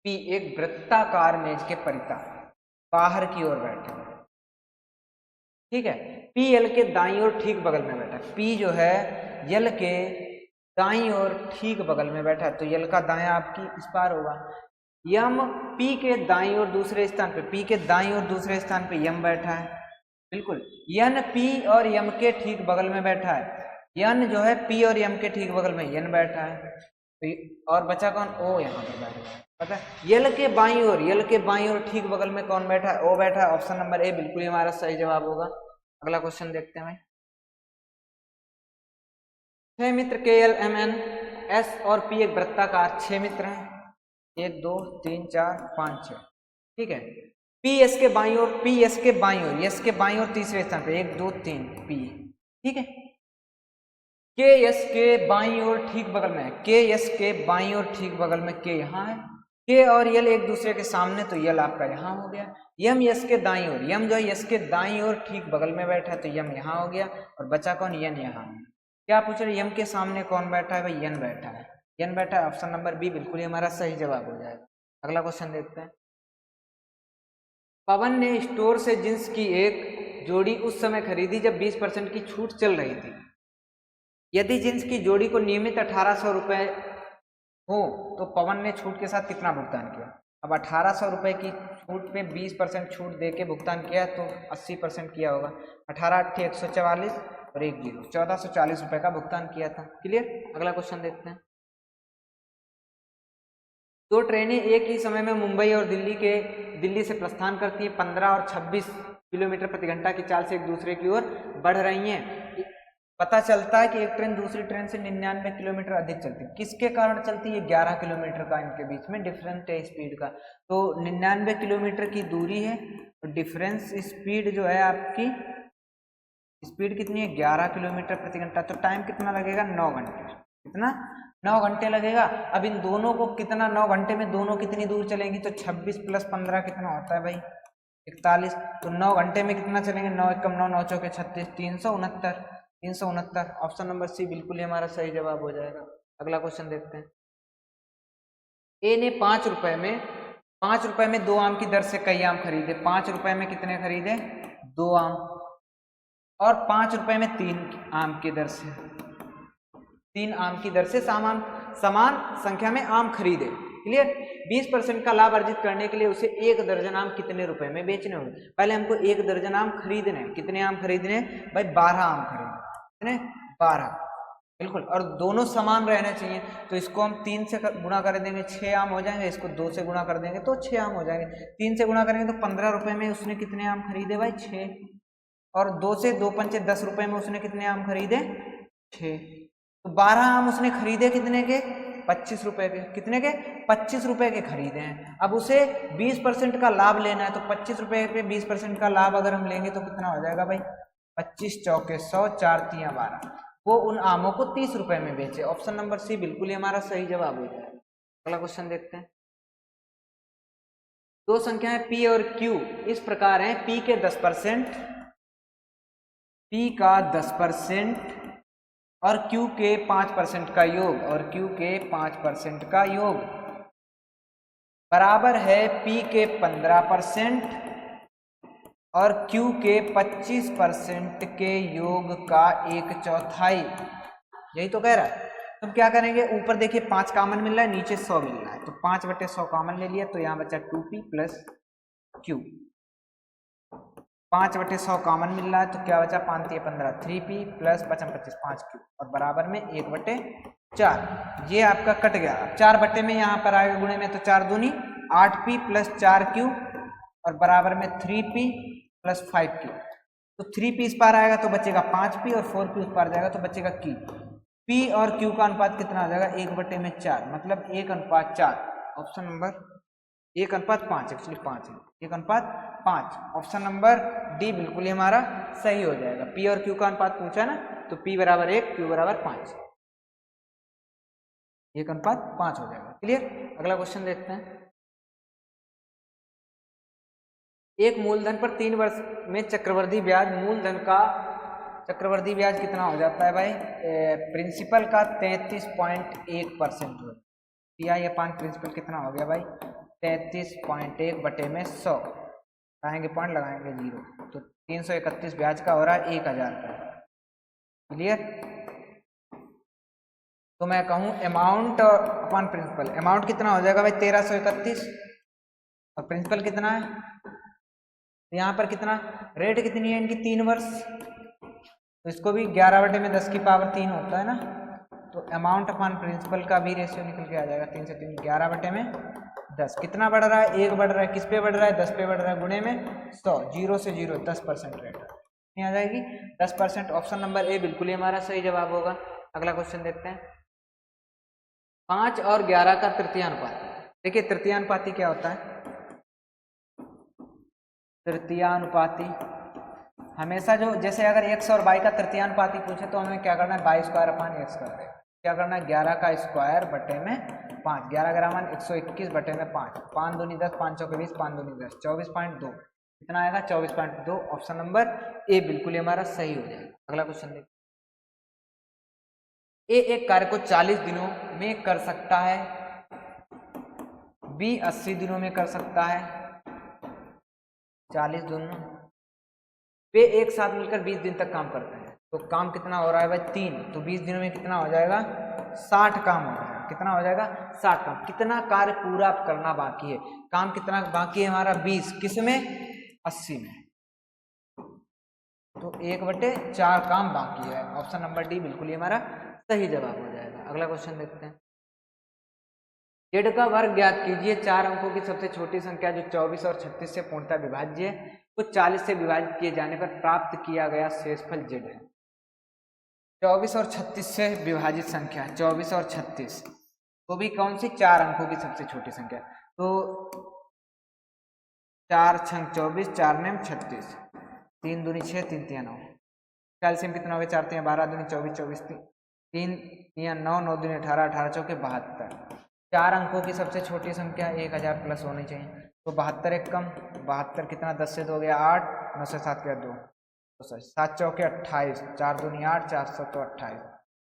P एक वृत्ताकार मेज के परितः बाहर की ओर बैठे, ठीक है। P L के दाईं ओर ठीक बगल में बैठा है। P जो है L के दाईं ओर ठीक बगल में बैठा है, तो L का दायां आपकी इस पार होगा। यम P के दाईं ओर दूसरे स्थान पे, P के दाईं ओर दूसरे स्थान पे यम बैठा है, बिल्कुल। N P और यम के ठीक बगल में बैठा है। N जो है P और यम के ठीक बगल में N बैठा है, तो और बचा कौन? O यहाँ पर बैठ गया, पता है। यल के बाईं ओर, यल के बाईं ओर ठीक बगल में कौन बैठा है? O बैठा है। ऑप्शन नंबर ए बिल्कुल हमारा सही जवाब होगा। अगला क्वेश्चन देखते हैं भाई। 6 मित्र KLMN S और P एक वृत्ताकार 6 मित्र हैं, 1 2 3 4 5 6, ठीक है। PS के बाईं ओर, PS के बाईं ओर, S के बाईं ओर तीसरे स्थान पे 1 2 3 P, ठीक है। KS के बाईं ओर ठीक बगल में है, KS के बाईं ओर ठीक बगल में K यहाँ है। K और L एक दूसरे के सामने, तो L आपका यहाँ हो गया। यम S के दाईं ओर, यम जो है S के दाईं ओर ठीक बगल में बैठा है, तो यम यहाँ हो गया और बचा कौन? यन यहाँ। क्या पूछ रहे? यम के सामने कौन बैठा है? भाई यन बैठा है, यन बैठा है। ऑप्शन नंबर बी बिल्कुल हमारा सही जवाब हो जाएगा। अगला क्वेश्चन देखते हैं। पवन ने स्टोर से जींस की एक जोड़ी उस समय खरीदी जब 20% की छूट चल रही थी। यदि जींस की जोड़ी को नियमित 1800 रुपये हो तो पवन ने छूट के साथ कितना भुगतान किया? अब 1800 रुपये की छूट पे 20% छूट दे के भुगतान किया तो 80% किया होगा। 18 8 144 और 1 0, 1440 रुपये का भुगतान किया था। क्लियर? अगला क्वेश्चन देखते हैं। 2 ट्रेनें एक ही समय में मुंबई और दिल्ली से प्रस्थान करती हैं। 15 और 26 किलोमीटर प्रति घंटा की चाल से एक दूसरे की ओर बढ़ रही हैं। पता चलता है कि एक ट्रेन दूसरी ट्रेन से 99 किलोमीटर अधिक चलती है। किसके कारण चलती है? 11 किलोमीटर का इनके बीच में डिफरेंस है स्पीड का। तो 99 किलोमीटर की दूरी है और डिफरेंस स्पीड जो है आपकी, स्पीड कितनी है? 11 किलोमीटर प्रति घंटा। तो टाइम कितना लगेगा? 9 घंटे। कितना? 9 घंटे लगेगा। अब इन दोनों को कितना, 9 घंटे में दोनों कितनी दूर चलेंगी? तो 26 + 15 कितना होता है भाई? 41। तो 9 घंटे में कितना चलेंगे? 9 × 9 9 × 36, 369। ऑप्शन नंबर सी बिल्कुल ही हमारा सही जवाब हो जाएगा। अगला क्वेश्चन देखते हैं। ए ने 5 रुपए में 2 आम की दर से कई आम खरीदे। 5 रुपए में कितने खरीदे? 2 आम। और 5 रुपए में 3 आम की दर से, 3 आम की दर से समान संख्या में आम खरीदे। क्लियर? 20% का लाभ अर्जित करने के लिए उसे 1 दर्जन आम कितने रुपए में बेचने होंगे? पहले हमको 1 दर्जन आम खरीदने। कितने आम खरीदने? भाई 12 आम खरीदने। कितने? 12, बिल्कुल। और दोनों समान रहने चाहिए, तो इसको हम 3 से गुणा कर देंगे, 6 आम हो जाएंगे। इसको 2 से गुणा कर देंगे तो 6 आम हो जाएंगे। 3 से गुणा करेंगे तो 15 रुपए में उसने कितने आम खरीदे? भाई 6। और 2 से 2 पंचे 10 रुपए में उसने कितने आम खरीदे? 6। तो 12 आम उसने खरीदे कितने के? 25 रुपए के। कितने के? 25 रुपए के खरीदे हैं। अब उसे 20% का लाभ लेना है, तो 25 रुपए पे 20% का लाभ अगर हम लेंगे तो कितना हो जाएगा भाई? 25 चौके 100, 4 तियां 12। वो उन आमों को 30 रुपए में बेचे। ऑप्शन नंबर सी बिल्कुल ही हमारा सही जवाब हो जाएगा। अगला क्वेश्चन देखते हैं। 2 संख्याएं P और Q इस प्रकार हैं। P के 10%, P का 10% और Q के 5% का योग, और Q के 5% का योग बराबर है P के 15% और Q के 25% के योग का 1/4। यही तो कह रहा है। तो हम क्या करेंगे, ऊपर देखिए 5 कॉमन मिल रहा है, नीचे 100 मिल रहा है, तो 5/100 कॉमन ले लिया, तो यहाँ बचा 2P प्लस Q। 5/100 कॉमन मिल रहा है, तो क्या बचा 5 × 15 3P प्लस 25 5Q और बराबर में 1/4। ये आपका कट गया। 4 में यहाँ पर आएगा गुणे में, तो 4 दूनी 8P प्लस 4Q और बराबर में 3P प्लस 5Q। तो 3P इस पार आएगा तो बचेगा 5P और 4P उस पार जाएगा तो बचेगा Q। P और Q का अनुपात कितना हो जाएगा, 1/4, मतलब 1:4। ऑप्शन नंबर 1:5, एक्चुअली 5 है, 1:5। ऑप्शन नंबर डी बिल्कुल ही हमारा सही हो जाएगा। P और Q का अनुपात पूछा ना, तो P बराबर 1, Q बराबर 5, 1:5 हो जाएगा। क्लियर। अगला क्वेश्चन देखते हैं। एक मूलधन पर 3 वर्ष में चक्रवृद्धि ब्याज, मूलधन का चक्रवृद्धि ब्याज कितना हो जाता है भाई, प्रिंसिपल का 33.1% हो। PI अपान प्रिंसिपल कितना हो गया भाई, 33.1/100। लगाएंगे पॉइंट, लगाएंगे 0, तो 331 ब्याज का हो रहा है 1000 का। क्लियर। तो मैं कहूँ अमाउंट अपॉन प्रिंसिपल, अमाउंट कितना हो जाएगा भाई 1331 और प्रिंसिपल कितना है, यहाँ पर कितना, रेट कितनी है इनकी 3 वर्ष, तो इसको भी 11/10³ होता है ना, तो अमाउंट अपॉन प्रिंसिपल का भी रेशियो निकल के आ जाएगा 3 से 3, 11/10। कितना बढ़ रहा है, 1 बढ़ रहा है, किस पे बढ़ रहा है, 10 पे बढ़ रहा है, गुणे में 100, 0 से 0 10% रेट नहीं आ जाएगी 10%। ऑप्शन नंबर ए बिल्कुल ही हमारा सही जवाब होगा। अगला क्वेश्चन देखते हैं। 5 और 11 का तृतीयानुपात। देखिए तृतीयानुपाती क्या होता है, तृतीयानुपाती हमेशा जो, जैसे अगर x और y का तृतीयानुपाती पूछे तो हमें क्या करना है, y² / x², क्या करना है 11 का स्क्वायर बटे में 5, 11 ग्रामन 121 बटे में 5, 5 दूनी 10, 5 चौके 20, 5 दूनी 10, 24.2, कितना आएगा 24.2। ऑप्शन नंबर ए बिल्कुल ही हमारा सही हो जाएगा। अगला क्वेश्चन देखिए। ए एक कार्य को 40 दिनों में कर सकता है, बी 80 दिनों में कर सकता है, 40 दोनों, वे एक साथ मिलकर 20 दिन तक काम करते हैं, तो काम कितना हो रहा है भाई 3, तो 20 दिनों में कितना हो जाएगा 60 काम हो जाएगा। कितना हो जाएगा 60 काम। कितना कार्य पूरा करना बाकी है, काम कितना बाकी है हमारा 20, किस में 80 में, तो 1/4 काम बाकी है। ऑप्शन नंबर डी बिल्कुल ही हमारा सही जवाब हो जाएगा। अगला क्वेश्चन देखते हैं। जेड का वर्ग ज्ञात कीजिए। 4 अंकों की सबसे छोटी संख्या जो 24 और 36 से पूर्णतः विभाज्य है, तो 40 से विभाजित किए जाने पर प्राप्त किया गया शेषफल जेड है। 24 और 36 से विभाजित संख्या 24 और 36, तो भी कौन सी 4 अंकों की सबसे छोटी संख्या, तो 4 छंग 24, 4 नेम 36, 3 दूनी 6, 3 तिया 9, कैल्शियम कितना हो गया 4 तिया 12, दूनी 24, 24 3 तिया 9, 9 दूनी 18, 18 चौके 72। 4 अंकों की सबसे छोटी संख्या 1000 प्लस होनी चाहिए, तो 72 एक कम, 72 कितना 10 से 2 गया 8, 9 से 7 गया 2, तो 7 चौके 28, 4 दूनी 8, 4 7 तो 28,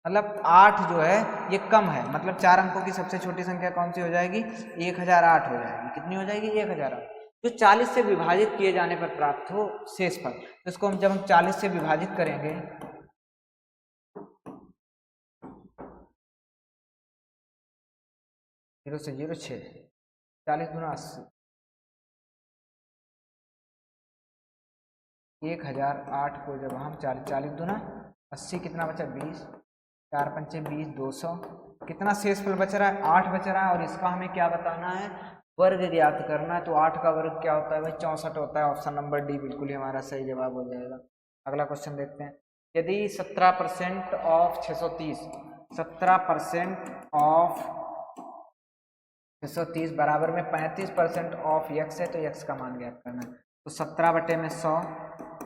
मतलब 8 जो है ये कम है, मतलब 4 अंकों की सबसे छोटी संख्या कौन सी हो जाएगी 1008 हो जाएगी। कितनी हो जाएगी 1008, जो 40 से विभाजित किए जाने पर प्राप्त हो शेषफल। तो इसको हम जब हम 40 से विभाजित करेंगे, 0 से 0 6, 40 दूना 80, 1008 को जब हम 40 दूना 80, कितना बचा 20, 4 पंचे 20, 200, कितना शेषफल बच रहा है 8 बच रहा है, और इसका हमें क्या बताना है वर्ग ज्ञात करना है, तो 8 का वर्ग क्या होता है भाई 64 होता है। ऑप्शन नंबर डी बिल्कुल ही हमारा सही जवाब हो जाएगा। अगला क्वेश्चन देखते हैं। यदि 17% ऑफ 630, 17% ऑफ 630 बराबर में 35% ऑफ x है, तो x का मान ज्ञात करना है, तो 17/100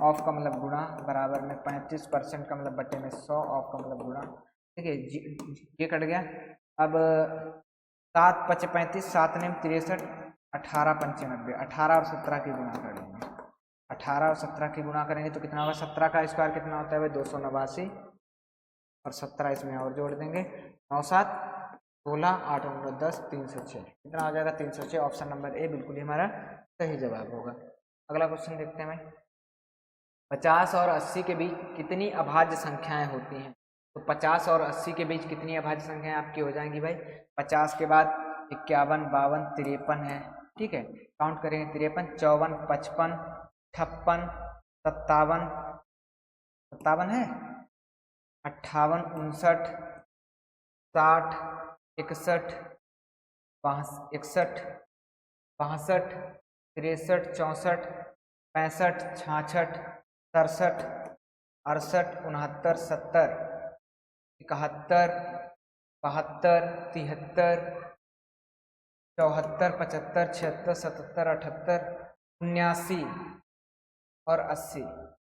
ऑफ का मतलब गुणा बराबर में 35% का मतलब बटे में 100 ऑफ का मतलब गुणा। देखिए ये कट गया। अब 7 × 5 = 35, 7 नेम 63, 18 × 5 = 90, 18 और 17 की गुणा करेंगे, 18 और 17 की गुणा करेंगे तो कितना होगा, 17 का स्क्वायर कितना होता है भाई 289, और 17 इसमें और जोड़ देंगे 9 7 16, 8 9 10, 306, कितना हो जाएगा 306। ऑप्शन नंबर ए बिल्कुल ही हमारा सही जवाब होगा। अगला क्वेश्चन देखते हैं भाई, 50 और 80 के बीच कितनी अभाज्य संख्याएं होती हैं? तो 50 और 80 के बीच कितनी अभाज्य संख्याएं आपकी हो जाएंगी भाई? 50 के बाद 51, 52, 53 है, ठीक है, काउंट करेंगे 53, 54, 55, 58, 57, 57 है, 58, 59, 60, 61, 61, 62, 63, 64, 65, 66, 67, 68, 69, 70, 71, 72, 73, 74, 75, 76, 77, 78, 79 और 80,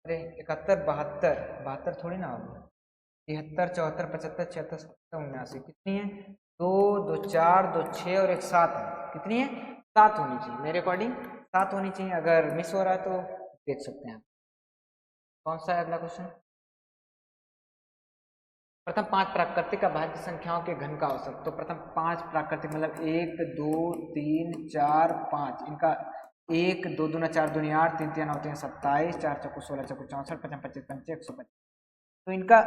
अरे 71, 72, 72 थोड़ी ना होगी, 73, 74, 75, 76, 77, 79, कितनी है? 2, 2, 4, 2, 6 और 1 7 है, कितनी है? 7 होनी चाहिए, मेरे अकॉर्डिंग 7 होनी चाहिए। अगर मिस हो रहा है तो देख सकते हैं। कौन सा है अगला क्वेश्चन? प्रथम 5 प्राकृतिक अभाज्य संख्याओं के घन का औसत। तो प्रथम 5 प्राकृतिक मतलब 1, 2, 3, 4, 5, इनका 1, 2 दूना 4 दूनी 8, 3 3 9 3 27, 4 चौको 16 चौको 64, 55 25 25 125। तो इनका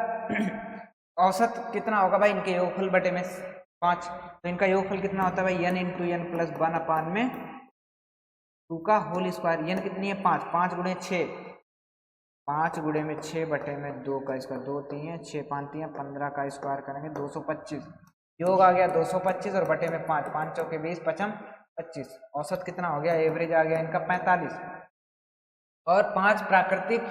औसत कितना होगा भाई? इनके योगफल बटे में 5, तो इनका योगफल कितना होता है भाई? n इंटू एन प्लस 1 अपान में 2 का होल स्क्वायर। n कितनी है? 5, 5 गुणे 6, 5 गुणे में 6 बटे में 2 का स्क्वायर, 2 3 है, 6 5 3 15 का स्क्वायर करेंगे 225, योग आ गया 225 और बटे में 5, 5 चौके 20, 55 25। औसत कितना हो गया? एवरेज आ गया इनका 45। और 5 प्राकृतिक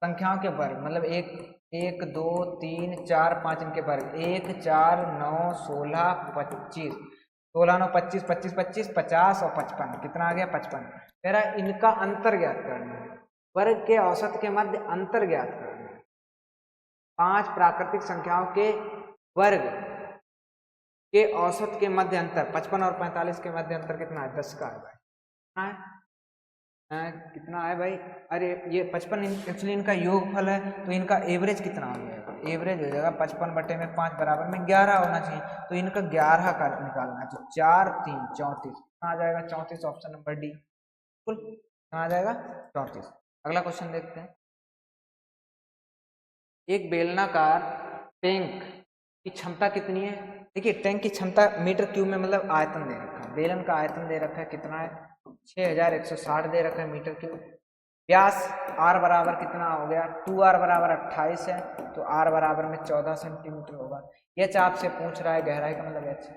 संख्याओं के वर्ग मतलब 1 1 2 3 4 5 इनके वर्ग 1 4 9 16 25, 16 9 25 25 25 50 और 55, कितना आ गया? 55। मेरा इनका अंतर ज्ञात करना है, वर्ग के औसत के मध्य अंतर ज्ञात करना है। 5 प्राकृतिक संख्याओं के वर्ग के औसत के मध्य अंतर 55 और 45 के मध्य अंतर कितना है? 10 का है भाई। कितना है? कितना है भाई? अरे ये 55 एक्चुअली इनका योगफल है, तो इनका एवरेज कितना हो जाएगा? एवरेज हो जाएगा 55 बटे में 5 बराबर में 11 होना चाहिए, तो इनका 11 का निकालना है। तो 4 3 34, कितना आ जाएगा? 34, ऑप्शन नंबर डी बिल्कुल कितना आ जाएगा? 34। अगला क्वेश्चन देखते हैं, एक बेलनाकार टैंक की क्षमता कितनी है? देखिए टैंक की क्षमता मीटर क्यूब में मतलब आयतन दे रखा है, बेलन का आयतन दे रखा है, कितना है? 6160 दे रखा है मीटर क्यूब। व्यास r बराबर कितना हो गया? 2r बराबर 28 है, तो r बराबर में 14 सेंटीमीटर होगा। एच आपसे पूछ रहा है, गहराई का मतलब एच।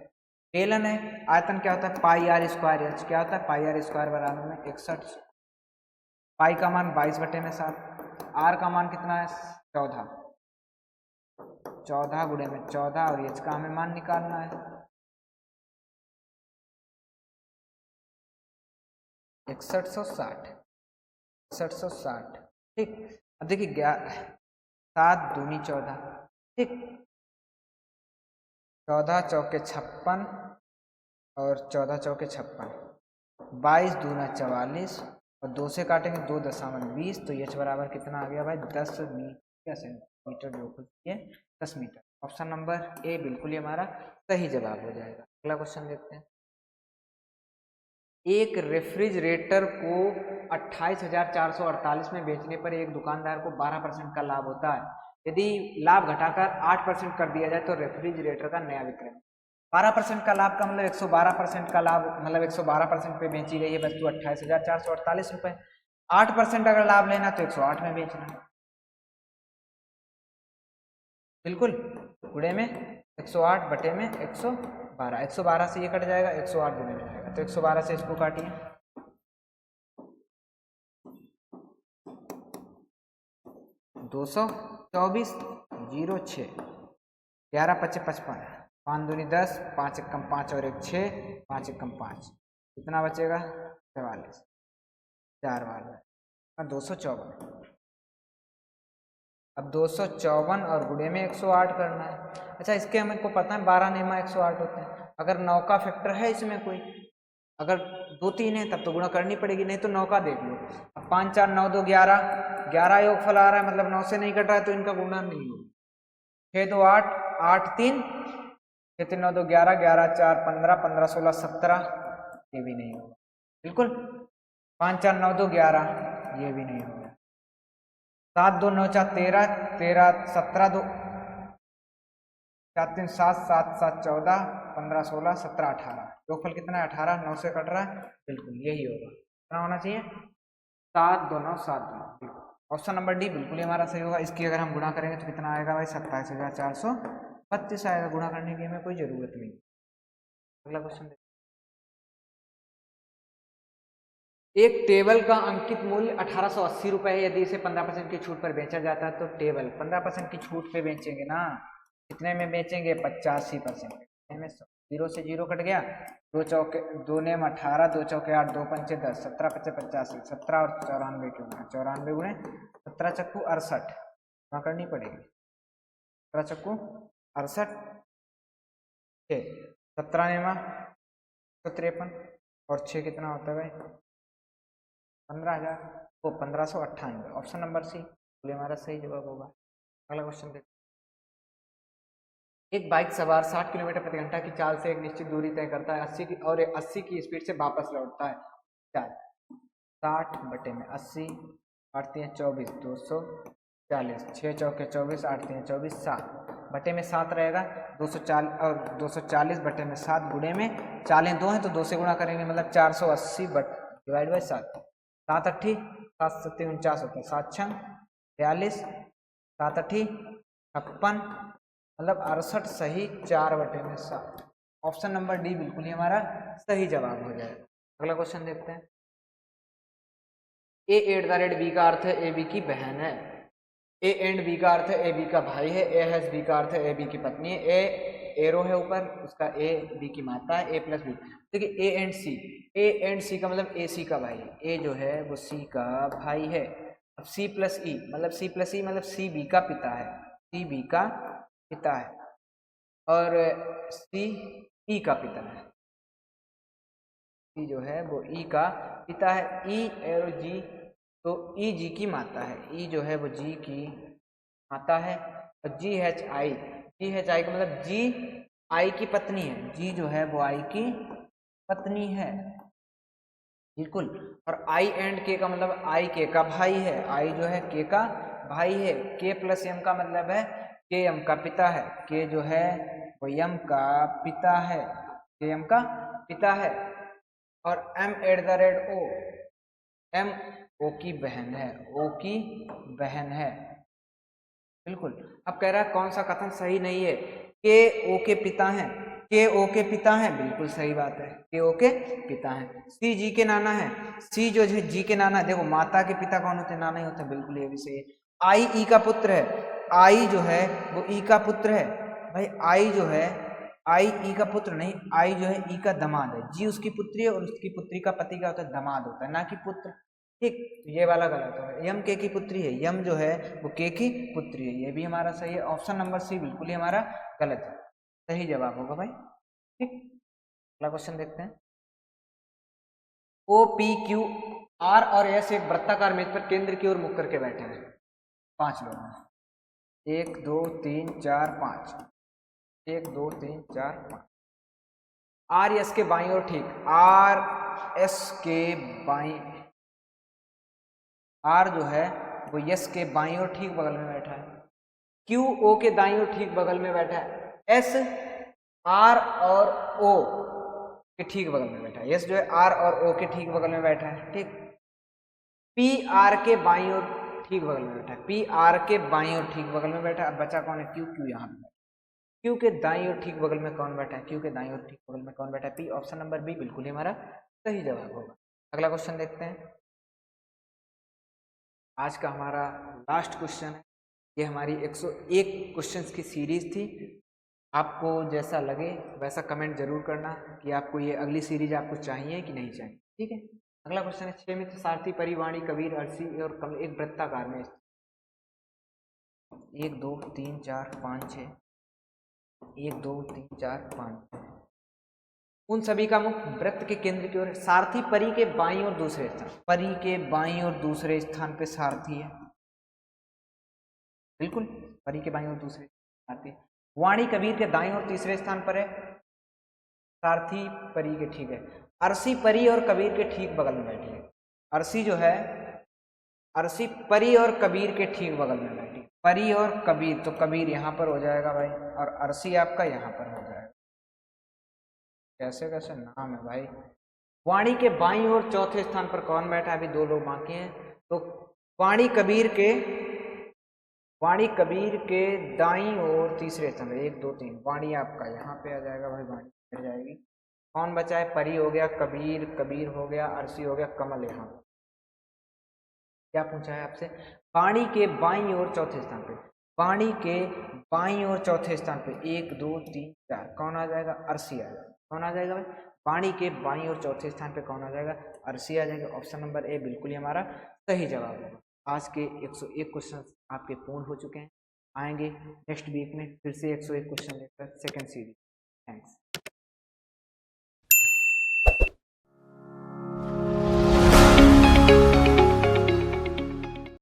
बेलन है, आयतन क्या होता है? पाई आर स्क्वायर। एच क्या होता है? पाई आर स्क्वायर बराबर में 61। पाई का मान 22 बटे में 7, आर का मान कितना है? 14, 14 गुणे में 14 और एच का हमें मान निकालना है 6160, 6160, ठीक। अब देखिए 7 दूनी 14, ठीक, 14 चौके 56 और 14 चौके 56, 22 दूना 44 और 2 से काटेंगे 2.20, तो एच बराबर कितना आ गया भाई? 10 सेंटीमीटर, जो कुछ ये 10 मीटर। ऑप्शन नंबर ए बिल्कुल ही हमारा सही जवाब हो जाएगा। अगला क्वेश्चन देखते हैं, एक रेफ्रिजरेटर को 28,448 में बेचने पर एक दुकानदार को 12% का लाभ होता है। यदि लाभ घटाकर 8% कर दिया जाए तो रेफ्रिजरेटर का नया विक्रय। 12% का लाभ का मतलब 112% का लाभ, मतलब 112% पे बेची गई है वस्तु 28,448 रुपए। 8% अगर लाभ लेना तो 108 में बेचना है, बिल्कुल गुणे में 108 बटे में 112, 112 से ये कट जाएगा, 108 गुणे में जाएगा, तो 112 से इसको काटिए, 224 06, 11 25 55, 5 दूनी 10, 5 एकम 5 और 1 6, 5 एकम 5, कितना बचेगा? 44, 4 बार 254। अब 254 और गुणे में 108 करना है। अच्छा इसके हमें को पता है 12 नेमा 108 होते हैं। अगर 9 का फैक्टर है इसमें कोई, अगर 2 3 है तब तो गुणा करनी पड़ेगी, नहीं तो 9 का देख लो। अब 5 4 9 2 11, 11 योगफल आ रहा है मतलब 9 से नहीं कट रहा है तो इनका गुणा नहीं होगा। 6 2 8, 8 3 6 3 9 2 11, 11 4 15, 15 16 17, ये भी नहीं होगा बिल्कुल। 5 4 9 2 11, ये भी नहीं होगा। 7 2 9 4 13, 13 17 2 4 3 7, 7 7 14, 15 16 17 18, योगफल कितना है 18, 9 से कट रहा है, बिल्कुल यही होगा। कितना होना चाहिए 7 2 9 7 2, बिल्कुल ऑप्शन नंबर डी बिल्कुल ही हमारा सही होगा। इसकी अगर हम गुणा करेंगे तो कितना आएगा भाई 27,432 आएगा। गुणा करने की हमें कोई जरूरत नहीं। अगला क्वेश्चन, एक टेबल का अंकित मूल्य 1880 रुपये है। यदि इसे 15% की छूट पर बेचा जाता है तो टेबल 15% की छूट पे बेचेंगे ना, कितने में बेचेंगे 85%। 0 से 0 कट गया, 2 चौके 2 ने 18, 2 चौके 8, 2 पंचे 10, 17 पचे 85, 17 और 94 क्यों, 94 गुणे 17 चक्कू 68, वहाँ करनी पड़ेगी 17 चक्कू 68, 17 ने 153 और 6 कितना होता है भाई 15,000, वो 1598। ऑप्शन नंबर सी बोले हमारा सही जवाब होगा। अगला क्वेश्चन देखते, एक बाइक सवार 60 किलोमीटर प्रति घंटा की चाल से एक निश्चित दूरी तय करता है 80 की स्पीड से वापस लौटता है। चाल 60 बटे में 80, 8 3 24, 240, 6 चौके 24, 8 3 24, 7 बटे में 7 रहेगा 240, और 240 बटे में 7 गुणे में चालें 2 हैं तो 2 से गुणा करेंगे, मतलब 480 डिवाइड बाई 7, 7 8 7 7 49 होता है, 7 6 42, 7 8 56, मतलब 68 सही 4 बटे में 7। ऑप्शन नंबर डी बिल्कुल ही हमारा सही जवाब हो जाएगा। अगला क्वेश्चन देखते हैं, A@B का अर्थ है ए बी की बहन है। A एंड B का अर्थ है ए बी का भाई है। A हैज B का अर्थ है ए बी की पत्नी है। A एरो है ऊपर, उसका A B की माता है। A प्लस बी, देखिए A एंड C का मतलब A C का भाई है। A जो है वो C का भाई है। अब C प्लस E मतलब C B का पिता है, C B का पिता है, और C E का पिता है। C जो है वो E का पिता है। E एरो G, तो E G की माता है। E जो है वो G की माता है। और GHI का मतलब G I की पत्नी है। G जो है वो I की पत्नी है, बिल्कुल। और I एंड K का मतलब I K का भाई है। I जो है K का भाई है। K प्लस M का मतलब है K M का पिता है। K जो है वो M का पिता है, K M का पिता है। और M@O, M O की बहन है, O की बहन है, बिल्कुल। अब कह रहा है कौन सा कथन सही नहीं है, के ओ के पिता हैं, के ओ के पिता हैं, बिल्कुल सही बात है, के ओ के पिता हैं। सी जी के नाना है, सी जो है जी के नाना है। देखो माता के पिता कौन होते हैं, नाना ही होते हैं, बिल्कुल ये भी सही है। आई ई का पुत्र है, आई जो है वो ई का पुत्र है भाई। आई जो है आई ई का पुत्र नहीं, आई जो है ई का दामाद है। जी उसकी पुत्री है और उसकी पुत्री का पति क्या होता है, दामाद होता है, ना कि पुत्र। ठीक, ये वाला गलत है। यम के की पुत्री है, यम जो है वो के की पुत्री है, ये भी हमारा सही है। ऑप्शन नंबर सी बिल्कुल ही हमारा गलत है, सही जवाब होगा भाई। ठीक, अगला क्वेश्चन देखते हैं। ओ पी क्यू आर और एस एक वृत्ताकार मेज पर केंद्र की ओर मुख करके बैठे हैं। 5 लोग हैं, 1 2 3 4 5, 1 2 3 4 5। आर एस के बाईं ओर ठीक, आर एस के बाईं, आर जो है वो यस के बाईं ओर ठीक बगल में बैठा है। क्यू ओ के दाईं ओर ठीक बगल में बैठा है। एस आर और ओ के ठीक बगल में बैठा है। यस जो है आर और ओ के ठीक बगल में बैठा है। ठीक, पी आर के बाईं ओर ठीक बगल में बैठा है, पी आर के बाईं ओर ठीक बगल में बैठा है। अब बचा कौन है, क्यू, क्यू यहाँ पे, क्यू के दाईं ओर ठीक बगल में कौन बैठा है, क्यू के दाईं ओर ठीक बगल में कौन बैठा है, पी। ऑप्शन नंबर बी बिल्कुल ही हमारा सही जवाब होगा। अगला क्वेश्चन देखते हैं, आज का हमारा लास्ट क्वेश्चन है। ये हमारी 101 क्वेश्चंस की सीरीज थी। आपको जैसा लगे वैसा कमेंट जरूर करना कि आपको ये अगली सीरीज आपको चाहिए कि नहीं चाहिए। ठीक है, अगला क्वेश्चन है, 6 मित्र सारथी परिवाणी कबीर अरसी और कम एक वृत्ताकार में 1 2 3 4 5 6, 1 2 3 4 5, उन सभी का मुख वृत्त के केंद्र की ओर। सारथी परी के बाईं और दूसरे स्थान, परी के बाईं और दूसरे स्थान पे सारथी है, बिल्कुल परी के बाईं और दूसरे सारथी। वाणी कबीर के दाईं और तीसरे स्थान पर है, सारथी परी के ठीक है। अरसी परी और कबीर के ठीक बगल में बैठी है। अरसी जो है, अरसी परी और कबीर के ठीक बगल में बैठी, परी और कबीर, तो कबीर यहाँ पर हो जाएगा भाई और अरसी आपका यहाँ पर हो जाएगा। कैसे कैसे नाम है भाई। वाणी के बाईं और चौथे स्थान पर कौन बैठा है, अभी दो लोग बाकी हैं, तो वाणी कबीर के दाईं और तीसरे स्थान पर, 1 2 3, वाणी आपका यहाँ पे आ जाएगा भाई, वाणी बैठ जाएगी। कौन बचा है, परी हो गया, कबीर हो गया, अरसी हो गया, कमल यहाँ। क्या पूछा है आपसे, वाणी के बाईं और चौथे स्थान पे, वाणी के बाईं और चौथे स्थान पे 1 2 3 4 कौन आ जाएगा, अरसी आ जाएगा। कौन आ जाएगा भाई, वाणी के बाईं और चौथे स्थान पे कौन आ जाएगा, अरसी आ जाएगा। ऑप्शन नंबर ए बिल्कुल ही हमारा सही जवाब होगा। आज के 101 क्वेश्चन आपके पूर्ण हो चुके हैं। आएंगे नेक्स्ट वीक में फिर से 101 क्वेश्चन लेकर सेकेंड सीरीज। थैंक्स।